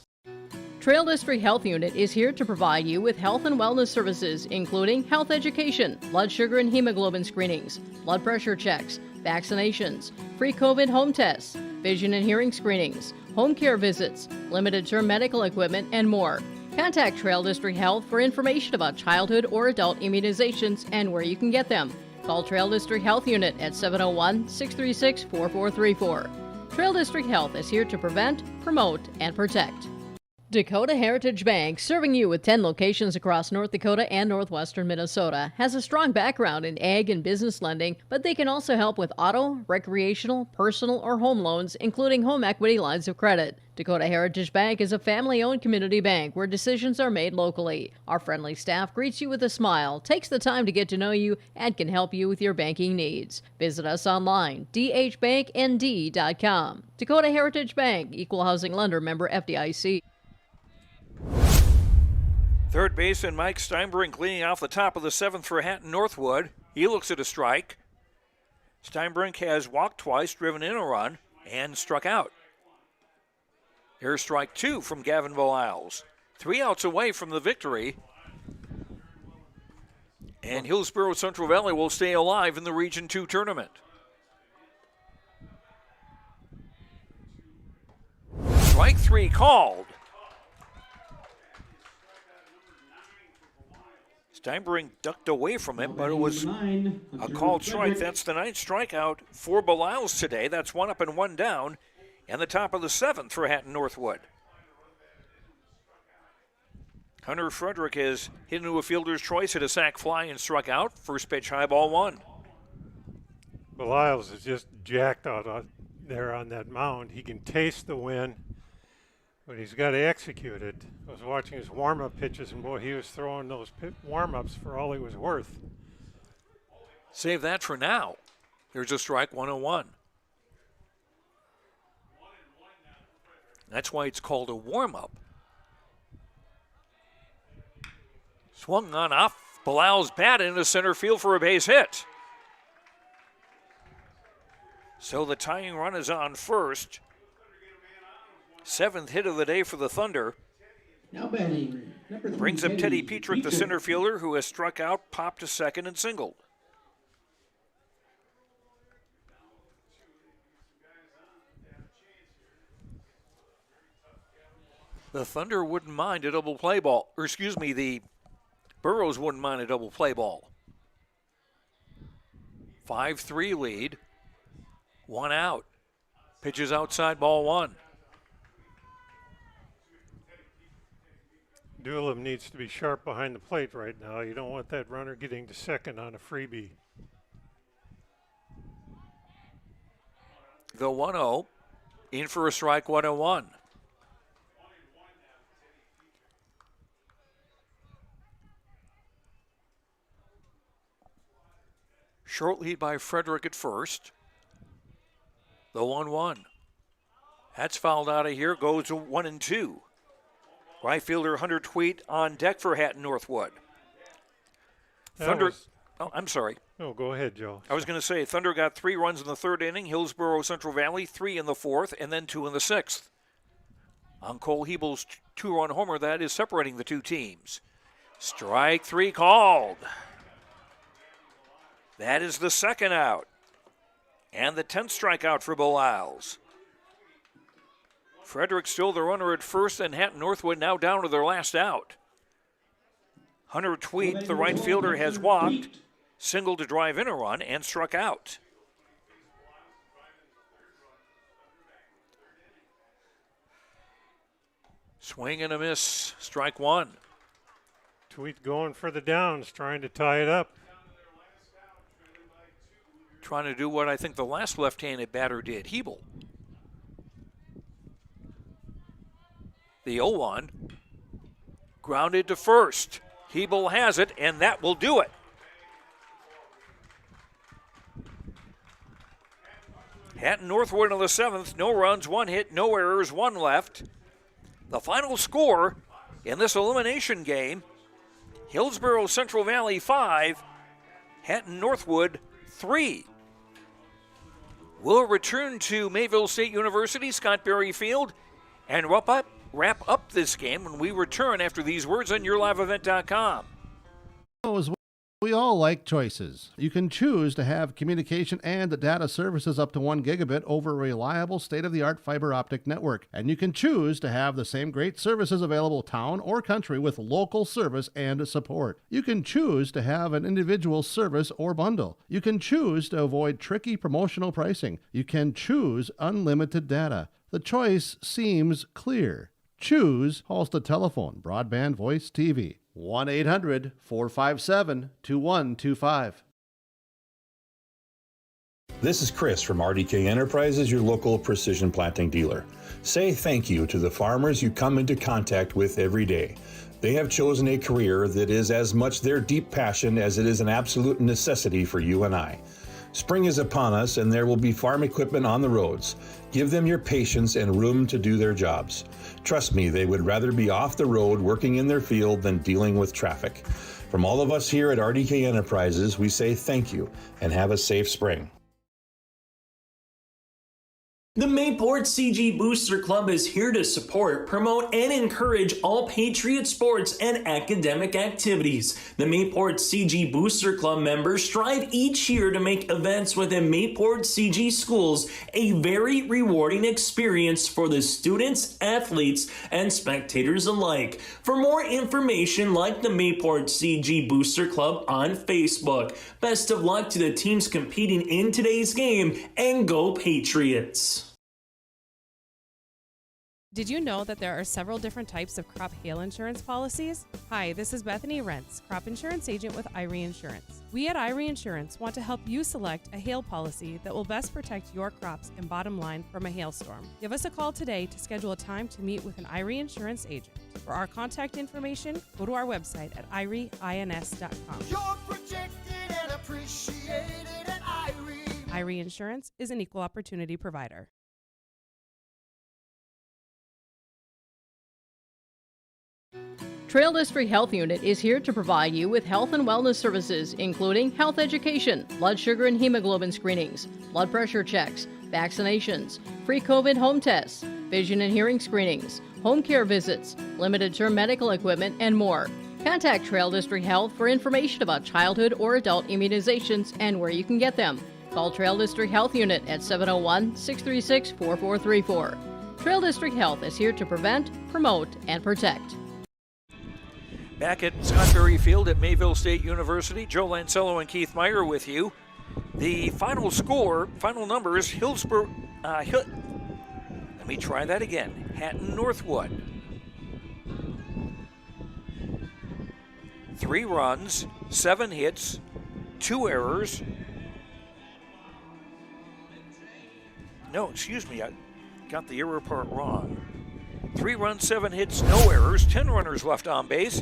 Trail District Health Unit is here to provide you with health and wellness services, including health education, blood sugar and hemoglobin screenings, blood pressure checks, vaccinations, free COVID home tests, vision and hearing screenings, home care visits, limited-term medical equipment, and more. Contact Trail District Health for information about childhood or adult immunizations and where you can get them. Call Trail District Health Unit at 701-636-4434. Trail District Health is here to prevent, promote, and protect. Dakota Heritage Bank, serving you with 10 locations across North Dakota and northwestern Minnesota, has a strong background in ag and business lending, but they can also help with auto, recreational, personal, or home loans, including home equity lines of credit. Dakota Heritage Bank is a family-owned community bank where decisions are made locally. Our friendly staff greets you with a smile, takes the time to get to know you, and can help you with your banking needs. Visit us online, dhbanknd.com. Dakota Heritage Bank, Equal Housing Lender, member FDIC. Third baseman Mike Steinbrink leading off the top of the 7th for Hatton-Northwood. He looks at a strike. Steinbrink has walked twice, driven in a run, and struck out. Here's strike 2 from Gavin Balaus. 3 outs away from the victory. And Hillsboro-Central Valley will stay alive in the Region 2 tournament. Strike 3 called. Steinbrink ducked away from it, but it was a called strike. That's the 9th strikeout for Balaus today. That's 1 up and 1 down, and the top of the 7th for Hatton-Northwood. Hunter Frederick has hit into a fielder's choice, hit a sac fly, and struck out. First pitch, high ball 1. Balaus is just jacked out there on that mound. He can taste the win, but he's got to execute it. I was watching his warm-up pitches, and boy, he was throwing those warm-ups for all he was worth. Save that for now. There's a strike, 1-1. That's why it's called a warm-up. Swung on off Balaus' bat into center field for a base hit. So the tying run is on first. 7th hit of the day for the Thunder. Now batting, number 3, Brings up Teddy Petrick, the center fielder, who has struck out, popped to second, and singled. The Thunder wouldn't mind a double play ball. Or excuse me, the Burros wouldn't mind a double play ball. 5-3 lead. 1 out. Pitches outside, ball 1. Doolin needs to be sharp behind the plate right now. You don't want that runner getting to second on a freebie. The 1-0. In for a strike, 1-1. Short lead by Frederick at first. The 1-1. That's fouled out of here. Goes to 1-2. Right fielder Hunter Tweet on deck for Hatton-Northwood. Thunder. Oh, I'm sorry. No, go ahead, Joe. I was going to say Thunder got 3 runs in the 3rd inning. Hillsboro-Central Valley 3 in the 4th, and then 2 in the 6th. On Cole Hebel's 2-run homer, that is separating the 2 teams. Strike 3 called. That is the 2nd out. And the 10th strikeout for Beau Isles. Frederick still the runner at first, and Hatton-Northwood now down to their last out. Hunter Tweet, the right fielder, has walked, singled to drive in a run, and struck out. Swing and a miss, strike 1. Tweet going for the downs, trying to tie it up. Trying to do what I think the last left-handed batter did, Hebel. The 0-1, grounded to first. Hebel has it, and that will do it. Hatton-Northwood in the 7th, no runs, 1 hit, no errors, 1 left. The final score in this elimination game, Hillsboro-Central Valley 5, Hatton-Northwood 3. We'll return to Mayville State University, Scott Berry Field, and wrap up this game when we return after these words on YourLiveEvent.com. We all like choices. You can choose to have communication and data services up to 1 gigabit over a reliable state-of-the-art fiber optic network. And you can choose to have the same great services available town or country with local service and support. You can choose to have an individual service or bundle. You can choose to avoid tricky promotional pricing. You can choose unlimited data. The choice seems clear. Choose Halstead Telephone, Broadband Voice TV. 1-800-457-2125. This is Chris from RDK Enterprises, your local precision planting dealer. Say thank you to the farmers you come into contact with every day. They have chosen a career that is as much their deep passion as it is an absolute necessity for you and I. Spring is upon us and there will be farm equipment on the roads. Give them your patience and room to do their jobs. Trust me, they would rather be off the road working in their field than dealing with traffic. From all of us here at RDK Enterprises, we say thank you and have a safe spring. The Mayport CG Booster Club is here to support, promote, and encourage all Patriot sports and academic activities. The Mayport CG Booster Club members strive each year to make events within Mayport CG schools a very rewarding experience for the students, athletes, and spectators alike. For more information, like the Mayport CG Booster Club on Facebook. Best of luck to the teams competing in today's game, and go Patriots! Did you know that there are several different types of crop hail insurance policies? Hi, this is Bethany Rentz, crop insurance agent with IRE Insurance. We at IRE Insurance want to help you select a hail policy that will best protect your crops and bottom line from a hailstorm. Give us a call today to schedule a time to meet with an IRE Insurance agent. For our contact information, go to our website at ireins.com. You're protected and appreciated at IRE. IRE Insurance is an equal opportunity provider. Trail District Health Unit is here to provide you with health and wellness services, including health education, blood sugar and hemoglobin screenings, blood pressure checks, vaccinations, free COVID home tests, vision and hearing screenings, home care visits, limited-term medical equipment, and more. Contact Trail District Health for information about childhood or adult immunizations and where you can get them. Call Trail District Health Unit at 701-636-4434. Trail District Health is here to prevent, promote, and protect. Back at Scott Berry Field at Mayville State University, Joe Lancello and Keith Meyer with you. The final number is Hillsboro. Let me try that again. Hatton-Northwood. 3 runs, 7 hits, 2 errors. No, excuse me, I got the error part wrong. 3 runs, 7 hits, no errors, 10 runners left on base.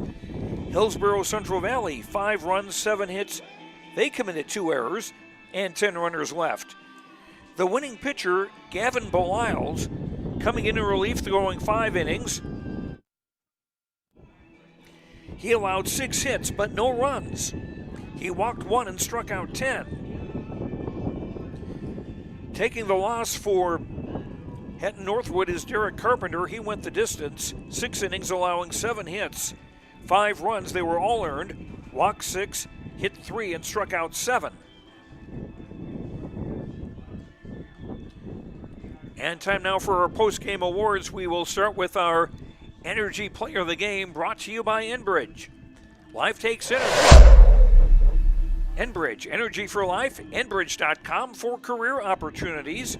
Hillsboro-Central Valley, 5 runs, 7 hits. They committed 2 errors and 10 runners left. The winning pitcher, Gavin Beliles, coming in relief, throwing 5 innings. He allowed 6 hits, but no runs. He walked 1 and struck out 10. Taking the loss for Hatton-Northwood is Derek Carpenter. He went the distance, 6 innings, allowing 7 hits, 5 runs. They were all earned. Walked 6, hit 3, and struck out 7. And time now for our post-game awards. We will start with our Energy Player of the Game, brought to you by Enbridge. Life takes energy. Enbridge, energy for life. Enbridge.com for career opportunities.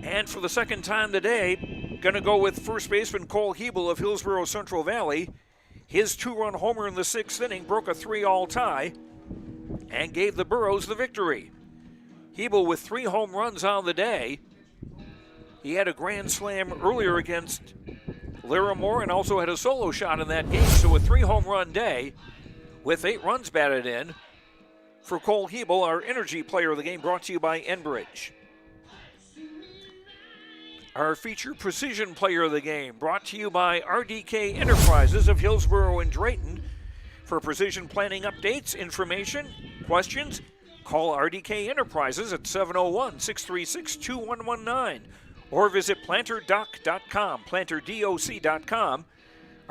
And for the second time today, going to go with first baseman Cole Hebel of Hillsboro-Central Valley. His 2-run homer in the 6th inning broke a 3-all tie and gave the Burros the victory. Hebel with 3 home runs on the day. He had a grand slam earlier against Larimore and also had a solo shot in that game. So a 3-home run day with 8 runs batted in for Cole Hebel, our Energy Player of the Game, brought to you by Enbridge. Our featured Precision Player of the Game, brought to you by RDK Enterprises of Hillsboro and Drayton. For precision planning updates, information, questions, call RDK Enterprises at 701-636-2119 or visit planterdoc.com, planterdoc.com.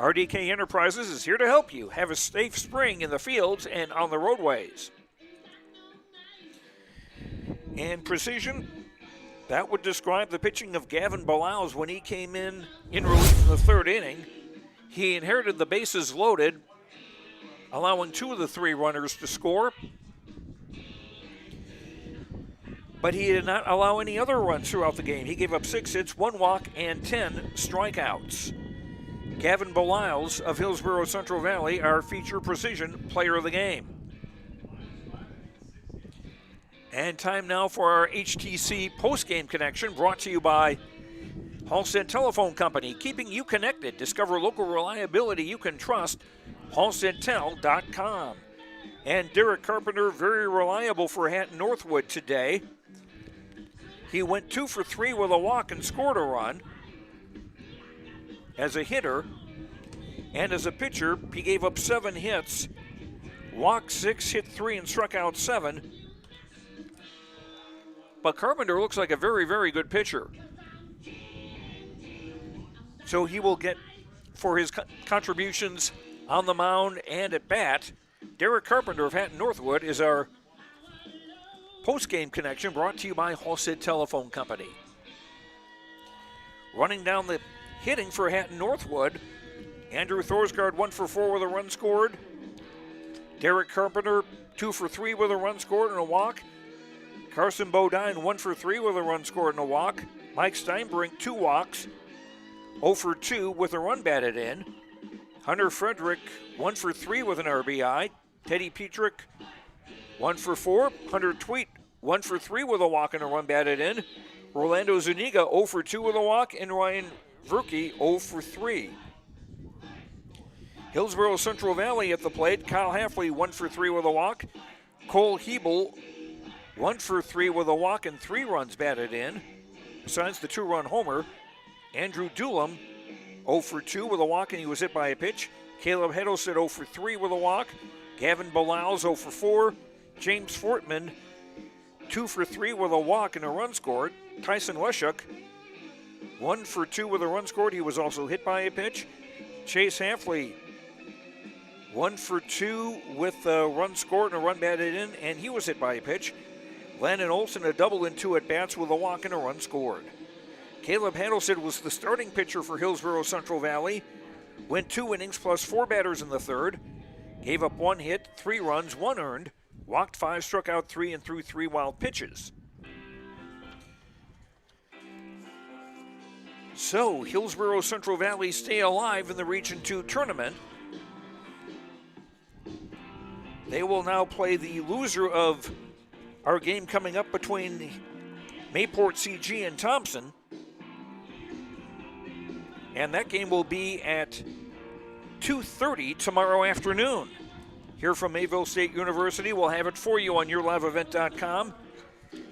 RDK Enterprises is here to help you have a safe spring in the fields and on the roadways. And precision, that would describe the pitching of Gavin Beliles when he came in relief in the 3rd inning. He inherited the bases loaded, allowing 2 of the 3 runners to score. But he did not allow any other runs throughout the game. He gave up 6 hits, 1 walk, and 10 strikeouts. Gavin Beliles of Hillsboro-Central Valley, our featured Precision Player of the Game. And time now for our HTC post-game connection, brought to you by Halstead Telephone Company, keeping you connected. Discover local reliability you can trust. HalsteadTel.com. And Derek Carpenter, very reliable for Hatton-Northwood today. He went 2 for 3 with a walk and scored a run. As a hitter and as a pitcher, he gave up 7 hits, walked 6, hit 3, and struck out 7. But Carpenter looks like a very, very good pitcher. So he will get, for his contributions on the mound and at bat, Derek Carpenter of Hatton-Northwood is our post-game connection, brought to you by Halstead Telephone Company. Running down the hitting for Hatton-Northwood, Andrew Thorsgaard 1 for 4 with a run scored. Derek Carpenter 2 for 3 with a run scored and a walk. Carson Bodine 1 for 3 with a run scored and a walk. Mike Steinbrink 2 walks, 0 for 2 with a run batted in. Hunter Frederick 1 for 3 with an RBI. Teddy Petrick 1 for 4. Hunter Tweet 1 for 3 with a walk and a run batted in. Rolando Zuniga 0 for 2 with a walk, and Ryan Verke 0 for 3. Hillsboro-Central Valley at the plate. Kyle Halfley 1 for 3 with a walk. Cole Hebel 1 for 3 with a walk and 3 runs batted in. Besides the 2-run homer, Andrew Doolam 0 for 2 with a walk and he was hit by a pitch. Caleb Heddleston 0 for 3 with a walk. Gavin Bilals 0 for 4. James Fortman 2 for 3 with a walk and a run scored. Tyson Weshuk 1 for 2 with a run scored. He was also hit by a pitch. Chase Hafley 1 for 2 with a run scored and a run batted in, and he was hit by a pitch. Landon Olson a double in 2 at-bats with a walk and a run scored. Caleb Heddleston was the starting pitcher for Hillsboro-Central Valley. Went 2 innings plus 4 batters in the third. Gave up 1 hit, 3 runs, 1 earned. Walked 5, struck out 3, and threw 3 wild pitches. So, Hillsboro-Central Valley stay alive in the Region 2 tournament. They will now play the loser of our game coming up between Mayport CG and Thompson. And that game will be at 2:30 tomorrow afternoon. Here from Mayville State University, we'll have it for you on yourliveevent.com.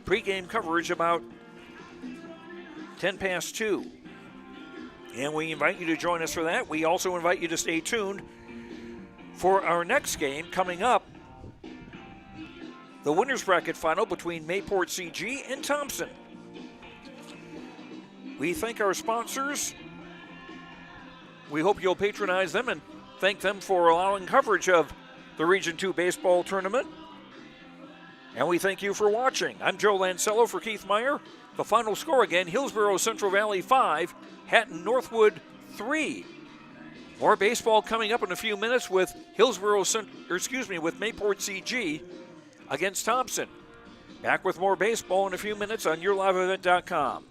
Pre-game coverage about 10 past 2. And we invite you to join us for that. We also invite you to stay tuned for our next game coming up, the winner's bracket final between Mayport CG and Thompson. We thank our sponsors. We hope you'll patronize them and thank them for allowing coverage of the Region 2 baseball tournament. And we thank you for watching. I'm Joe Lancello for Keith Meyer. The final score again, Hillsboro-Central Valley 5, Hatton-Northwood 3. More baseball coming up in a few minutes with with Mayport CG against Thompson. Back with more baseball in a few minutes on yourliveevent.com.